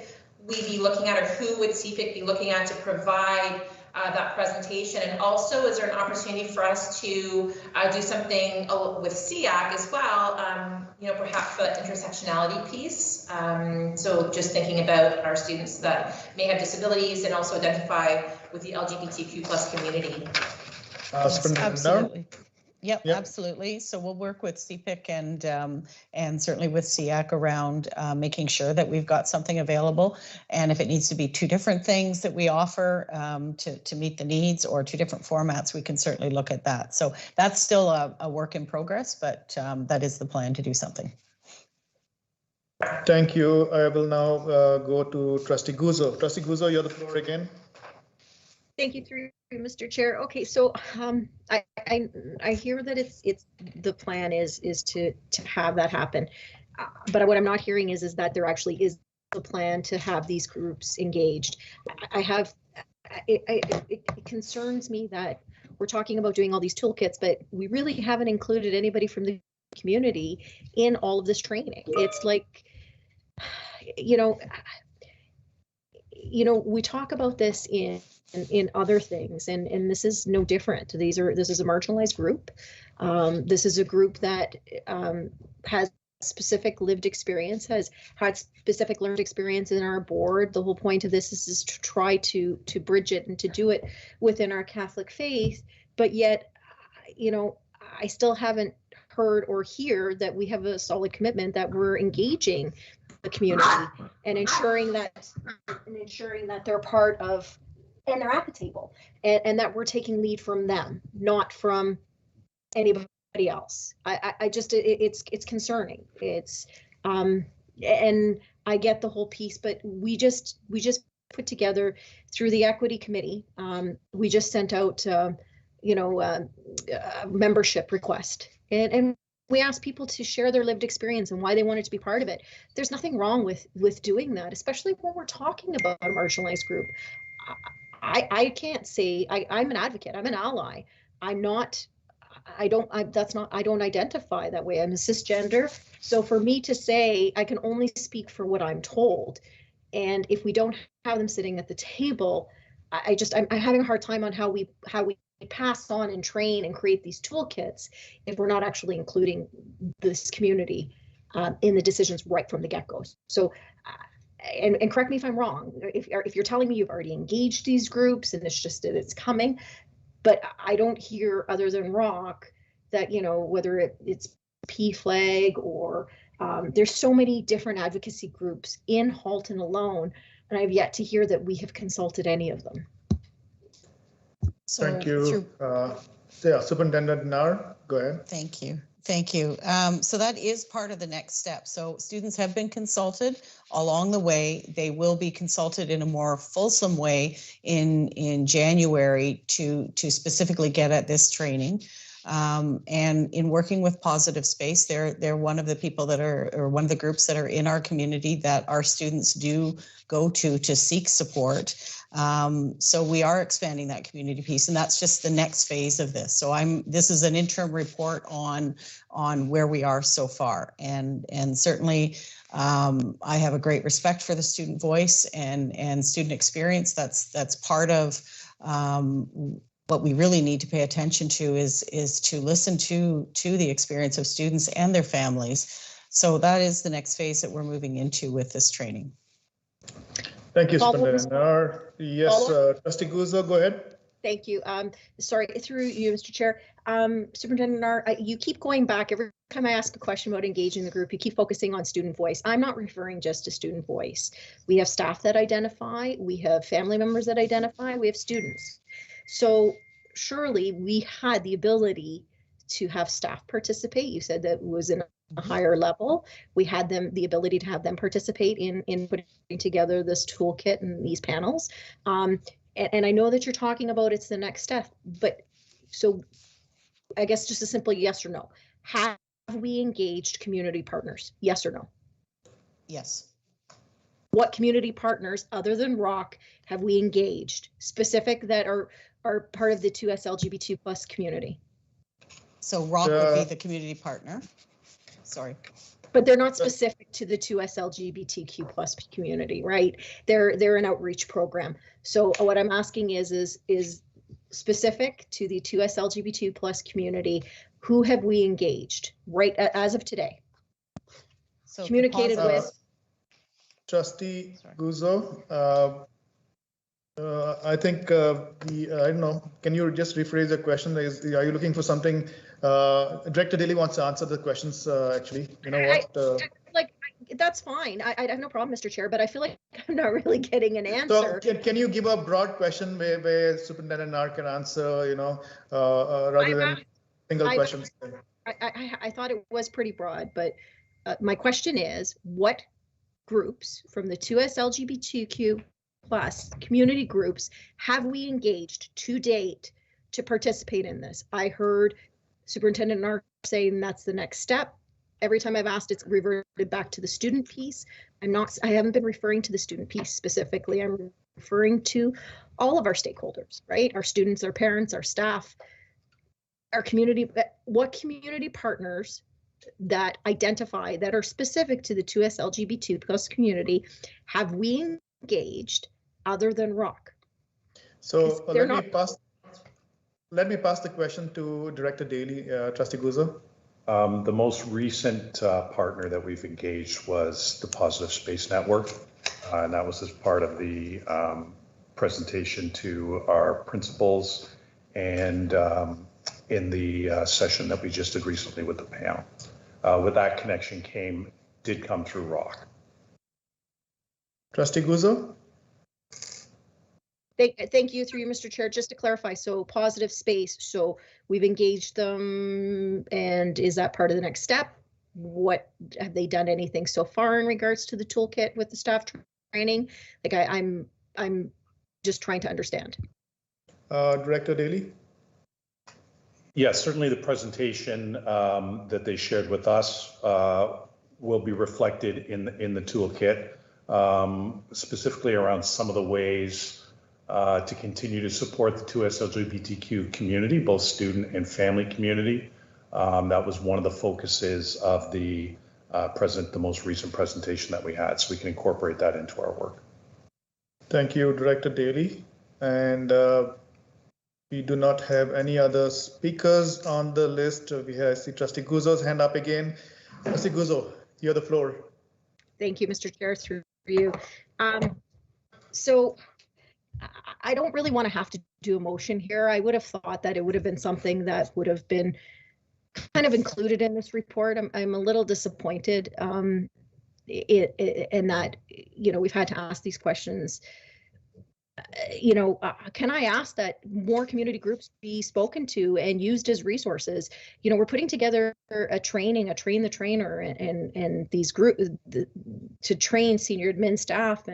we be looking at, or who would CPIC be looking at to provide that presentation? And also, is there an opportunity for us to do something with SEAC as well, you know, perhaps the intersectionality piece? So just thinking about our students that may have disabilities and also identify with the LGBTQ+ community. Absolutely. Yep, absolutely. So we'll work with CPIC and certainly with SEAC around making sure that we've got something available. And if it needs to be 2 different things that we offer to meet the needs, or 2 different formats, we can certainly look at that. So that's still a work in progress, but that is the plan, to do something. Thank you. I will now go to Trustee Guzzo. Trustee Guzzo, you have the floor again. Thank you, through Mr. Chair. Okay, so I hear that it's the plan is to have that happen, but what I'm not hearing is that there actually is a plan to have these groups engaged. It concerns me that we're talking about doing all these toolkits, but we really haven't included anybody from the community in all of this training. It's like, you know, we talk about this in other things, and this is no different. This is a marginalized group. This is a group that has specific lived experience, has had specific learned experience in our board. The whole point of this is to try to bridge it and to do it within our Catholic faith. But yet, you know, I still haven't heard or hear that we have a solid commitment that we're engaging the community and ensuring that they're part of, and they're at the table, and that we're taking lead from them, not from anybody else. I just, it's concerning. It's and I get the whole piece, but we just put together through the equity committee. We just sent out a membership request, and we asked people to share their lived experience and why they wanted to be part of it. There's nothing wrong with doing that, especially when we're talking about a marginalized group. I can't say I'm an advocate. I'm an ally. I'm not. I don't identify that way. I'm a cisgender. So for me to say, I can only speak for what I'm told. And if we don't have them sitting at the table, I'm having a hard time on how we pass on and train and create these toolkits if we're not actually including this community in the decisions right from the get-go. So, and correct me if I'm wrong, if you're telling me you've already engaged these groups and it's just that it's coming, but I don't hear, other than ROC, that, you know, whether it's PFLAG or there's so many different advocacy groups in Halton alone, and I've yet to hear that we have consulted any of them. So thank you. Yeah, Superintendent Nar, go ahead. Thank you. Thank you. So that is part of the next step. So students have been consulted along the way. They will be consulted in a more fulsome way in January to specifically get at this training. And in working with Positive Space, they're one of the people that are, or one of the groups that are in our community that our students do go to seek support. So we are expanding that community piece, and that's just the next phase of this. So this is an interim report on where we are so far, and certainly I have a great respect for the student voice and student experience. That's part of what we really need to pay attention to is to listen to the experience of students and their families. So that is the next phase that we're moving into with this training. Thank you, Superintendent Nar. Yes, Trustee Guzzo, go ahead. Thank you. Sorry, through you, Mr. Chair. Superintendent Nar, you keep going back. Every time I ask a question about engaging the group, you keep focusing on student voice. I'm not referring just to student voice. We have staff that identify, we have family members that identify, we have students. So surely we had the ability to have staff participate. You said that was in a higher level. We had the ability to have them participate in putting together this toolkit and these panels. And I know that you're talking about it's the next step, but so I guess just a simple yes or no. Have we engaged community partners? Yes or no? Yes. what community partners other than ROC have we engaged, specific that are part of the 2S LGBT plus community? So ROC would be the community partner. Sorry. But they're not specific to the 2S LGBTQ plus community, right? They're an outreach program. So what I'm asking is specific to the 2S LGBT plus community, who have we engaged right as of today? So communicated with. Trustee Guzzo, I think I don't know. Can you just rephrase the question? Are you looking for something? Director Daly wants to answer the questions. Actually, you know what? That's fine. I have no problem, Mr. Chair, but I feel like I'm not really getting an answer. So can you give a broad question where Superintendent Nar can answer? You know, rather than single questions. I thought it was pretty broad, but my question is, what groups from the 2S LGBTQ plus community groups have we engaged to date to participate in this? I heard Superintendent Nark saying that's the next step. Every time I've asked, it's reverted back to the student piece. I haven't been referring to the student piece specifically. I'm referring to all of our stakeholders, right? Our students, our parents, our staff, our community. What community partners that identify that are specific to the 2S LGBT plus community have we engaged other than ROC? So let me pass the question to Director Daly, Trustee Guzzo. The most recent partner that we've engaged was the Positive Space Network, and that was as part of the presentation to our principals and in the session that we just did recently with the panel. With that connection did come through ROC. Trustee Guzzo? Thank you, through you, Mr. Chair. Just to clarify, so Positive Space, so we've engaged them, and is that part of the next step? What have they done anything so far in regards to the toolkit with the staff training? Like I'm just trying to understand. Director Daly? Yes, certainly the presentation that they shared with us will be reflected in the toolkit, specifically around some of the ways to continue to support the 2S LGBTQ community, both student and family community. That was one of the focuses of the most recent presentation that we had, so we can incorporate that into our work. Thank you, Director Daly. And we do not have any other speakers on the list. I see Trustee Guzzo's hand up again. Trustee Guzzo, you have the floor. Thank you, Mr. Chair, through you. So I don't really want to have to do a motion here. I would have thought that it would have been something that would have been kind of included in this report. I'm a little disappointed in that, you know, we've had to ask these questions. Can I ask that more community groups be spoken to and used as resources? You know, we're putting together a train the trainer and these groups to train senior admin staff,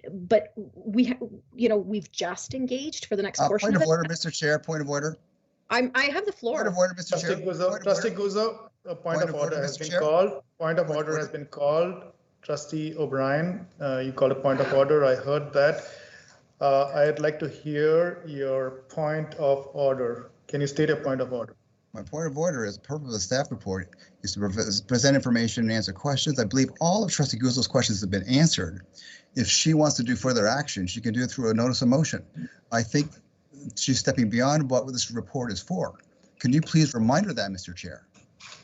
but we've just engaged for the next portion. Point of order, Mr. Chair. Point of order. I have the floor. Point of order, Mr. Chair. Trustee Guzzo, a point of order has been called. Point of order has been called. Trustee O'Brien, you called a point of order. I heard that. I'd like to hear your point of order. Can you state a point of order? My point of order is the purpose of the staff report is to present information and answer questions. I believe all of Trustee Guzzo's questions have been answered. If she wants to do further action, she can do it through a notice of motion. I think she's stepping beyond what this report is for. Can you please remind her that, Mr. Chair?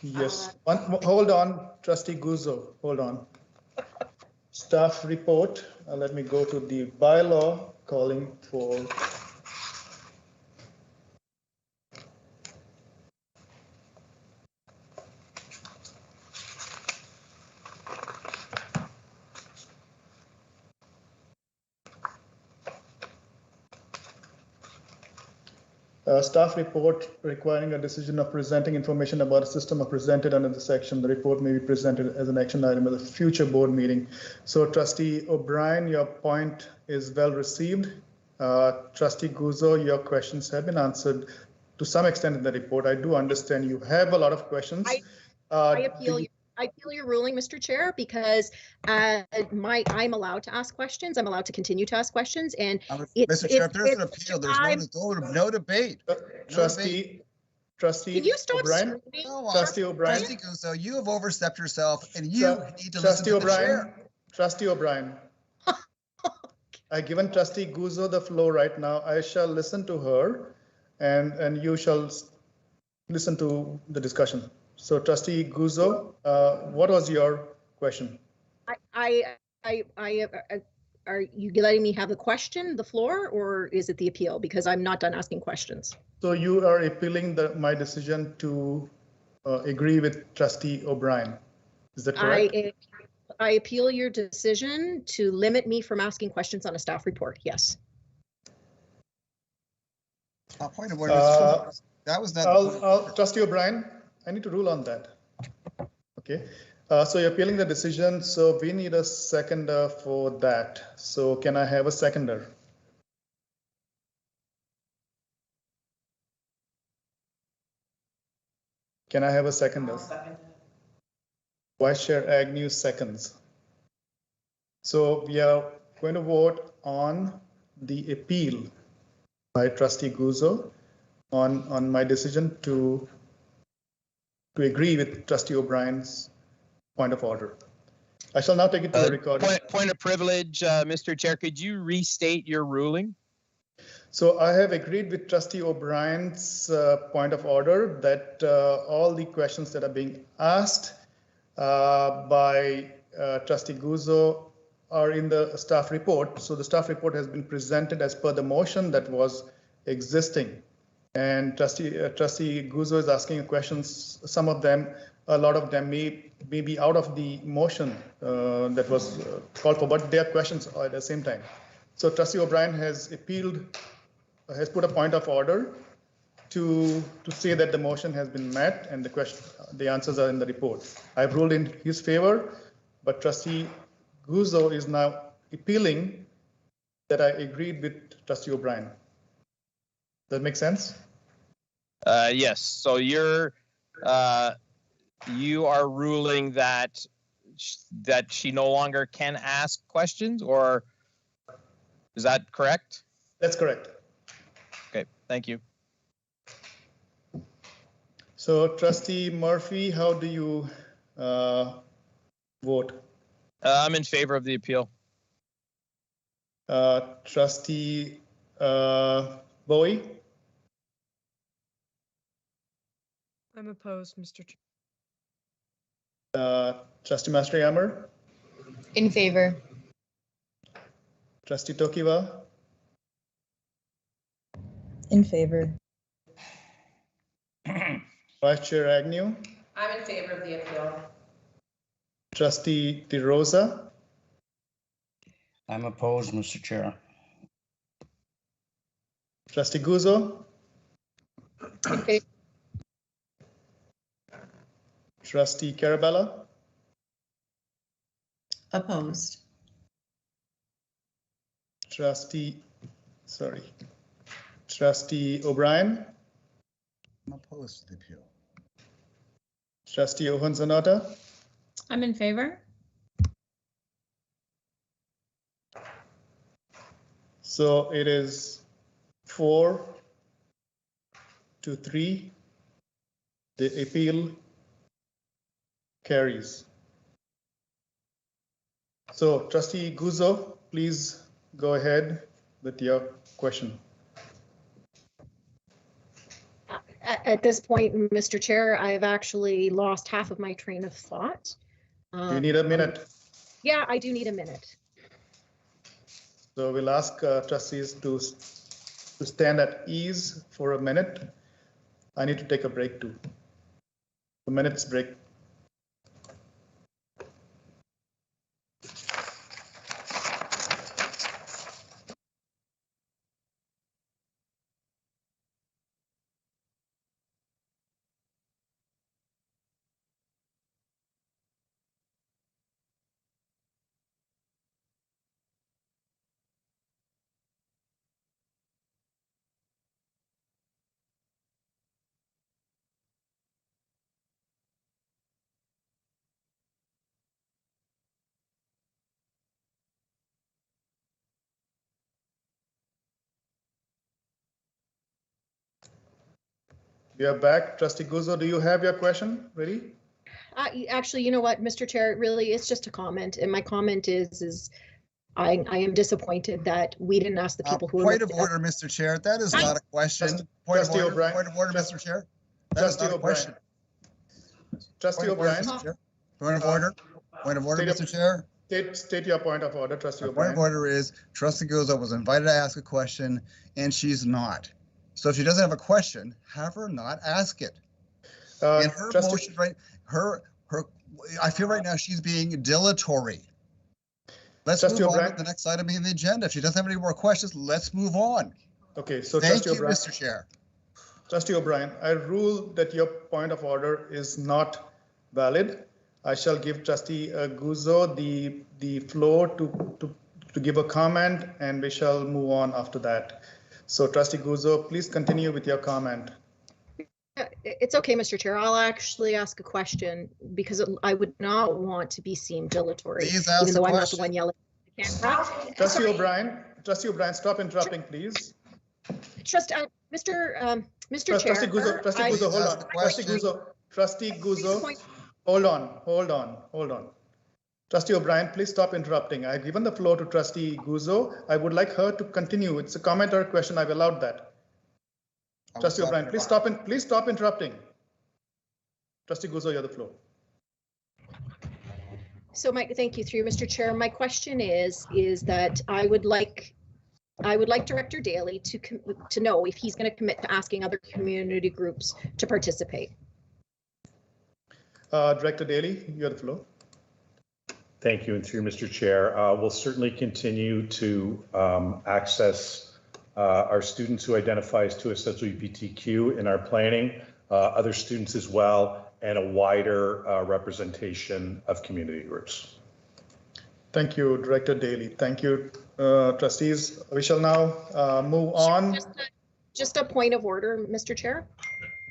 Yes. Hold on, Trustee Guzzo. Hold on. Staff report. Let me go to the bylaw calling for. Staff report requiring a decision of presenting information about a system are presented under the section. The report may be presented as an action item at a future board meeting. So Trustee O'Brien, your point is well received. Trustee Guzzo, your questions have been answered to some extent in the report. I do understand you have a lot of questions. I appeal I appeal your ruling, Mr. Chair, because I'm allowed to ask questions. I'm allowed to continue to ask questions, and Mr. Chair, if there's an appeal, there's no debate. Trustee Can you stop O'Brien? screaming? No, Trustee O'Brien? Trustee Guzzo, you have overstepped yourself and you need to listen Trustee to the chair. O'Brien, Trustee O'Brien. I given Trustee Guzzo the floor right now. I shall listen to her, and you shall listen to the discussion. So, Trustee Guzzo, what was your question? Are you letting me have the question, the floor, or is it the appeal? Because I'm not done asking questions. So you are appealing my decision to agree with Trustee O'Brien. Is that correct? I appeal your decision to limit me from asking questions on a staff report. Yes. Point of order. That was not. Trustee O'Brien, I need to rule on that. Okay. So you're appealing the decision. So we need a seconder for that. So can I have a seconder? Can I have a seconder? Vice Chair Agnew seconds. So we are going to vote on the appeal by Trustee Guzzo on my decision to agree with Trustee O'Brien's point of order. I shall now take it to the recording. Point of privilege, Mr. Chair, could you restate your ruling? So I have agreed with Trustee O'Brien's point of order that all the questions that are being asked by Trustee Guzzo are in the staff report. So the staff report has been presented as per the motion that was existing. And Trustee Guzzo is asking questions. Some of them, a lot of them may be out of the motion that was called for, but they are questions at the same time. So Trustee O'Brien has appealed, has put a point of order to say that the motion has been met and the answers are in the report. I've ruled in his favor, but Trustee Guzzo is now appealing that I agreed with Trustee O'Brien. Does that make sense? Yes. So you are ruling that she no longer can ask questions, or is that correct? That's correct. Okay, thank you. So Trustee Murphy, how do you vote? I'm in favor of the appeal. Trustee Bowie? I'm opposed, Mr. Chair. Trustee Mastrayammer? In favor. Trustee Tokiwa? In favor. Vice Chair Agnew? I'm in favor of the appeal. Trustee DeRosa? I'm opposed, Mr. Chair. Trustee Guzzo? In favor. Trustee Carabella? Opposed. Trustee O'Brien? I'm opposed to the appeal. Trustee Ohanzanata? I'm in favor. So it is 4-3. The appeal carries. So Trustee Guzzo, please go ahead with your question. At this point, Mr. Chair, I have actually lost half of my train of thought. You need a minute. Yeah, I do need a minute. So we'll ask trustees to stand at ease for a minute. I need to take a break too. A minute's break. We are back. Trustee Guzzo, do you have your question ready? Actually, you know what, Mr. Chair, really, it's just a comment. And my comment is I am disappointed that we didn't ask the people who Point of order, Mr. Chair. That is not a question. Point of order, Mr. Chair. That is not a question. Trustee O'Brien. Point of order. Point of order, Mr. Chair. State your point of order, Trustee O'Brien. Point of order is Trustee Guzzo was invited to ask a question and she's not. So if she doesn't have a question, have her not ask it. And her motion, right? I feel right now she's being dilatory. Let's move on to the next item on the agenda. If she doesn't have any more questions, let's move on. Okay, so thank you, Mr. Chair. Trustee O'Brien, I rule that your point of order is not valid. I shall give Trustee Guzzo the floor to give a comment, and we shall move on after that. So Trustee Guzzo, please continue with your comment. It's okay, Mr. Chair. I'll actually ask a question because I would not want to be seen dilatory, even though I'm not the one yelling at the camera. Trustee O'Brien, stop interrupting, please. Mr. Chair. Trustee Guzzo, hold on. Trustee Guzzo, hold on. Trustee O'Brien, please stop interrupting. I've given the floor to Trustee Guzzo. I would like her to continue. It's a comment or a question. I've allowed that. Trustee O'Brien, please stop interrupting. Trustee Guzzo, you have the floor. So thank you through Mr. Chair. My question is that I would like Director Daly to know if he's going to commit to asking other community groups to participate. Director Daly, you have the floor. Thank you, and through Mr. Chair, we'll certainly continue to access our students who identify as 2 LGBTQ in our planning, other students as well, and a wider representation of community groups. Thank you, Director Daly. Thank you, trustees. We shall now move on. Just a point of order, Mr. Chair.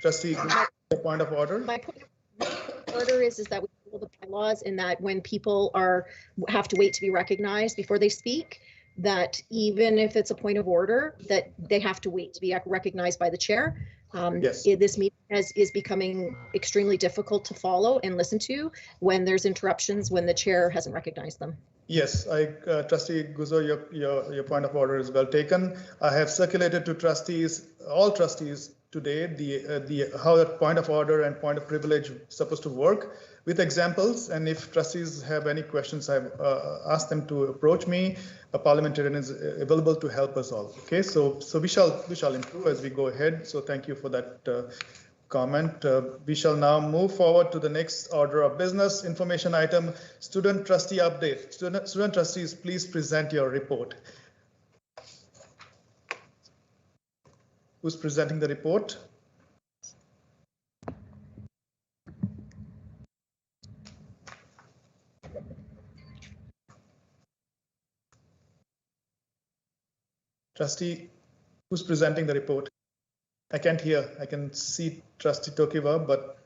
Trustee, a point of order. My point of order is that we follow the bylaws in that when people have to wait to be recognized before they speak, that even if it's a point of order, that they have to wait to be recognized by the chair. Yes. This meeting is becoming extremely difficult to follow and listen to when there's interruptions when the chair hasn't recognized them. Yes, Trustee Guzzo, your point of order is well taken. I have circulated to trustees, all trustees today, how that point of order and point of privilege is supposed to work with examples. And if trustees have any questions, I've asked them to approach me. A parliamentarian is available to help us all. Okay, so we shall improve as we go ahead. So thank you for that comment. We shall now move forward to the next order of business. Information item, student trustee update. Student trustees, please present your report. Who's presenting the report? Trustee, who's presenting the report? I can't hear. I can see Trustee Tokiwa, but.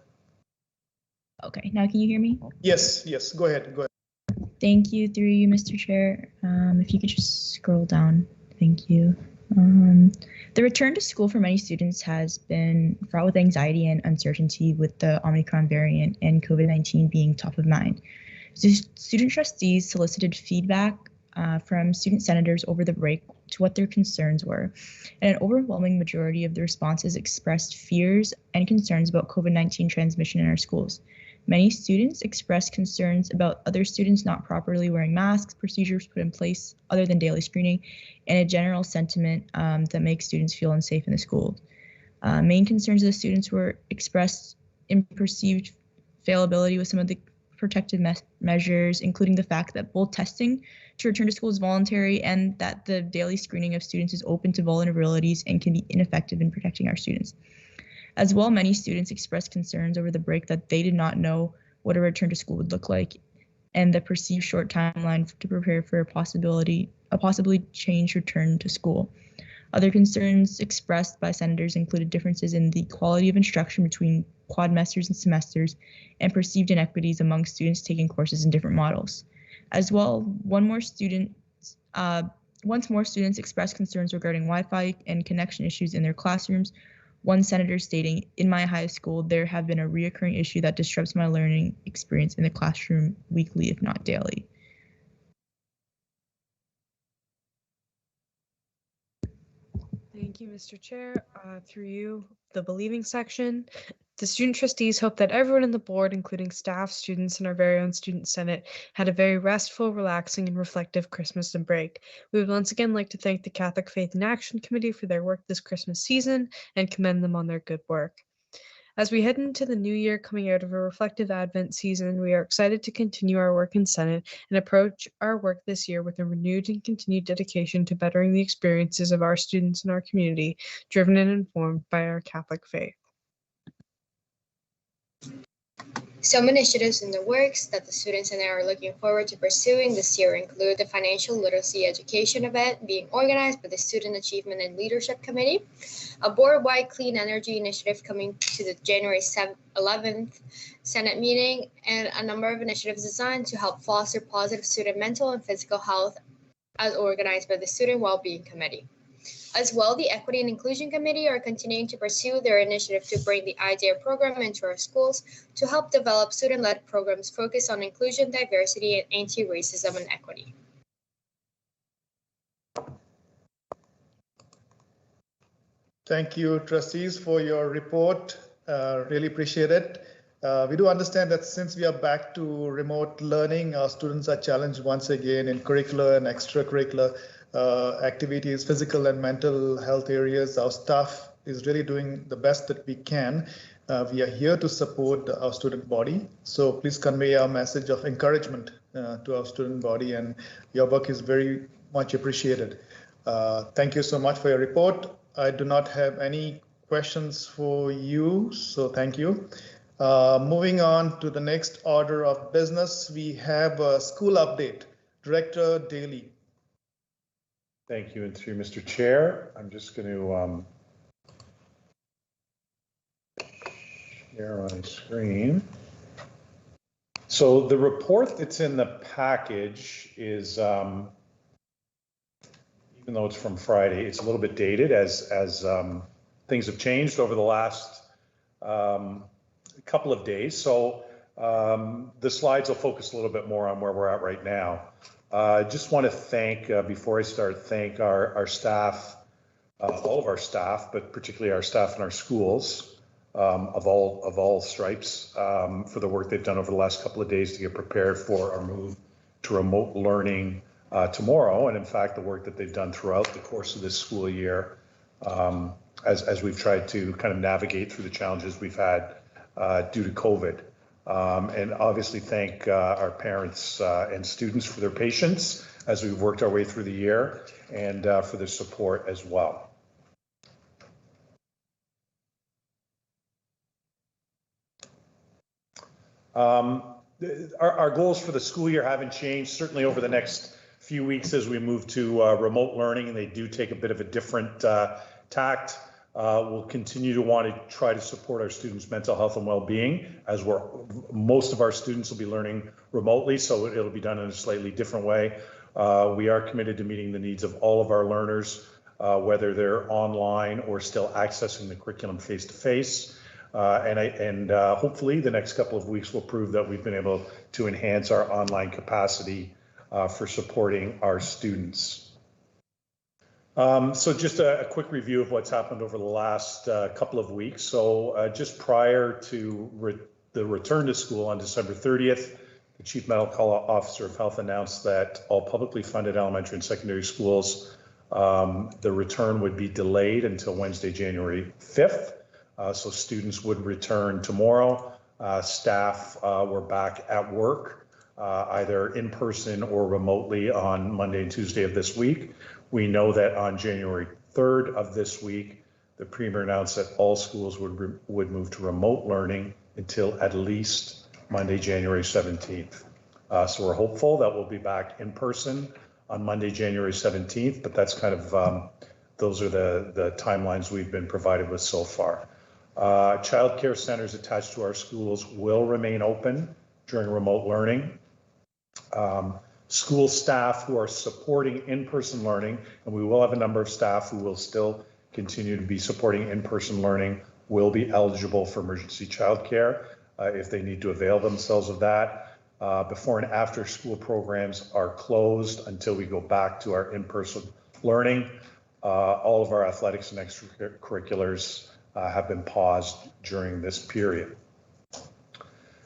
Okay, now can you hear me? Yes, go ahead. Thank you, through you, Mr. Chair. If you could just scroll down, thank you. The return to school for many students has been fraught with anxiety and uncertainty, with the Omicron variant and COVID-19 being top of mind. So student trustees solicited feedback from student senators over the break to what their concerns were, and an overwhelming majority of the responses expressed fears and concerns about COVID-19 transmission in our schools. Many students expressed concerns about other students not properly wearing masks, procedures put in place other than daily screening, and a general sentiment that makes students feel unsafe in the school. Main concerns of the students were expressed in perceived failability with some of the protective measures, including the fact that both testing to return to school is voluntary and that the daily screening of students is open to vulnerabilities and can be ineffective in protecting our students. As well, many students expressed concerns over the break that they did not know what a return to school would look like, and the perceived short timeline to prepare for a possibly changed return to school. Other concerns expressed by senators included differences in the quality of instruction between quadmesters and semesters, and perceived inequities among students taking courses in different models. As well, once more students expressed concerns regarding Wi-Fi and connection issues in their classrooms, One senator stating, "In my high school, there have been a reoccurring issue that disrupts my learning experience in the classroom weekly, if not daily." Thank you, Mr. Chair. Through you, the Believing section. The student trustees hope that everyone on the board, including staff, students, and our very own student senate, had a very restful, relaxing, and reflective Christmas and break. We would once again like to thank the Catholic Faith in Action Committee for their work this Christmas season and commend them on their good work. As we head into the new year coming out of a reflective Advent season, we are excited to continue our work in Senate and approach our work this year with a renewed and continued dedication to bettering the experiences of our students in our community, driven and informed by our Catholic faith. Some initiatives in the works that the students and I are looking forward to pursuing this year include the Financial Literacy Education event being organized by the Student Achievement and Leadership Committee, a board-wide clean energy initiative coming to the January 11th Senate meeting, and a number of initiatives designed to help foster positive student mental and physical health as organized by the Student Wellbeing Committee. As well, the Equity and Inclusion Committee are continuing to pursue their initiative to bring the IDEA program into our schools to help develop student-led programs focused on inclusion, diversity, and anti-racism and equity. Thank you, trustees, for your report. Really appreciate it. We do understand that since we are back to remote learning, our students are challenged once again in curricular and extracurricular activities, physical and mental health areas. Our staff is really doing the best that we can. We are here to support our student body. So please convey our message of encouragement to our student body, and your work is very much appreciated. Thank you so much for your report. I do not have any questions for you, so thank you. Moving on to the next order of business, we have a school update. Director Daly. Thank you, and through Mr. Chair, I'm just going to share my screen. So the report that's in the package is, even though it's from Friday, it's a little bit dated as things have changed over the last couple of days. So the slides will focus a little bit more on where we're at right now. I just want to thank, before I start, thank our staff, all of our staff, but particularly our staff in our schools of all stripes for the work they've done over the last couple of days to get prepared for our move to remote learning tomorrow. And in fact, the work that they've done throughout the course of this school year as we've tried to kind of navigate through the challenges we've had due to COVID. And obviously thank our parents and students for their patience as we've worked our way through the year, and for their support as well. Our goals for the school year haven't changed, certainly over the next few weeks as we move to remote learning, and they do take a bit of a different tact. We'll continue to want to try to support our students' mental health and well-being, as most of our students will be learning remotely, so it'll be done in a slightly different way. We are committed to meeting the needs of all of our learners, whether they're online or still accessing the curriculum face-to-face. And hopefully the next couple of weeks will prove that we've been able to enhance our online capacity for supporting our students. So just a quick review of what's happened over the last couple of weeks. So just prior to the return to school on December 30th, the Chief Medical Officer of Health announced that all publicly funded elementary and secondary schools, the return would be delayed until Wednesday, January 5th. So students would return tomorrow. Staff were back at work, either in person or remotely on Monday and Tuesday of this week. We know that on January 3rd of this week, the Premier announced that all schools would move to remote learning until at least Monday, January 17th. So we're hopeful that we'll be back in person on Monday, January 17th, but that's kind of, those are the timelines we've been provided with so far. Child care centers attached to our schools will remain open during remote learning. School staff who are supporting in-person learning, and we will have a number of staff who will still continue to be supporting in-person learning will be eligible for emergency childcare if they need to avail themselves of that. Before and after school programs are closed until we go back to our in-person learning. All of our athletics and extracurriculars have been paused during this period.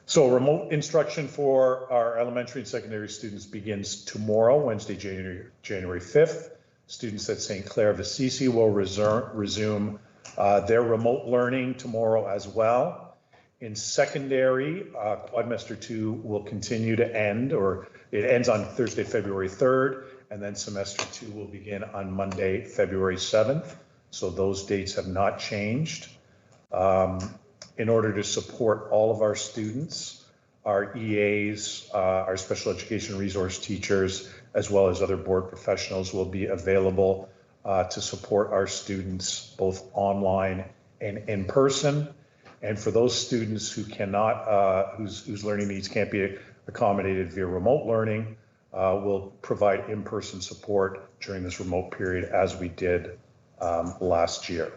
So remote instruction for our elementary and secondary students begins tomorrow, Wednesday, January 5th. Students at St. Clair of Assisi will resume their remote learning tomorrow as well. In secondary, quadrimester 2 will continue to end, or it ends on Thursday, February 3rd, and then semester 2 will begin on Monday, February 7th. So those dates have not changed. In order to support all of our students, our EAs, our special education resource teachers, as well as other board professionals will be available to support our students both online and in person. And for those students who cannot, whose learning needs can't be accommodated via remote learning, we'll provide in-person support during this remote period as we did last year.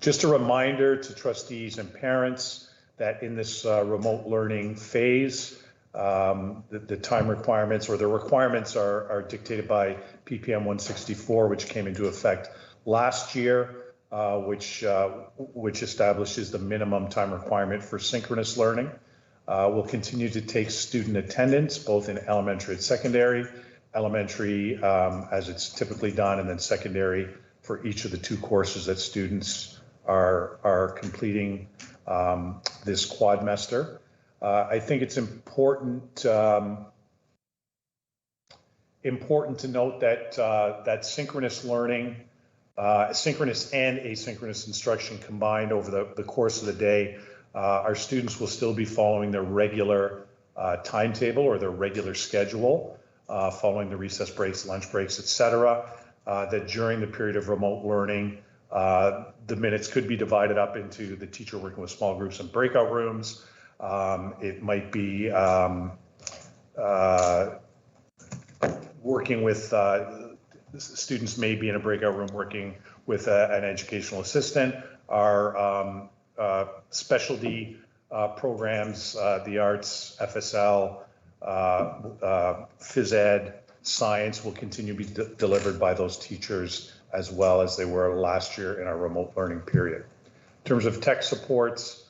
Just a reminder to trustees and parents that in this remote learning phase, the time requirements or the requirements are dictated by PPM 164, which came into effect last year, which establishes the minimum time requirement for synchronous learning. We'll continue to take student attendance, both in elementary and secondary. Elementary, as it's typically done, and then secondary for each of the 2 courses that students are completing this quadmester. I think it's important to note that that synchronous learning, synchronous and asynchronous instruction combined over the course of the day, our students will still be following their regular timetable or their regular schedule, following the recess breaks, lunch breaks, etc. That during the period of remote learning, the minutes could be divided up into the teacher working with small groups and breakout rooms. It might be working with students may be in a breakout room working with an educational assistant. Our specialty programs, the arts, FSL, phys ed, science will continue to be delivered by those teachers as well as they were last year in our remote learning period. In terms of tech supports,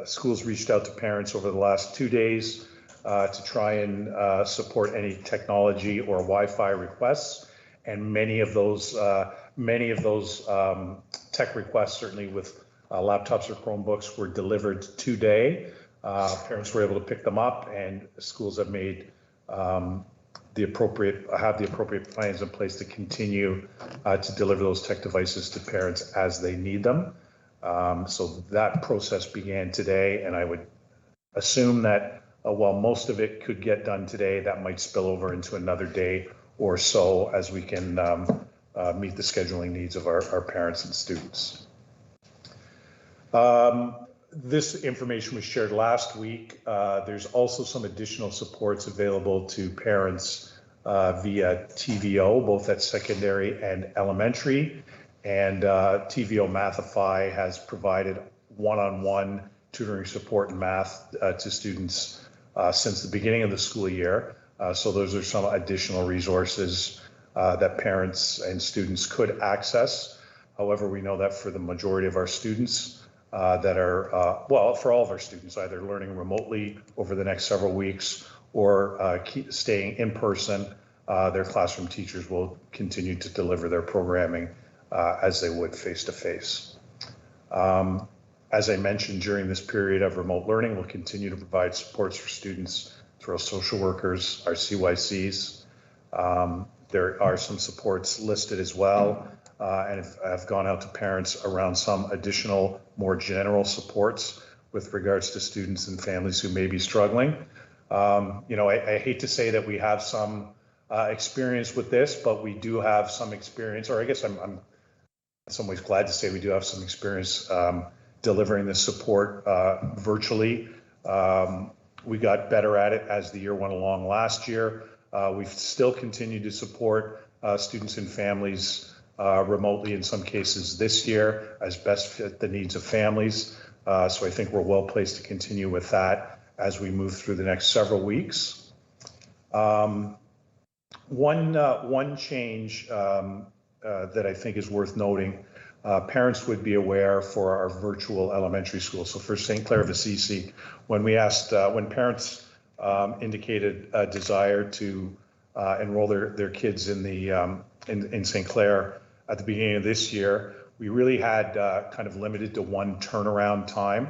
schools reached out to parents over the last 2 days to try and support any technology or Wi-Fi requests, and many of those tech requests, certainly with laptops or Chromebooks, were delivered today. Parents were able to pick them up, and schools have made the appropriate plans in place to continue to deliver those tech devices to parents as they need them. So that process began today, and I would assume that while most of it could get done today, that might spill over into another day or so as we can meet the scheduling needs of our parents and students. This information was shared last week. There's also some additional supports available to parents via TVO, both at secondary and elementary. And TVO Mathify has provided one-on-one tutoring support in math to students since the beginning of the school year. So those are some additional resources that parents and students could access. However, we know that for the majority of our students, that are, well, for all of our students, either learning remotely over the next several weeks or keep staying in person, their classroom teachers will continue to deliver their programming as they would face-to-face. As I mentioned, during this period of remote learning, we'll continue to provide supports for students through our social workers, our CYCs. There are some supports listed as well. And I've gone out to parents around some additional, more general supports with regards to students and families who may be struggling. You know, I hate to say that we have some experience with this, but we do have some experience, or I guess I'm in some ways glad to say we do have some experience delivering this support virtually. We got better at it as the year went along last year. We've still continued to support students and families remotely in some cases this year as best fit the needs of families. So I think we're well placed to continue with that as we move through the next several weeks. One change that I think is worth noting, parents would be aware for our virtual elementary school. So for St. Clair of Assisi, when we asked, when parents indicated a desire to enroll their kids in the in St. Clair at the beginning of this year, we really had kind of limited to one turnaround time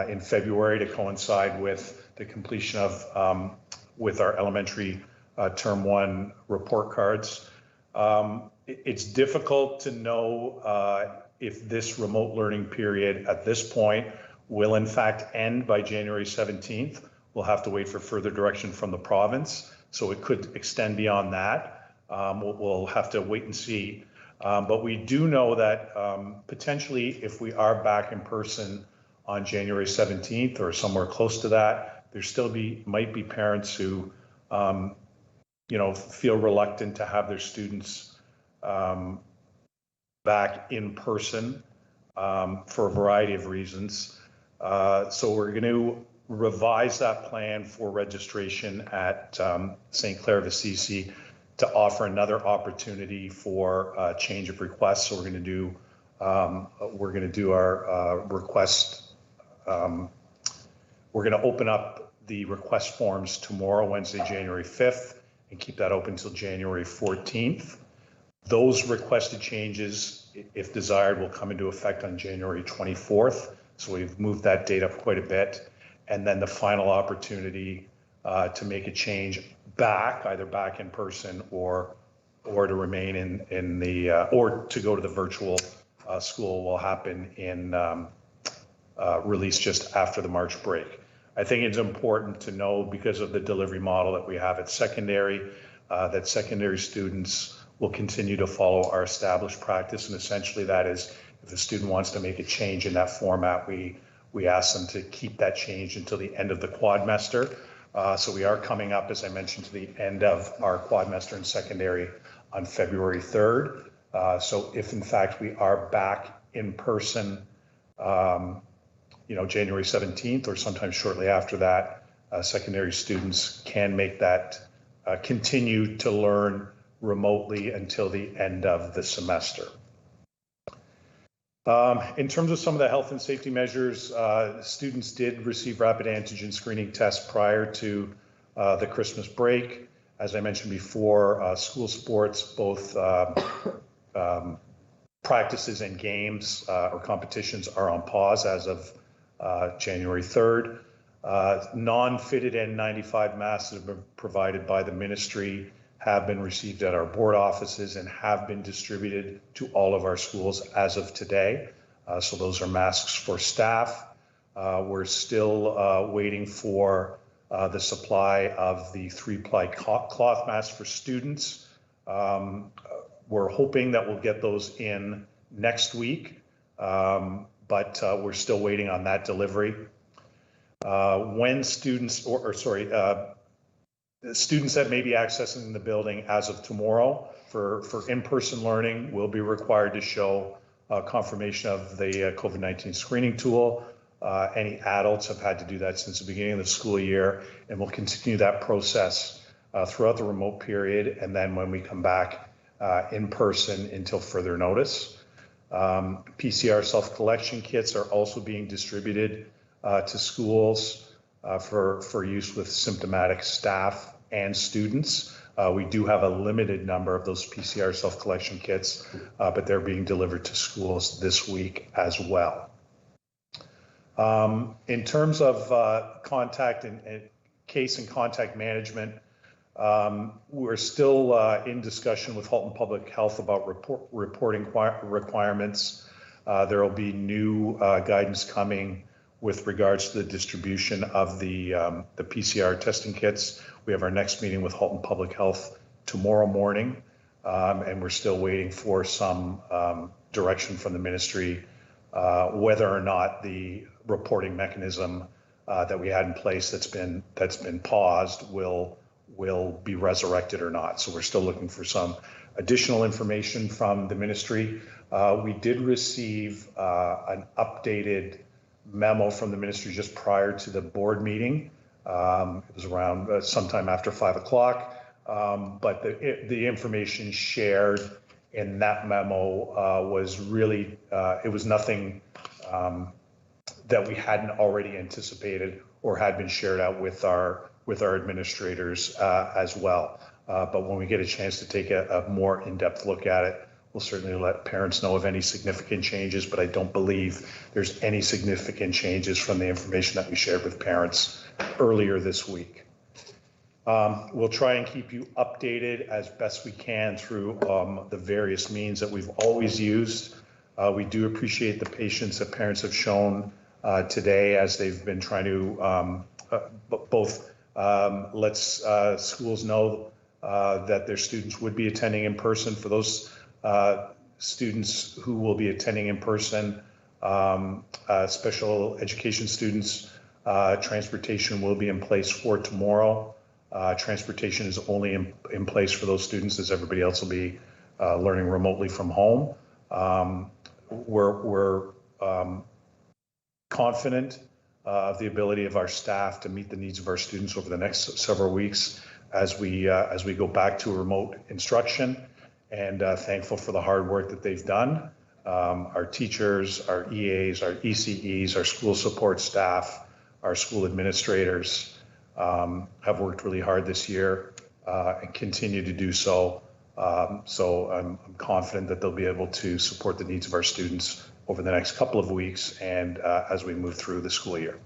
in February to coincide with the completion of with our elementary term 1 report cards. It's difficult to know if this remote learning period at this point will in fact end by January 17th. We'll have to wait for further direction from the province. So it could extend beyond that. We'll have to wait and see. But we do know that potentially if we are back in person on January 17th or somewhere close to that, there still might be parents who feel reluctant to have their students back in person for a variety of reasons. So we're going to revise that plan for registration at St. Clair of Assisi to offer another opportunity for change of requests. So we're going to do our request. We're going to open up the request forms tomorrow, Wednesday, January 5th, and keep that open until January 14th. Those requested changes, if desired, will come into effect on January 24th. So we've moved that date up quite a bit. And then the final opportunity to make a change either back in person or to remain in the, or to go to the virtual school will happen in release just after the March break. I think it's important to know, because of the delivery model that we have at secondary, that secondary students will continue to follow our established practice. And essentially that is, if a student wants to make a change in that format, we ask them to keep that change until the end of the quadmester. So we are coming up, as I mentioned, to the end of our quadmester in secondary on February 3rd. So if in fact we are back in person, January 17th or sometime shortly after that, secondary students can make that continue to learn remotely until the end of the semester. In terms of some of the health and safety measures, students did receive rapid antigen screening tests prior to the Christmas break. As I mentioned before, school sports, both practices and games or competitions are on pause as of January 3rd. Non-fitted N95 masks that have been provided by the ministry have been received at our board offices and have been distributed to all of our schools as of today. So those are masks for staff. We're still waiting for the supply of the 3-ply cloth masks for students. We're hoping that we'll get those in next week, but we're still waiting on that delivery. When students, students that may be accessing the building as of tomorrow for in-person learning will be required to show confirmation of the COVID-19 screening tool. Any adults have had to do that since the beginning of the school year, and we'll continue that process throughout the remote period, and then when we come back in person until further notice. PCR self-collection kits are also being distributed to schools for use with symptomatic staff and students. We do have a limited number of those PCR self-collection kits, but they're being delivered to schools this week as well. In terms of contact and case and contact management, we're still in discussion with Halton Public Health about reporting requirements. There will be new guidance coming with regards to the distribution of the PCR testing kits. We have our next meeting with Halton Public Health tomorrow morning, and we're still waiting for some direction from the ministry whether or not the reporting mechanism that we had in place that's been paused will will be resurrected or not. So we're still looking for some additional information from the ministry. We did receive an updated memo from the ministry just prior to the board meeting. It was around sometime after 5 o'clock, but the information shared in that memo was really, it was nothing that we hadn't already anticipated or had been shared out with our administrators as well. But when we get a chance to take a more in-depth look at it, we'll certainly let parents know of any significant changes, but I don't believe there's any significant changes from the information that we shared with parents earlier this week. We'll try and keep you updated as best we can through the various means that we've always used. We do appreciate the patience that parents have shown today as they've been trying to both let schools know that their students would be attending in person. For those students who will be attending in person, special education students, transportation will be in place for tomorrow. Transportation is only in place for those students, as everybody else will be learning remotely from home. We're confident of the ability of our staff to meet the needs of our students over the next several weeks as we go back to remote instruction, and thankful for the hard work that they've done. Our teachers, our EAs, our ECEs, our school support staff, our school administrators have worked really hard this year and continue to do so. So I'm confident that they'll be able to support the needs of our students over the next couple of weeks and as we move through the school year.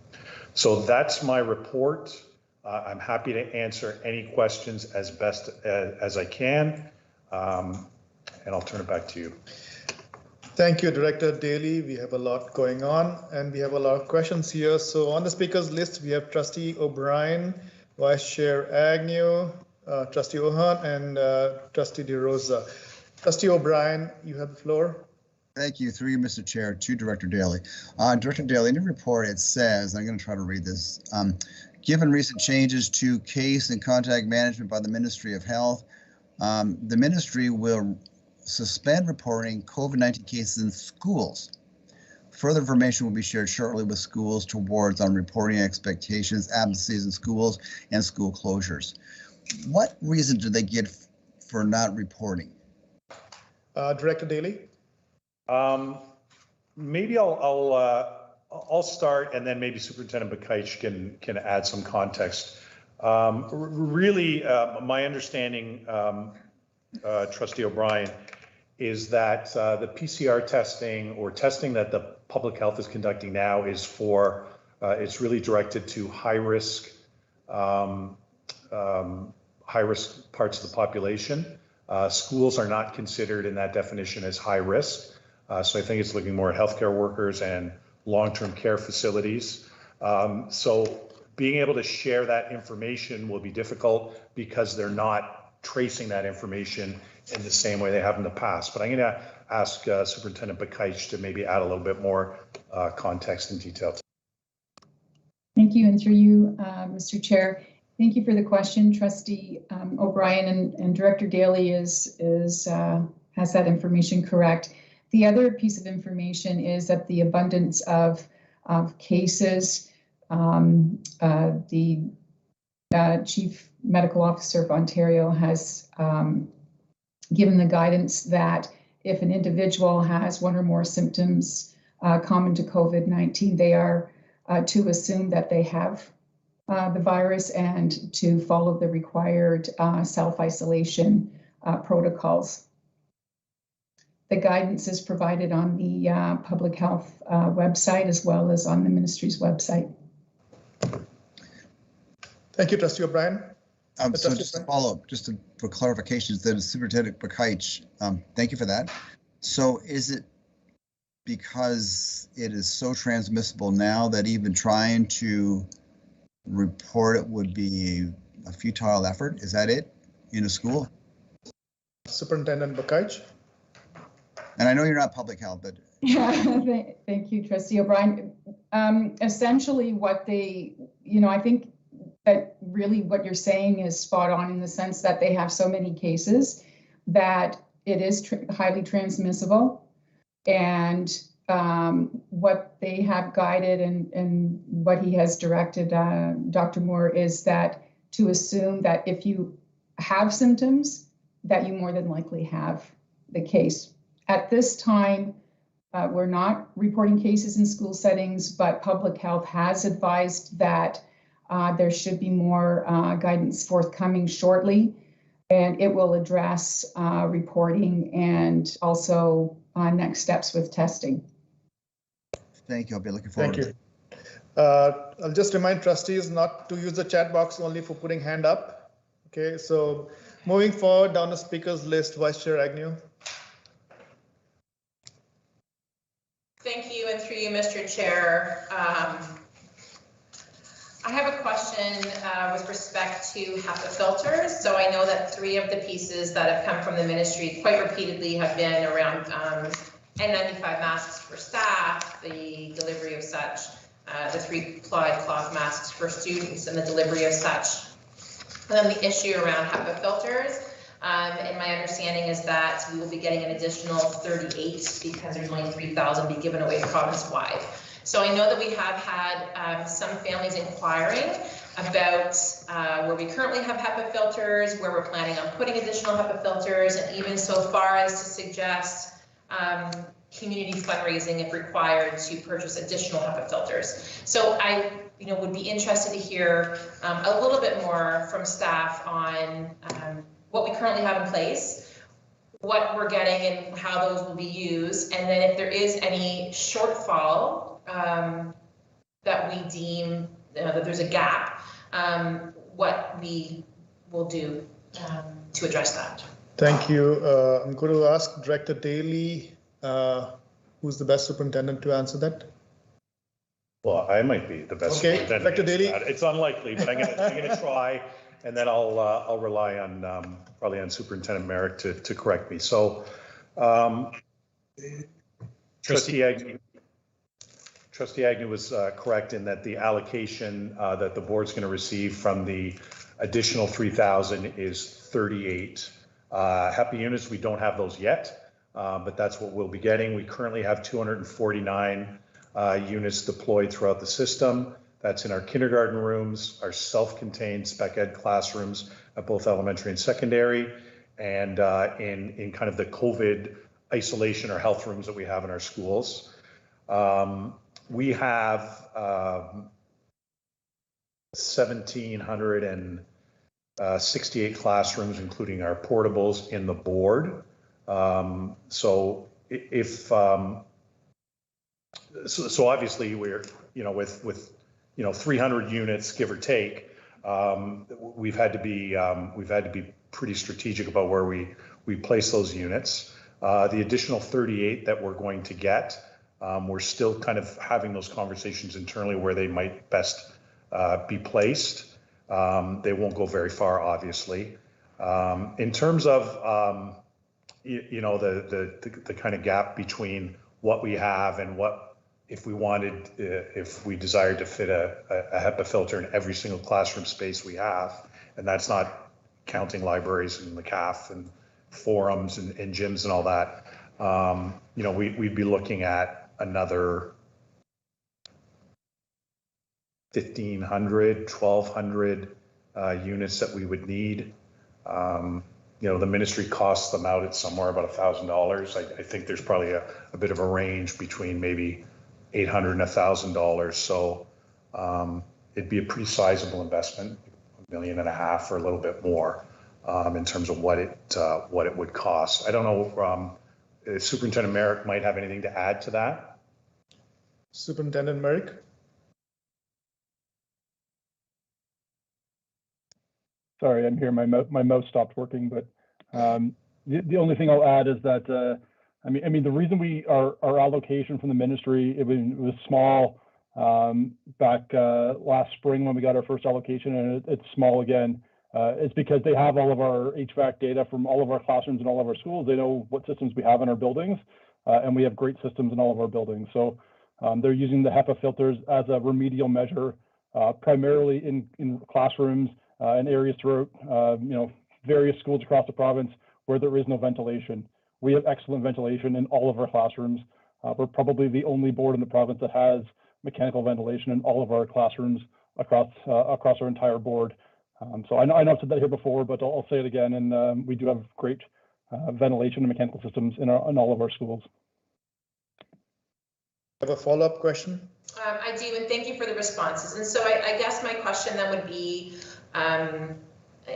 So that's my report. I'm happy to answer any questions as best as I can, and I'll turn it back to you. Thank you, Director Daly. We have a lot going on and we have a lot of questions here. So on the speakers list, we have Trustee O'Brien, Vice Chair Agnew, Trustee Ohan, and Trustee DeRosa. Trustee O'Brien, you have the floor. Thank you. Through you, Mr. Chair, to Director Daly. Director Daly, in your report, it says, I'm going to try to read this, given recent changes to case and contact management by the Ministry of Health, the ministry will suspend reporting COVID-19 cases in schools. Further information will be shared shortly with schools towards on reporting expectations, absences in schools, and school closures. What reason do they give for not reporting? Director Daly? Maybe I'll start, and then maybe Superintendent Bakaich can add some context. Really, my understanding, Trustee O'Brien, is that the PCR testing or testing that the public health is conducting now is for, it's really directed to high-risk parts of the population. Schools are not considered in that definition as high risk. So I think it's looking more at healthcare workers and long-term care facilities. So being able to share that information will be difficult because they're not tracing that information in the same way they have in the past. But I'm going to ask Superintendent Bakaich to maybe add a little bit more context and detail. Thank you, and through you, Mr. Chair. Thank you for the question, Trustee O'Brien, and Director Daly has that information correct. The other piece of information is that the abundance of cases, the Chief Medical Officer of Ontario has given the guidance that if an individual has one or more symptoms common to COVID-19, they are to assume that they have the virus and to follow the required self-isolation protocols. The guidance is provided on the public health website as well as on the ministry's website. Thank you, Trustee O'Brien. So just to follow up, just for clarifications, that is Superintendent Bakaich, thank you for that. So is it because it is so transmissible now that even trying to report it would be a futile effort? Is that it in a school? Superintendent Bakaich. And I know you're not public health, but. Yeah, thank you, Trustee O'Brien. Essentially what they, I think that really what you're saying is spot on in the sense that they have so many cases that it is highly transmissible. And what they have guided and what he has directed Dr. Moore is that to assume that if you have symptoms, that you more than likely have the case. At this time, we're not reporting cases in school settings, but public health has advised that there should be more guidance forthcoming shortly, and it will address reporting and also next steps with testing. Thank you. I'll be looking forward to it. I'll just remind trustees not to use the chat box only for putting hand up. Okay, so moving forward down the speakers list, Vice Chair Agnew. Thank you, and through you, Mr. Chair. I have a question with respect to HEPA filters. So I know that 3 of the pieces that have come from the ministry quite repeatedly have been around N95 masks for staff, the delivery of such, the 3-ply cloth masks for students and the delivery of such, and then the issue around HEPA filters. And my understanding is that we will be getting an additional 38 because there's only 3,000 be given away province-wide. So I know that we have had some families inquiring about where we currently have HEPA filters, where we're planning on putting additional HEPA filters, and even so far as to suggest community fundraising if required to purchase additional HEPA filters. So I would be interested to hear a little bit more from staff on what we currently have in place, what we're getting and how those will be used, and then if there is any shortfall that we deem that there's a gap, what we will do to address that. Thank you. I'm going to ask Director Daly, who's the best superintendent to answer that. Well, I might be the best. Okay, Director Daly. It's unlikely, but I'm gonna try, and then I'll rely on probably on Superintendent Merrick to correct me. So, Trustee Agnew was correct in that the allocation that the board's going to receive from the additional 3,000 is 38 HEPA units. We don't have those yet, but that's what we'll be getting. We currently have 249 units deployed throughout the system. That's in our kindergarten rooms, our self-contained spec ed classrooms at both elementary and secondary, and in kind of the COVID isolation or health rooms that we have in our schools. We have 1,768 classrooms, including our portables in the board. So obviously we're, with 300 units, give or take, we've had to be pretty strategic about where we place those units. The additional 38 that we're going to get, we're still kind of having those conversations internally where they might best be placed. They won't go very far, obviously. In terms of the kind of gap between what we have and what if we desired to fit a HEPA filter in every single classroom space we have, and that's not counting libraries and the CAF and forums and gyms and all that. We'd be looking at another 1,500, 1,200 units that we would need. The ministry costs them out at somewhere about $1,000. I think there's probably a bit of a range between maybe $800 and $1,000. So it'd be a pretty sizable investment, $1.5 million or a little bit more in terms of what it would cost. I don't know if Superintendent Merrick might have anything to add to that. Superintendent Merrick. Sorry, I'm here. My mouse stopped working, but the only thing I'll add is that the reason our allocation from the ministry it was small back last spring when we got our first allocation, and it's small again. It's because they have all of our HVAC data from all of our classrooms and all of our schools. They know what systems we have in our buildings, and we have great systems in all of our buildings. So they're using the HEPA filters as a remedial measure primarily in classrooms and areas throughout, various schools across the province where there is no ventilation. We have excellent ventilation in all of our classrooms. We're probably the only board in the province that has mechanical ventilation in all of our classrooms across our entire board. So I know I've said that here before, but I'll say it again. And we do have great ventilation and mechanical systems in all of our schools. Have a follow-up question? I do, and thank you for the responses. And so I guess my question then would be, I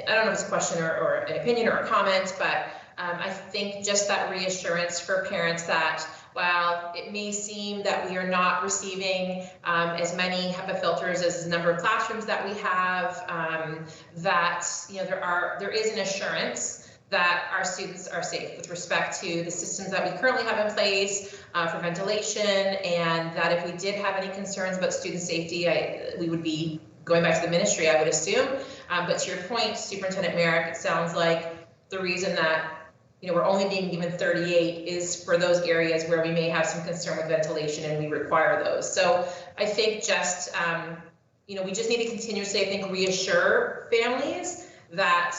don't know if it's a question or an opinion or a comment, but I think just that reassurance for parents that while it may seem that we are not receiving as many HEPA filters as the number of classrooms that we have, that there is an assurance that our students are safe with respect to the systems that we currently have in place for ventilation, and that if we did have any concerns about student safety, we would be going back to the ministry, I would assume. But to your point, Superintendent Merrick, it sounds like the reason that we're only being given 38 is for those areas where we may have some concern with ventilation and we require those. So I think just, we just need to continuously, reassure families that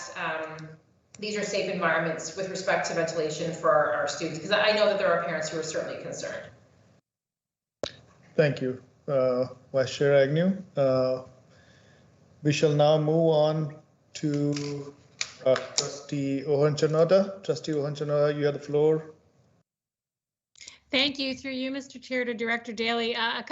these are safe environments with respect to ventilation for our students, because I know that there are parents who are certainly concerned. Thank you, Vice Chair Agnew. We shall now move on to Trustee Ohonchanota. Trustee Ohonchanota, you have the floor. Thank you. Through you, Mr. Chair, to Director Daly. I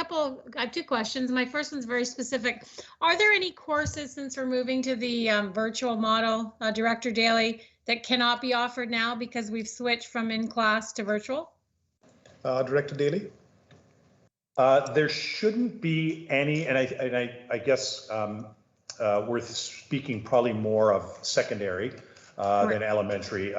have two questions. My first one's very specific. Are there any courses, since we're moving to the virtual model, Director Daly, that cannot be offered now because we've switched from in-class to virtual? Director Daly? There shouldn't be any, and I guess worth speaking probably more of secondary than elementary.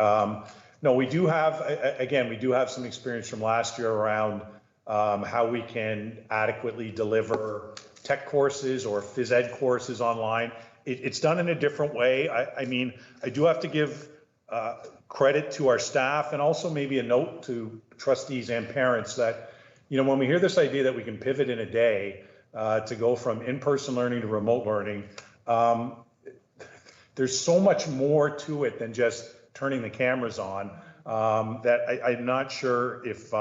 No, we do have, again, we do have some experience from last year around how we can adequately deliver tech courses or phys ed courses online. It's done in a different way. I mean, I do have to give credit to our staff and also maybe a note to trustees and parents that, when we hear this idea that we can pivot in a day to go from in-person learning to remote learning, there's so much more to it than just turning the cameras on that I'm not sure if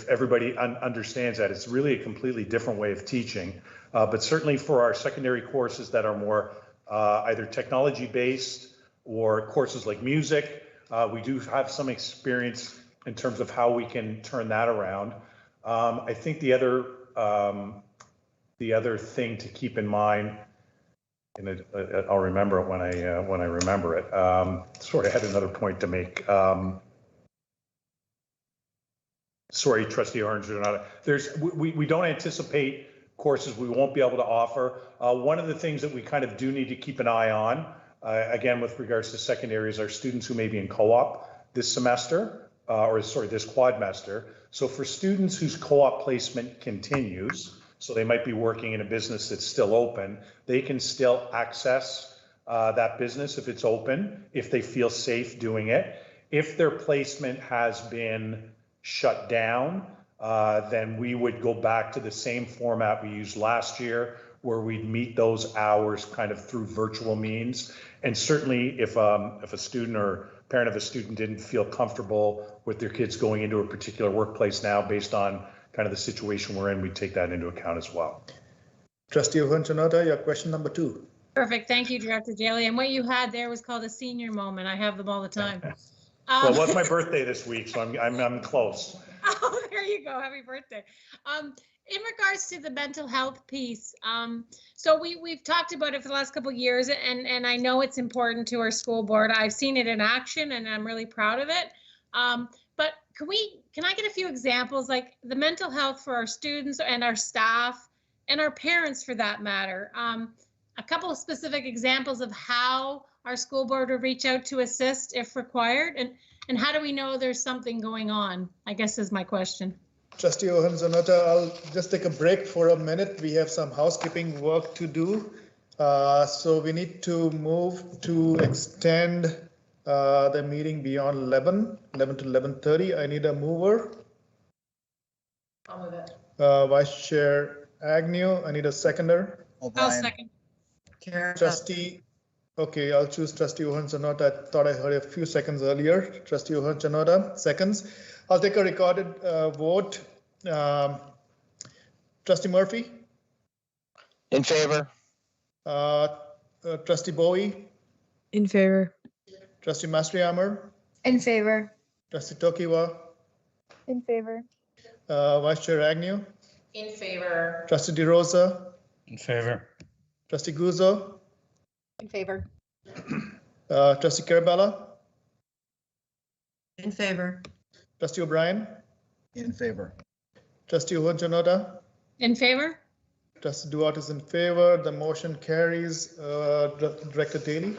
everybody understands that. It's really a completely different way of teaching. But certainly for our secondary courses that are more either technology based or courses like music, we do have some experience in terms of how we can turn that around. I think the other thing to keep in mind, and I'll remember it when I remember it. Sorry, I had another point to make. Sorry, Trustee Orange, we don't anticipate courses we won't be able to offer. One of the things that we kind of do need to keep an eye on, again, with regards to secondaries, are students who may be in co-op this semester, this quadmester. So for students whose co-op placement continues, so they might be working in a business that's still open, they can still access that business if it's open, if they feel safe doing it. If their placement has been shut down, then we would go back to the same format we used last year, where we'd meet those hours kind of through virtual means. And certainly if a student or parent of a student didn't feel comfortable with their kids going into a particular workplace now based on kind of the situation we're in, we take that into account as well. Trustee Ohonchanota, your question number 2. Perfect. Thank you, Director Daly. And what you had there was called a senior moment. I have them all the time. Well, it was my birthday this week, so I'm close. Oh, there you go. Happy birthday. In regards to the mental health piece, so we've talked about it for the last couple of years, and I know it's important to our school board. I've seen it in action, and I'm really proud of it. But can I get a few examples, like the mental health for our students and our staff and our parents, for that matter? A couple of specific examples of how our school board would reach out to assist if required, and how do we know there's something going on, I guess, is my question. Trustee Ohonchanota, I'll just take a break for a minute. We have some housekeeping work to do. So we need to move to extend the meeting beyond 11 to 11:30. I need a mover. I'll move it. Vice Chair Agnew. I need a seconder. I'll second. Trustee, okay, I'll choose Trustee Owen Janota. I thought I heard a few seconds earlier. Trustee Owen Janota, seconds. I'll take a recorded vote. Trustee Murphy? In favor. Trustee Bowie? In favor. Trustee Mastrihammer? In favor. Trustee Tokiwa? In favor. Vice Chair Agnew? In favor. Trustee DeRosa? In favor. Trustee Guzzo? In favor. Trustee Carabella? In favor. Trustee O'Brien? In favor. Trustee Owen Janota? In favor? Trustee Duarte is in favor. The motion carries. Director Daly?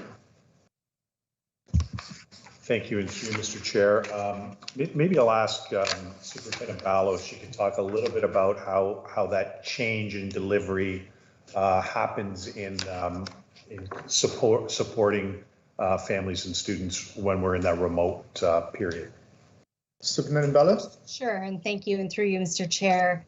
Thank you, and through you, Mr. Chair. Maybe I'll ask Superintendent Ballo if she can talk a little bit about how that change in delivery happens in supporting families and students when we're in that remote period. Superintendent Ballo? Sure, and thank you, and through you, Mr. Chair.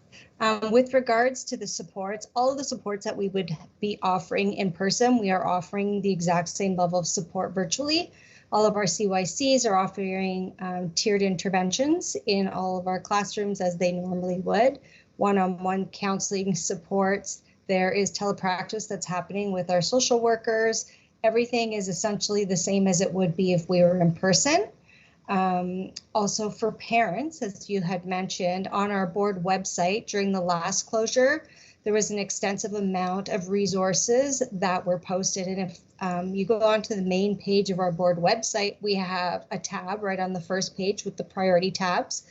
With regards to the supports, all of the supports that we would be offering in person, we are offering the exact same level of support virtually. All of our CYCs are offering tiered interventions in all of our classrooms as they normally would. One-on-one counseling supports. There is telepractice that's happening with our social workers. Everything is essentially the same as it would be if we were in person. Also for parents, as you had mentioned, on our board website during the last closure, there was an extensive amount of resources that were posted. And if you go onto the main page of our board website, we have a tab right on the first page with the priority tabs.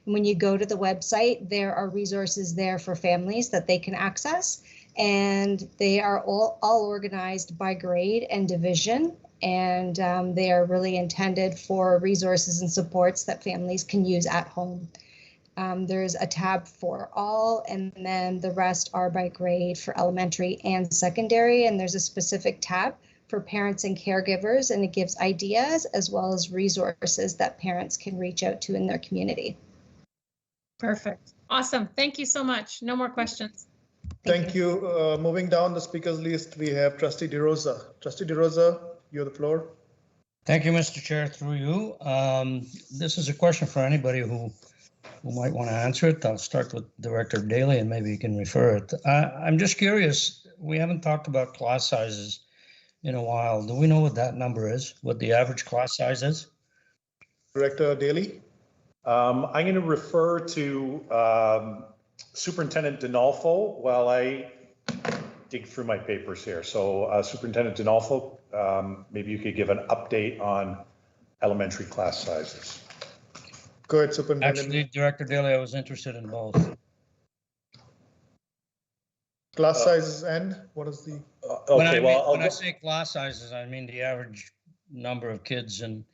And when you go to the website, there are resources there for families that they can access. And they are all organized by grade and division. And they are really intended for resources and supports that families can use at home. There's a tab for all, and then the rest are by grade for elementary and secondary. And there's a specific tab for parents and caregivers, and it gives ideas as well as resources that parents can reach out to in their community. Perfect. Awesome. Thank you so much. No more questions. Thank you. Moving down the speakers list, we have Trustee DeRosa. Trustee DeRosa, you have the floor. Thank you, Mr. Chair, through you. This is a question for anybody who might want to answer it. I'll start with Director Daly and maybe you can refer it. I'm just curious, we haven't talked about class sizes in a while. Do we know what that number is, what the average class size is? Director Daly? I'm going to refer to Superintendent Dinolfo while I dig through my papers here. So Superintendent Dinolfo, maybe you could give an update on elementary class sizes. Go ahead, Superintendent. Actually, Director Daly, I was interested in both. Class sizes and what is the? When I say class sizes, I mean the average number of kids in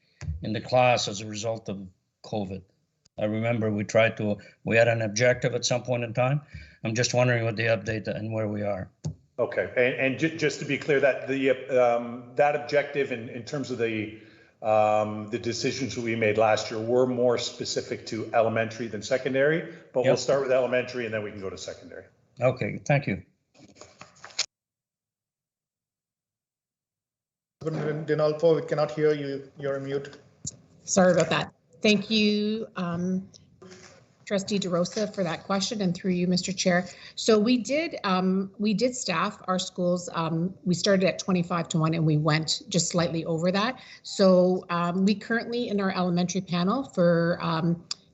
the class as a result of COVID. I remember we had an objective at some point in time. I'm just wondering what the update and where we are. Okay, and just to be clear, that that objective in terms of the decisions that we made last year were more specific to elementary than secondary, but We'll start with elementary and then we can go to secondary. Okay, thank you. Dinolfo, we cannot hear you. You're on mute. Sorry about that. Thank you, Trustee DeRosa, for that question, and through you, Mr. Chair. So we did staff our schools. We started at 25-1 and we went just slightly over that. So we currently in our elementary panel for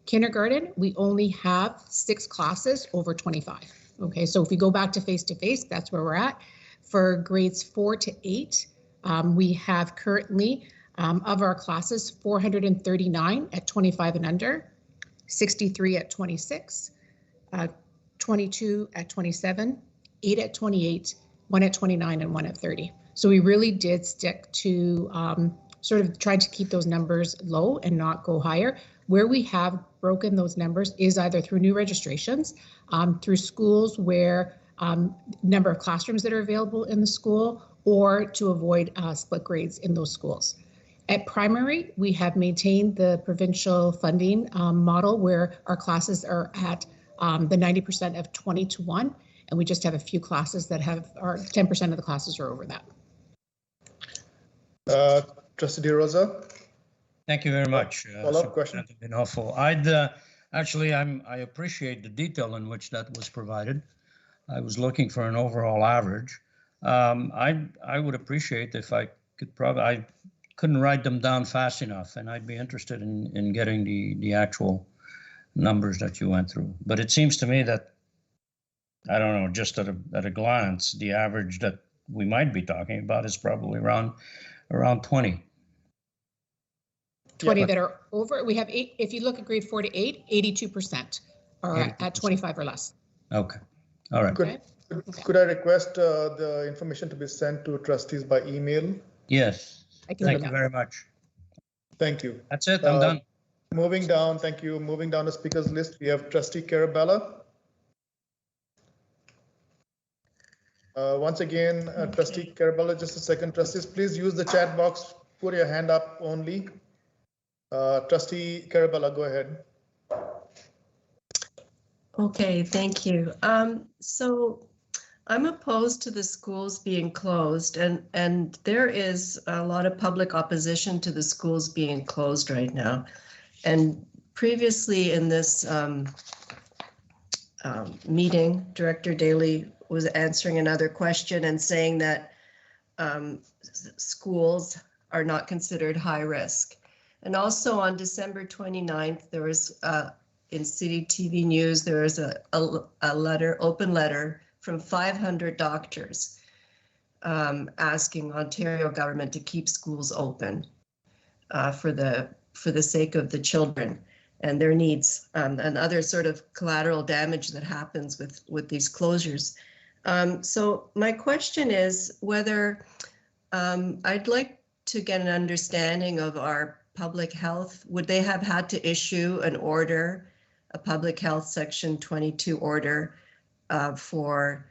kindergarten, we only have 6 classes over 25. Okay, so if we go back to face-to-face, that's where we're at. For grades 4 to 8, we have currently of our classes 439 at 25 and under, 63 at 26, 22 at 27, 8 at 28, 1 at 29, and 1 at 30. So we really did stick to sort of try to keep those numbers low and not go higher. Where we have broken those numbers is either through new registrations, through schools where number of classrooms that are available in the school, or to avoid split grades in those schools. At primary, we have maintained the provincial funding model where our classes are at the 90% of 20-1, And we just have a few classes that have, or 10% of the classes are over that. Trustee DeRosa? Thank you very much. Follow-up question? That's been helpful. Actually, I appreciate the detail in which that was provided. I was looking for an overall average. I would appreciate if I could I couldn't write them down fast enough, and I'd be interested in getting the actual numbers that you went through. But it seems to me that, I don't know, just at a glance, the average that we might be talking about is probably around 20. 20 that are over. We have 8. If you look at grade 4 to 8, 82% are 82%. At 25 or less. Okay. All right. Could I request the information to be sent to trustees by email? Yes. Thank you very much. Thank you. That's it. I'm done. Moving down. Thank you. Moving down the speakers list, we have Trustee Carabella. Once again, Trustee Carabella, just a second. Trustees, please use the chat box. Put your hand up only. Trustee Carabella, go ahead. Okay, thank you. So I'm opposed to the schools being closed, and there is a lot of public opposition to the schools being closed right now. And previously in this meeting, Director Daly was answering another question and saying that schools are not considered high risk. And also on December 29th, there was in City TV News, there was a open letter from 500 doctors asking Ontario government to keep schools open for the sake of the children and their needs, and other sort of collateral damage that happens with these closures. So my question is whether I'd like to get an understanding of our public health. Would they have had to issue an order, a public health section 22 order for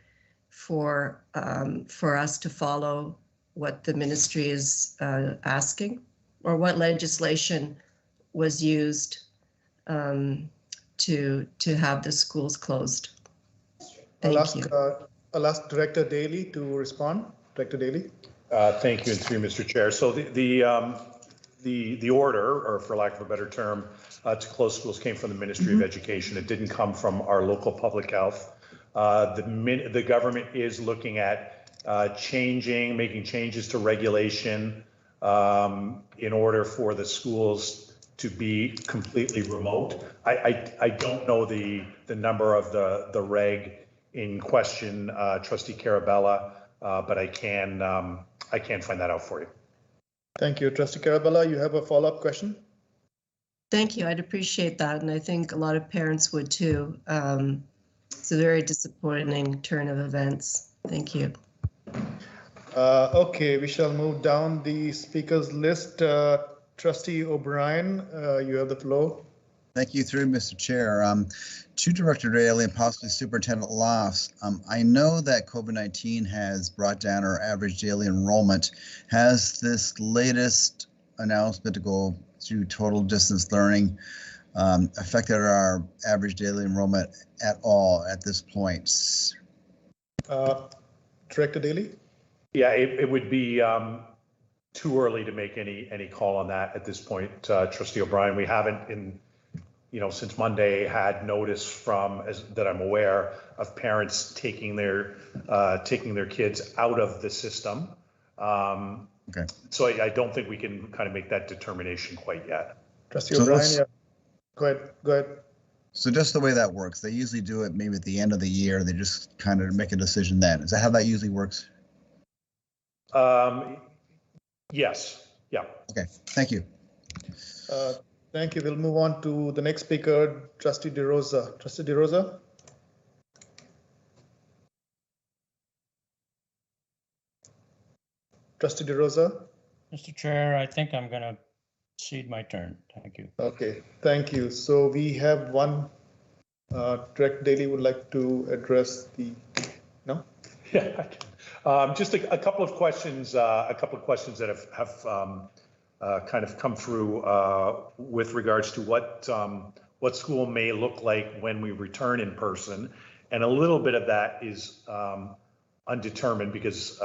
us to follow what the ministry is asking, or what legislation was used to have the schools closed? Thank you. I'll ask Director Daly to respond. Director Daly. Thank you, and through Mr. Chair. So the order, or for lack of a better term, to close schools came from the Ministry of Education. It didn't come from our local public health. The government is looking at making changes to regulation in order for the schools to be completely remote. I don't know the number of the reg in question, Trustee Carabella, but I can find that out for you. Thank you. Trustee Carabella, you have a follow-up question? Thank you. I'd appreciate that, and I think a lot of parents would too. It's a very disappointing turn of events. Thank you. Okay, we shall move down the speakers list. Trustee O'Brien, you have the floor. Thank you, through Mr. Chair. To Director Daly and possibly Superintendent Lofts, I know that COVID-19 has brought down our average daily enrollment. Has this latest announcement to go to total distance learning affected our average daily enrollment at all at this point? Director Daly? Yeah, it would be too early to make any call on that at this point, Trustee O'Brien. We haven't since Monday had notice from, that I'm aware of, parents taking their kids out of the system. Okay. So I don't think we can kind of make that determination quite yet. Trustee O'Brien, yeah. Go ahead. So just the way that works, they usually do it maybe at the end of the year. They just kind of make a decision then. Is that how that usually works? Yes. Yeah. Okay. Thank you. Thank you. We'll move on to the next speaker, Trustee DeRosa. Trustee DeRosa. Trustee DeRosa. Mr. Chair, I think I'm going to cede my turn. Thank you. Okay, thank you. So we have one. Director Daly would like to address the. No. Yeah. Just a couple of questions. That have kind of come through with regards to what school may look like when we return in person, and a little bit of that is undetermined because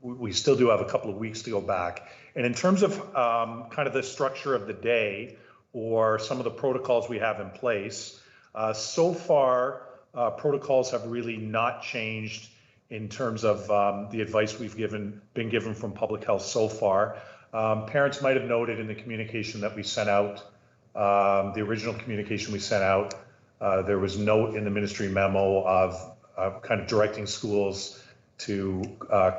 we still do have a couple of weeks to go back. And in terms of kind of the structure of the day or some of the protocols we have in place, so far protocols have really not changed in terms of the advice we've been given from public health so far. Parents might have noted in the communication that we sent out, the original communication we sent out, there was note in the ministry memo of kind of directing schools to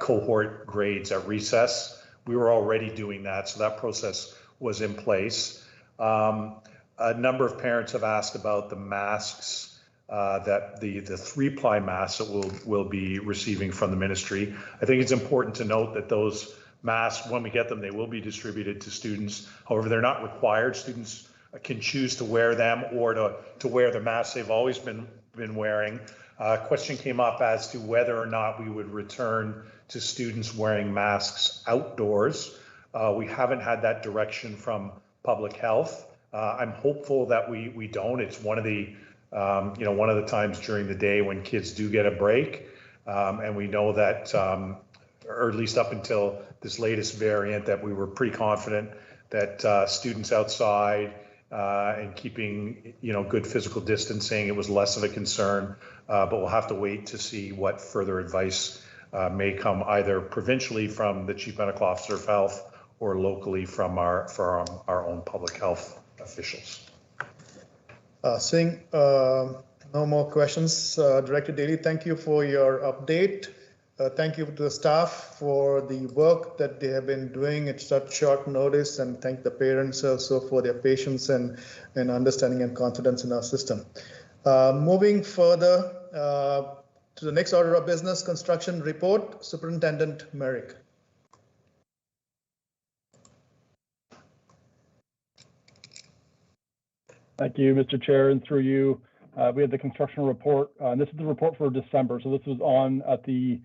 cohort grades at recess. We were already doing that, so that process was in place. A number of parents have asked about the masks, that the 3-ply masks that we'll be receiving from the ministry. I think it's important to note that those masks, when we get them, they will be distributed to students. However, they're not required. Students can choose to wear them or to wear the masks they've always been wearing. A question came up as to whether or not we would return to students wearing masks outdoors. We haven't had that direction from public health. I'm hopeful that we don't. It's one of the one of the times during the day when kids do get a break, and we know that, or at least up until this latest variant, that we were pretty confident that students outside and keeping good physical distancing, it was less of a concern, but we'll have to wait to see what further advice may come either provincially from the Chief Medical Officer of Health or locally from our own public health officials. Seeing no more questions, Director Daly, thank you for your update. Thank you to the staff for the work that they have been doing at such short notice, and thank the parents also for their patience and understanding and confidence in our system. Moving further to the next order of business, construction report, Superintendent Merrick. Thank you, Mr. Chair, and through you, we have the construction report. And this is the report for December. So this was on at the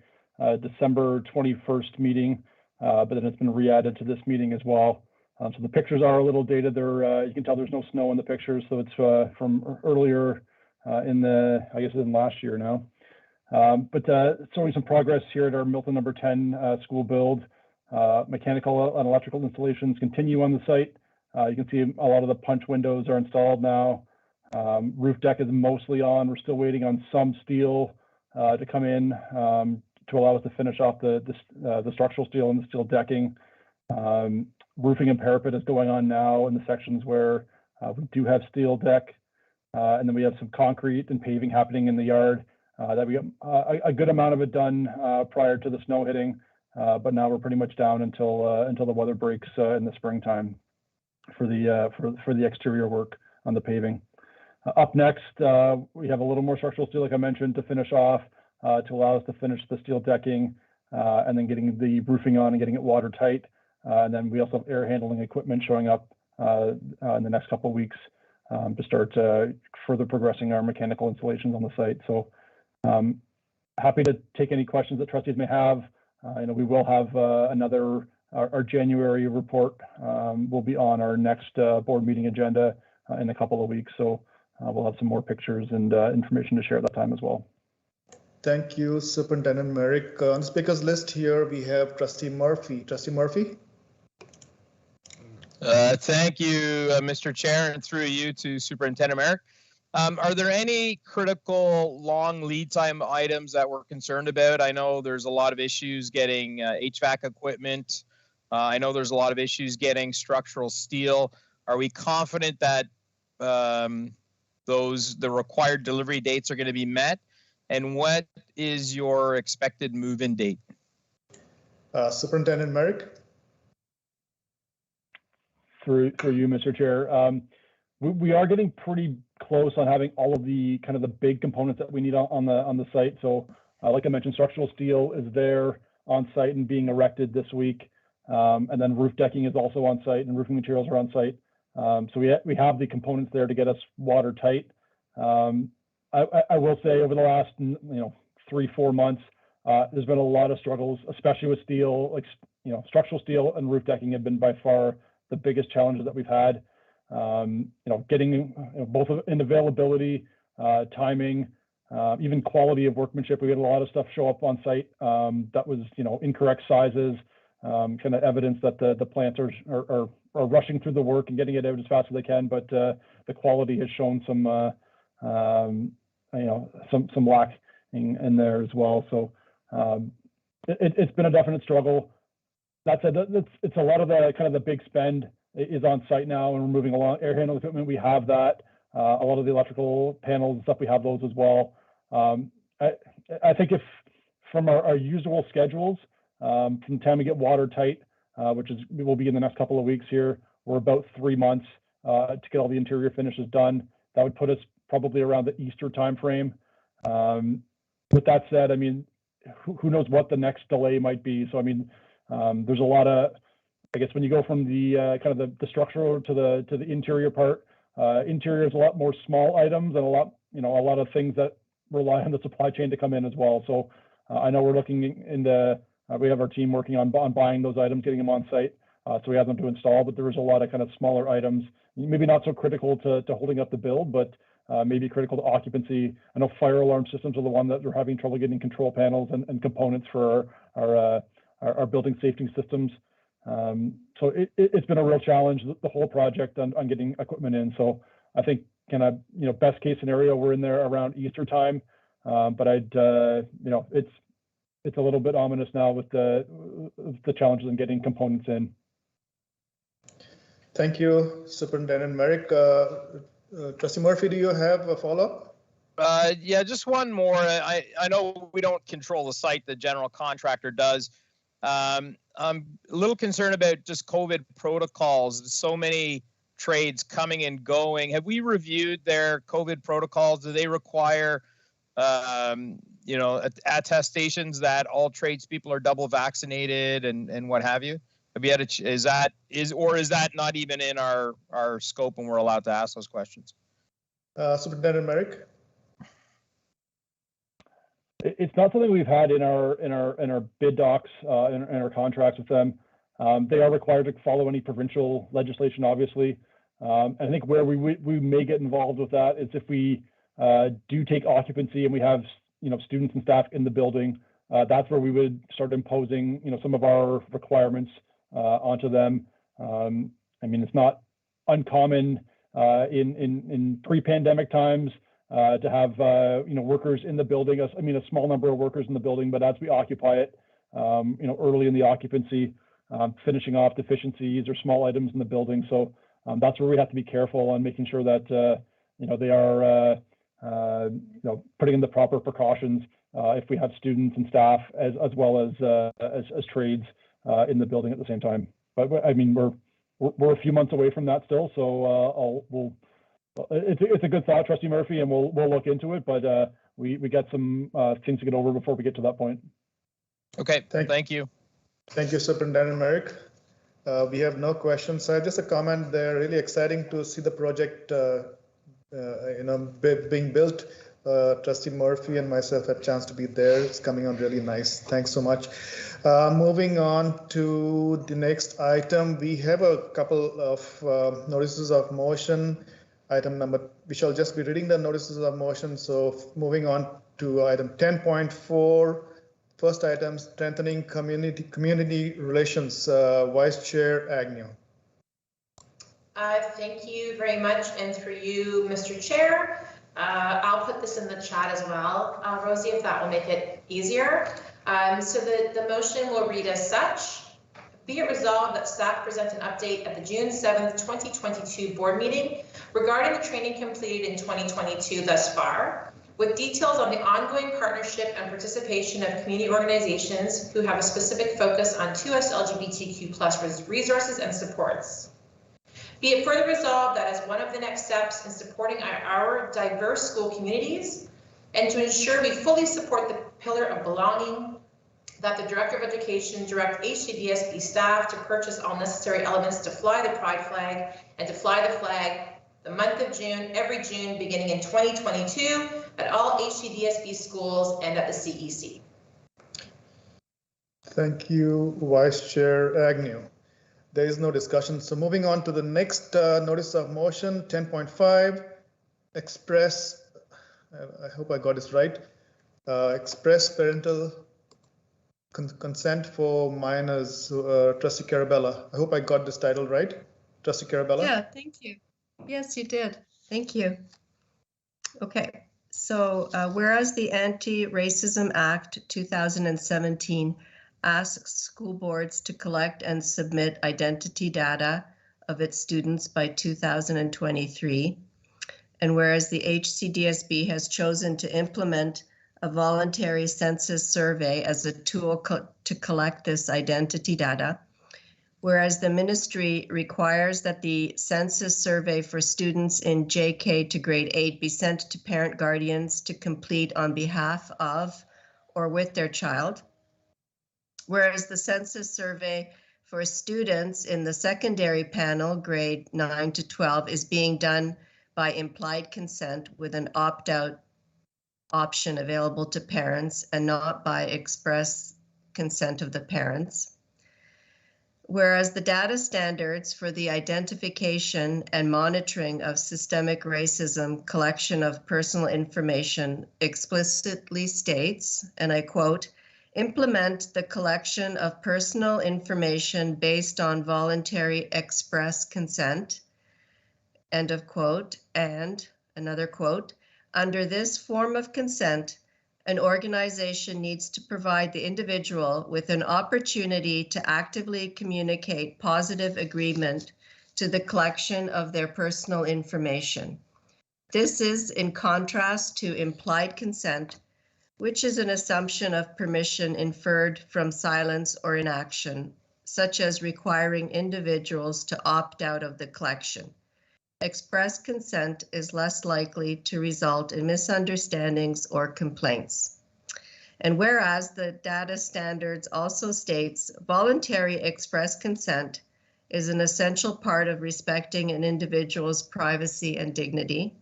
December 21st meeting, but then it's been re-added to this meeting as well. So the pictures are a little dated. You can tell there's no snow in the pictures, so it's from earlier in last year now. But showing some progress here at our Milton number 10 school build. Mechanical and electrical installations continue on the site. You can see a lot of the punch windows are installed now. Roof deck is mostly on. We're still waiting on some steel to come in to allow us to finish off the structural steel and the steel decking. Roofing and parapet is going on now in the sections where we do have steel deck. And then we have some concrete and paving happening in the yard that we got a good amount of it done prior to the snow hitting. But now we're pretty much down until the weather breaks in the springtime for the exterior work on the paving. Up next, we have a little more structural steel, like I mentioned, to finish off to allow us to finish the steel decking and then getting the roofing on and getting it watertight. And then we also have air handling equipment showing up in the next couple of weeks to start further progressing our mechanical installations on the site. So happy to take any questions that trustees may have. We will have our January report will be on our next board meeting agenda in a couple of weeks. So we'll have some more pictures and information to share at that time as well. Thank you, Superintendent Merrick. On the speakers list here, we have Trustee Murphy. Trustee Murphy? Thank you, Mr. Chair, and through you to Superintendent Merrick. Are there any critical long lead time items that we're concerned about? I know there's a lot of issues getting HVAC equipment. I know there's a lot of issues getting structural steel. Are we confident that the required delivery dates are going to be met? And what is your expected move-in date? Superintendent Merrick? Through you, Mr. Chair. We are getting pretty close on having all of the kind of the big components that we need on the site. So like I mentioned, structural steel is there on site and being erected this week. And then roof decking is also on site and roofing materials are on site. So we have the components there to get us watertight. I will say over the last 3-4 months, there's been a lot of struggles, especially with steel. Like structural steel and roof decking have been by far the biggest challenges that we've had. Getting both in availability, timing, even quality of workmanship. We had a lot of stuff show up on site that was, incorrect sizes, kind of evidence that the plants are rushing through the work and getting it out as fast as they can. But the quality has shown some lack in there as well. So it's been a definite struggle. That said, it's a lot of the kind of the big spend is on site now, and we're moving along. Air handling equipment, we have that. A lot of the electrical panels and stuff, we have those as well. I think if from our usual schedules, from the time we get watertight, which will be in the next couple of weeks here, we're about 3 months to get all the interior finishes done. That would put us probably around the Easter timeframe. With that said, I mean, who knows what the next delay might be? So I mean, there's a lot of, I guess, when you go from the kind of the structural to the interior part, interior is a lot more small items and a lot of things that rely on the supply chain to come in as well. So I know we're looking into, we have our team working on buying those items, getting them on site. So we have them to install, but there is a lot of kind of smaller items, maybe not so critical to holding up the build, but maybe critical to occupancy. I know fire alarm systems are the one that we're having trouble getting control panels and components for our building safety systems. So it's been a real challenge, the whole project on getting equipment in. So I think kind of, best case scenario, we're in there around Easter time. But it's a little bit ominous now with the challenges in getting components in. Thank you, Superintendent Merrick. Trustee Murphy, do you have a follow-up? Yeah, just one more. I know we don't control the site, the general contractor does. I'm a little concerned about just COVID protocols. So many trades coming and going. Have we reviewed their COVID protocols? Do they require, attestations that all tradespeople are double vaccinated and what have you? Have you had is that not even in our scope and we're allowed to ask those questions? Superintendent Merrick? It's not something we've had in our bid docs, in our contracts with them. They are required to follow any provincial legislation, obviously. I think where we may get involved with that is if we do take occupancy and we have students and staff in the building. That's where we would start imposing some of our requirements onto them. I mean, it's not uncommon in pre-pandemic times to have workers in the building. A small number of workers in the building, but as we occupy it, early in the occupancy, finishing off deficiencies or small items in the building. So that's where we have to be careful on making sure that they are putting in the proper precautions if we have students and staff as well as trades in the building at the same time. But I mean, we're a few months away from that still, so it's a good thought, Trustee Murphy, and we'll look into it. But we got some things to get over before we get to that point. Okay, thank you. Thank you, Superintendent Merrick. We have no questions. Just a comment there. Really exciting to see the project, being built. Trustee Murphy and myself had a chance to be there. It's coming on really nice. Thanks so much. Moving on to the next item, we have a couple of notices of motion. We shall just be reading the notices of motion. So moving on to item 10.4. First item, strengthening community relations. Vice Chair Agnew. Thank you very much, and through you, Mr. Chair. I'll put this in the chat as well, Rosie, if that will make it easier. So the motion will read as such. Be it resolved that staff present an update at the June 7th, 2022 board meeting regarding the training completed in 2022 thus far, with details on the ongoing partnership and participation of community organizations who have a specific focus on 2S LGBTQ+ resources and supports. Be it further resolved that as one of the next steps in supporting our diverse school communities and to ensure we fully support the pillar of belonging, that the Director of Education direct HCDSB staff to purchase all necessary elements to fly the Pride flag and to fly the flag the month of June, every June beginning in 2022 at all HCDSB schools and at the CEC. Thank you, Vice Chair Agnew. There is no discussion. So moving on to the next notice of motion, 10.5, express I hope I got this right. Express parental consent for minors, Trustee Carabella. I hope I got this title right, Trustee Carabella. Yeah, thank you. Yes, you did. Thank you. Okay, so whereas the Anti-Racism Act 2017 asks school boards to collect and submit identity data of its students by 2023, and whereas the HCDSB has chosen to implement a voluntary census survey as a tool to collect this identity data, whereas the ministry requires that the census survey for students in JK to grade 8 be sent to parent guardians to complete on behalf of or with their child, whereas the census survey for students in the secondary panel, grade 9 to 12, is being done by implied consent with an opt-out option available to parents and not by express consent of the parents. Whereas the data standards for the identification and monitoring of systemic racism collection of personal information explicitly states, and I quote, implement the collection of personal information based on voluntary express consent, end of quote, and another quote, under this form of consent, an organization needs to provide the individual with an opportunity to actively communicate positive agreement to the collection of their personal information. This is in contrast to implied consent, which is an assumption of permission inferred from silence or inaction, such as requiring individuals to opt out of the collection. Express consent is less likely to result in misunderstandings or complaints. And whereas the data standards also states voluntary express consent is an essential part of respecting an individual's privacy and dignity,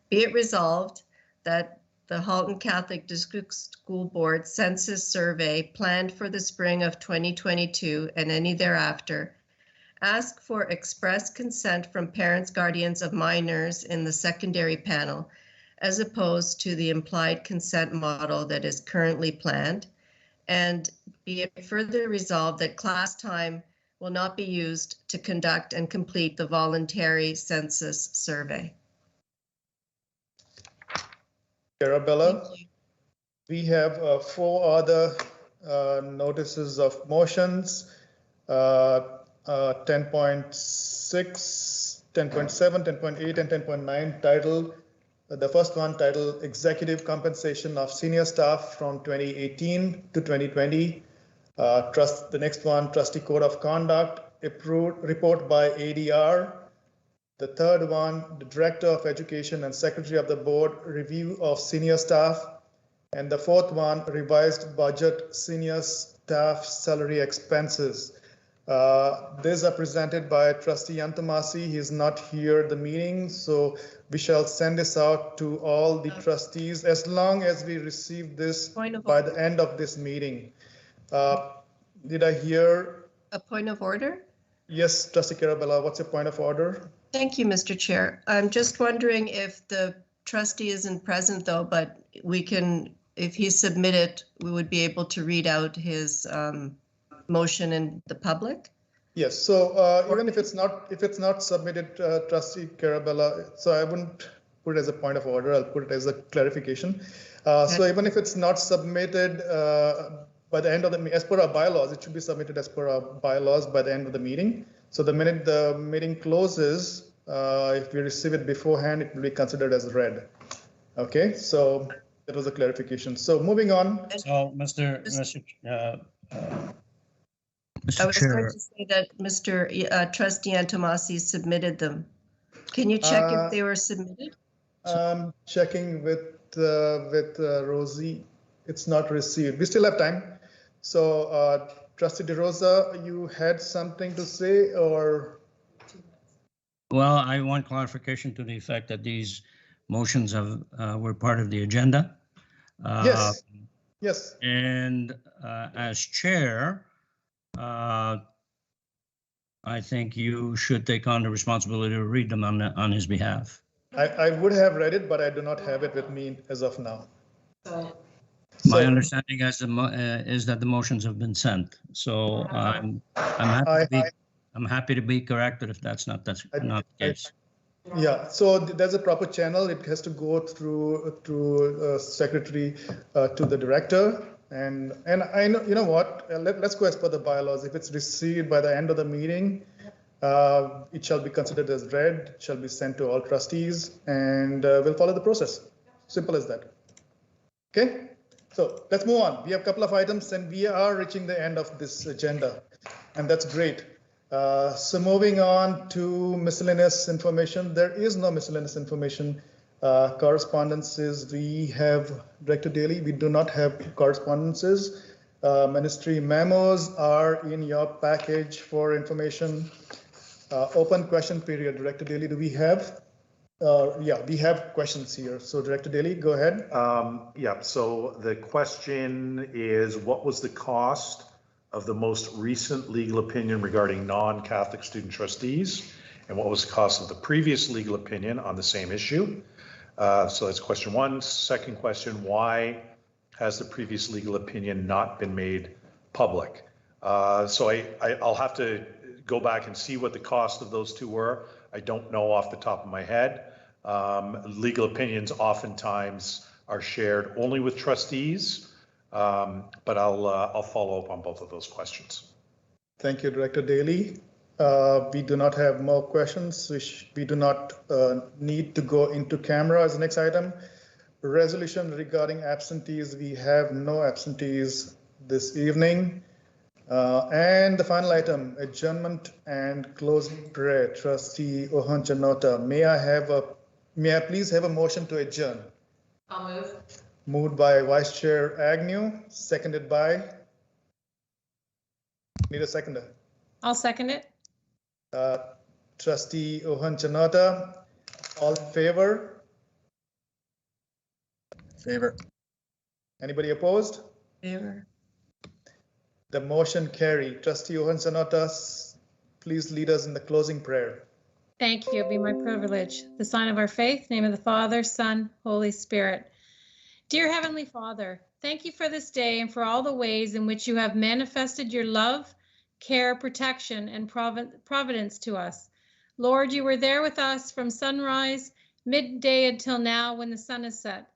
be it resolved that the Halton Catholic District School Board Census Survey planned for the spring of 2022 and any thereafter ask for express consent from parents, guardians of minors in the secondary panel, as opposed to the implied consent model that is currently planned, and be it further resolved that class time will not be used to conduct and complete the voluntary census survey. Carabella, we have 4 other notices of motions. 10.6, 10.7, 10.8, and 10.9 titled, the first one titled Executive Compensation of Senior Staff from 2018 to 2020. The next one, Trustee Code of Conduct, approved report by ADR. The third one, the Director of Education and Secretary of the Board, review of senior staff. And the fourth one, revised budget senior staff salary expenses. These are presented by Trustee Yantamasi. He is not here at the meeting, so we shall send this out to all the trustees as long as we receive this by the end of this meeting. Did I hear? A point of order? Yes, Trustee Carabella, what's your point of order? Thank you, Mr. Chair. I'm just wondering if the trustee isn't present though, but we can, if he submitted, we would be able to read out his motion in the public? Yes, so even if it's not submitted, Trustee Carabella, so I wouldn't put it as a point of order, I'll put it as a clarification. So even if it's not submitted by the end of the, as per our bylaws, it should be submitted as per our bylaws by the end of the meeting. So the minute the meeting closes, if we receive it beforehand, it will be considered as read. Okay, so that was a clarification. So moving on. So Mr. I was going to say that Mr. Trustee Antomasi submitted them. Can you check if they were submitted? Checking with Rosie, it's not received. We still have time. So Trustee DeRosa, you had something to say, or? Well, I want clarification to the effect that these motions were part of the agenda. Yes. Yes. And as chair, I think you should take on the responsibility to read them on his behalf. I would have read it, but I do not have it with me as of now. My understanding is that the motions have been sent. So I'm happy to be corrected if that's not the case. Yeah, so there's a proper channel. It has to go through secretary to the director. And I know, you know what, let's go as per the bylaws. If it's received by the end of the meeting, it shall be considered as read, shall be sent to all trustees, and we'll follow the process. Simple as that. Okay, so let's move on. We have a couple of items and we are reaching the end of this agenda, and that's great. So moving on to miscellaneous information, there is no miscellaneous information. Correspondences, we have Director Daly, we do not have correspondences. Ministry memos are in your package for information. Open question period, Director Daly, do we have? Yeah, we have questions here. So Director Daly, go ahead. Yeah, so the question is, what was the cost of the most recent legal opinion regarding non-Catholic student trustees? And what was the cost of the previous legal opinion on the same issue? So that's question one. Second question, why has the previous legal opinion not been made public? So I'll have to go back and see what the cost of those two were. I don't know off the top of my head. Legal opinions oftentimes are shared only with trustees, but I'll follow up on both of those questions. Thank you, Director Daly. We do not have more questions. We do not need to go into camera as the next item. Resolution regarding absentees. We have no absentees this evening. And the final item, adjournment and closing prayer. Trustee Ohan Janota, may I please have a motion to adjourn? I'll move. Moved by Vice Chair Agnew, seconded by? Need a seconder. I'll second it. Trustee Ohan Janota, all in favor? Favor. Anybody opposed? Favor. The motion carried. Trustee Ohan Janota, please lead us in the closing prayer. Thank you. It'll be my privilege. The sign of our faith, name of the Father, Son, Holy Spirit. Dear Heavenly Father, thank you for this day and for all the ways in which you have manifested your love, care, protection, and providence to us. Lord, you were there with us from sunrise, midday until now when the sun is set.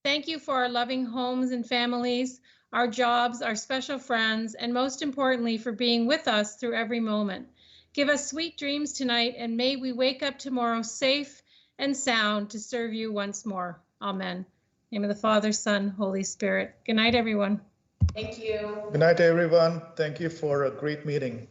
Thank you for our loving homes and families, our jobs, our special friends, and most importantly, for being with us through every moment. Give us sweet dreams tonight, and may we wake up tomorrow safe and sound to serve you once more. Amen. In the name of the Father, Son, Holy Spirit. Good night, everyone. Thank you. Good night, everyone. Thank you for a great meeting.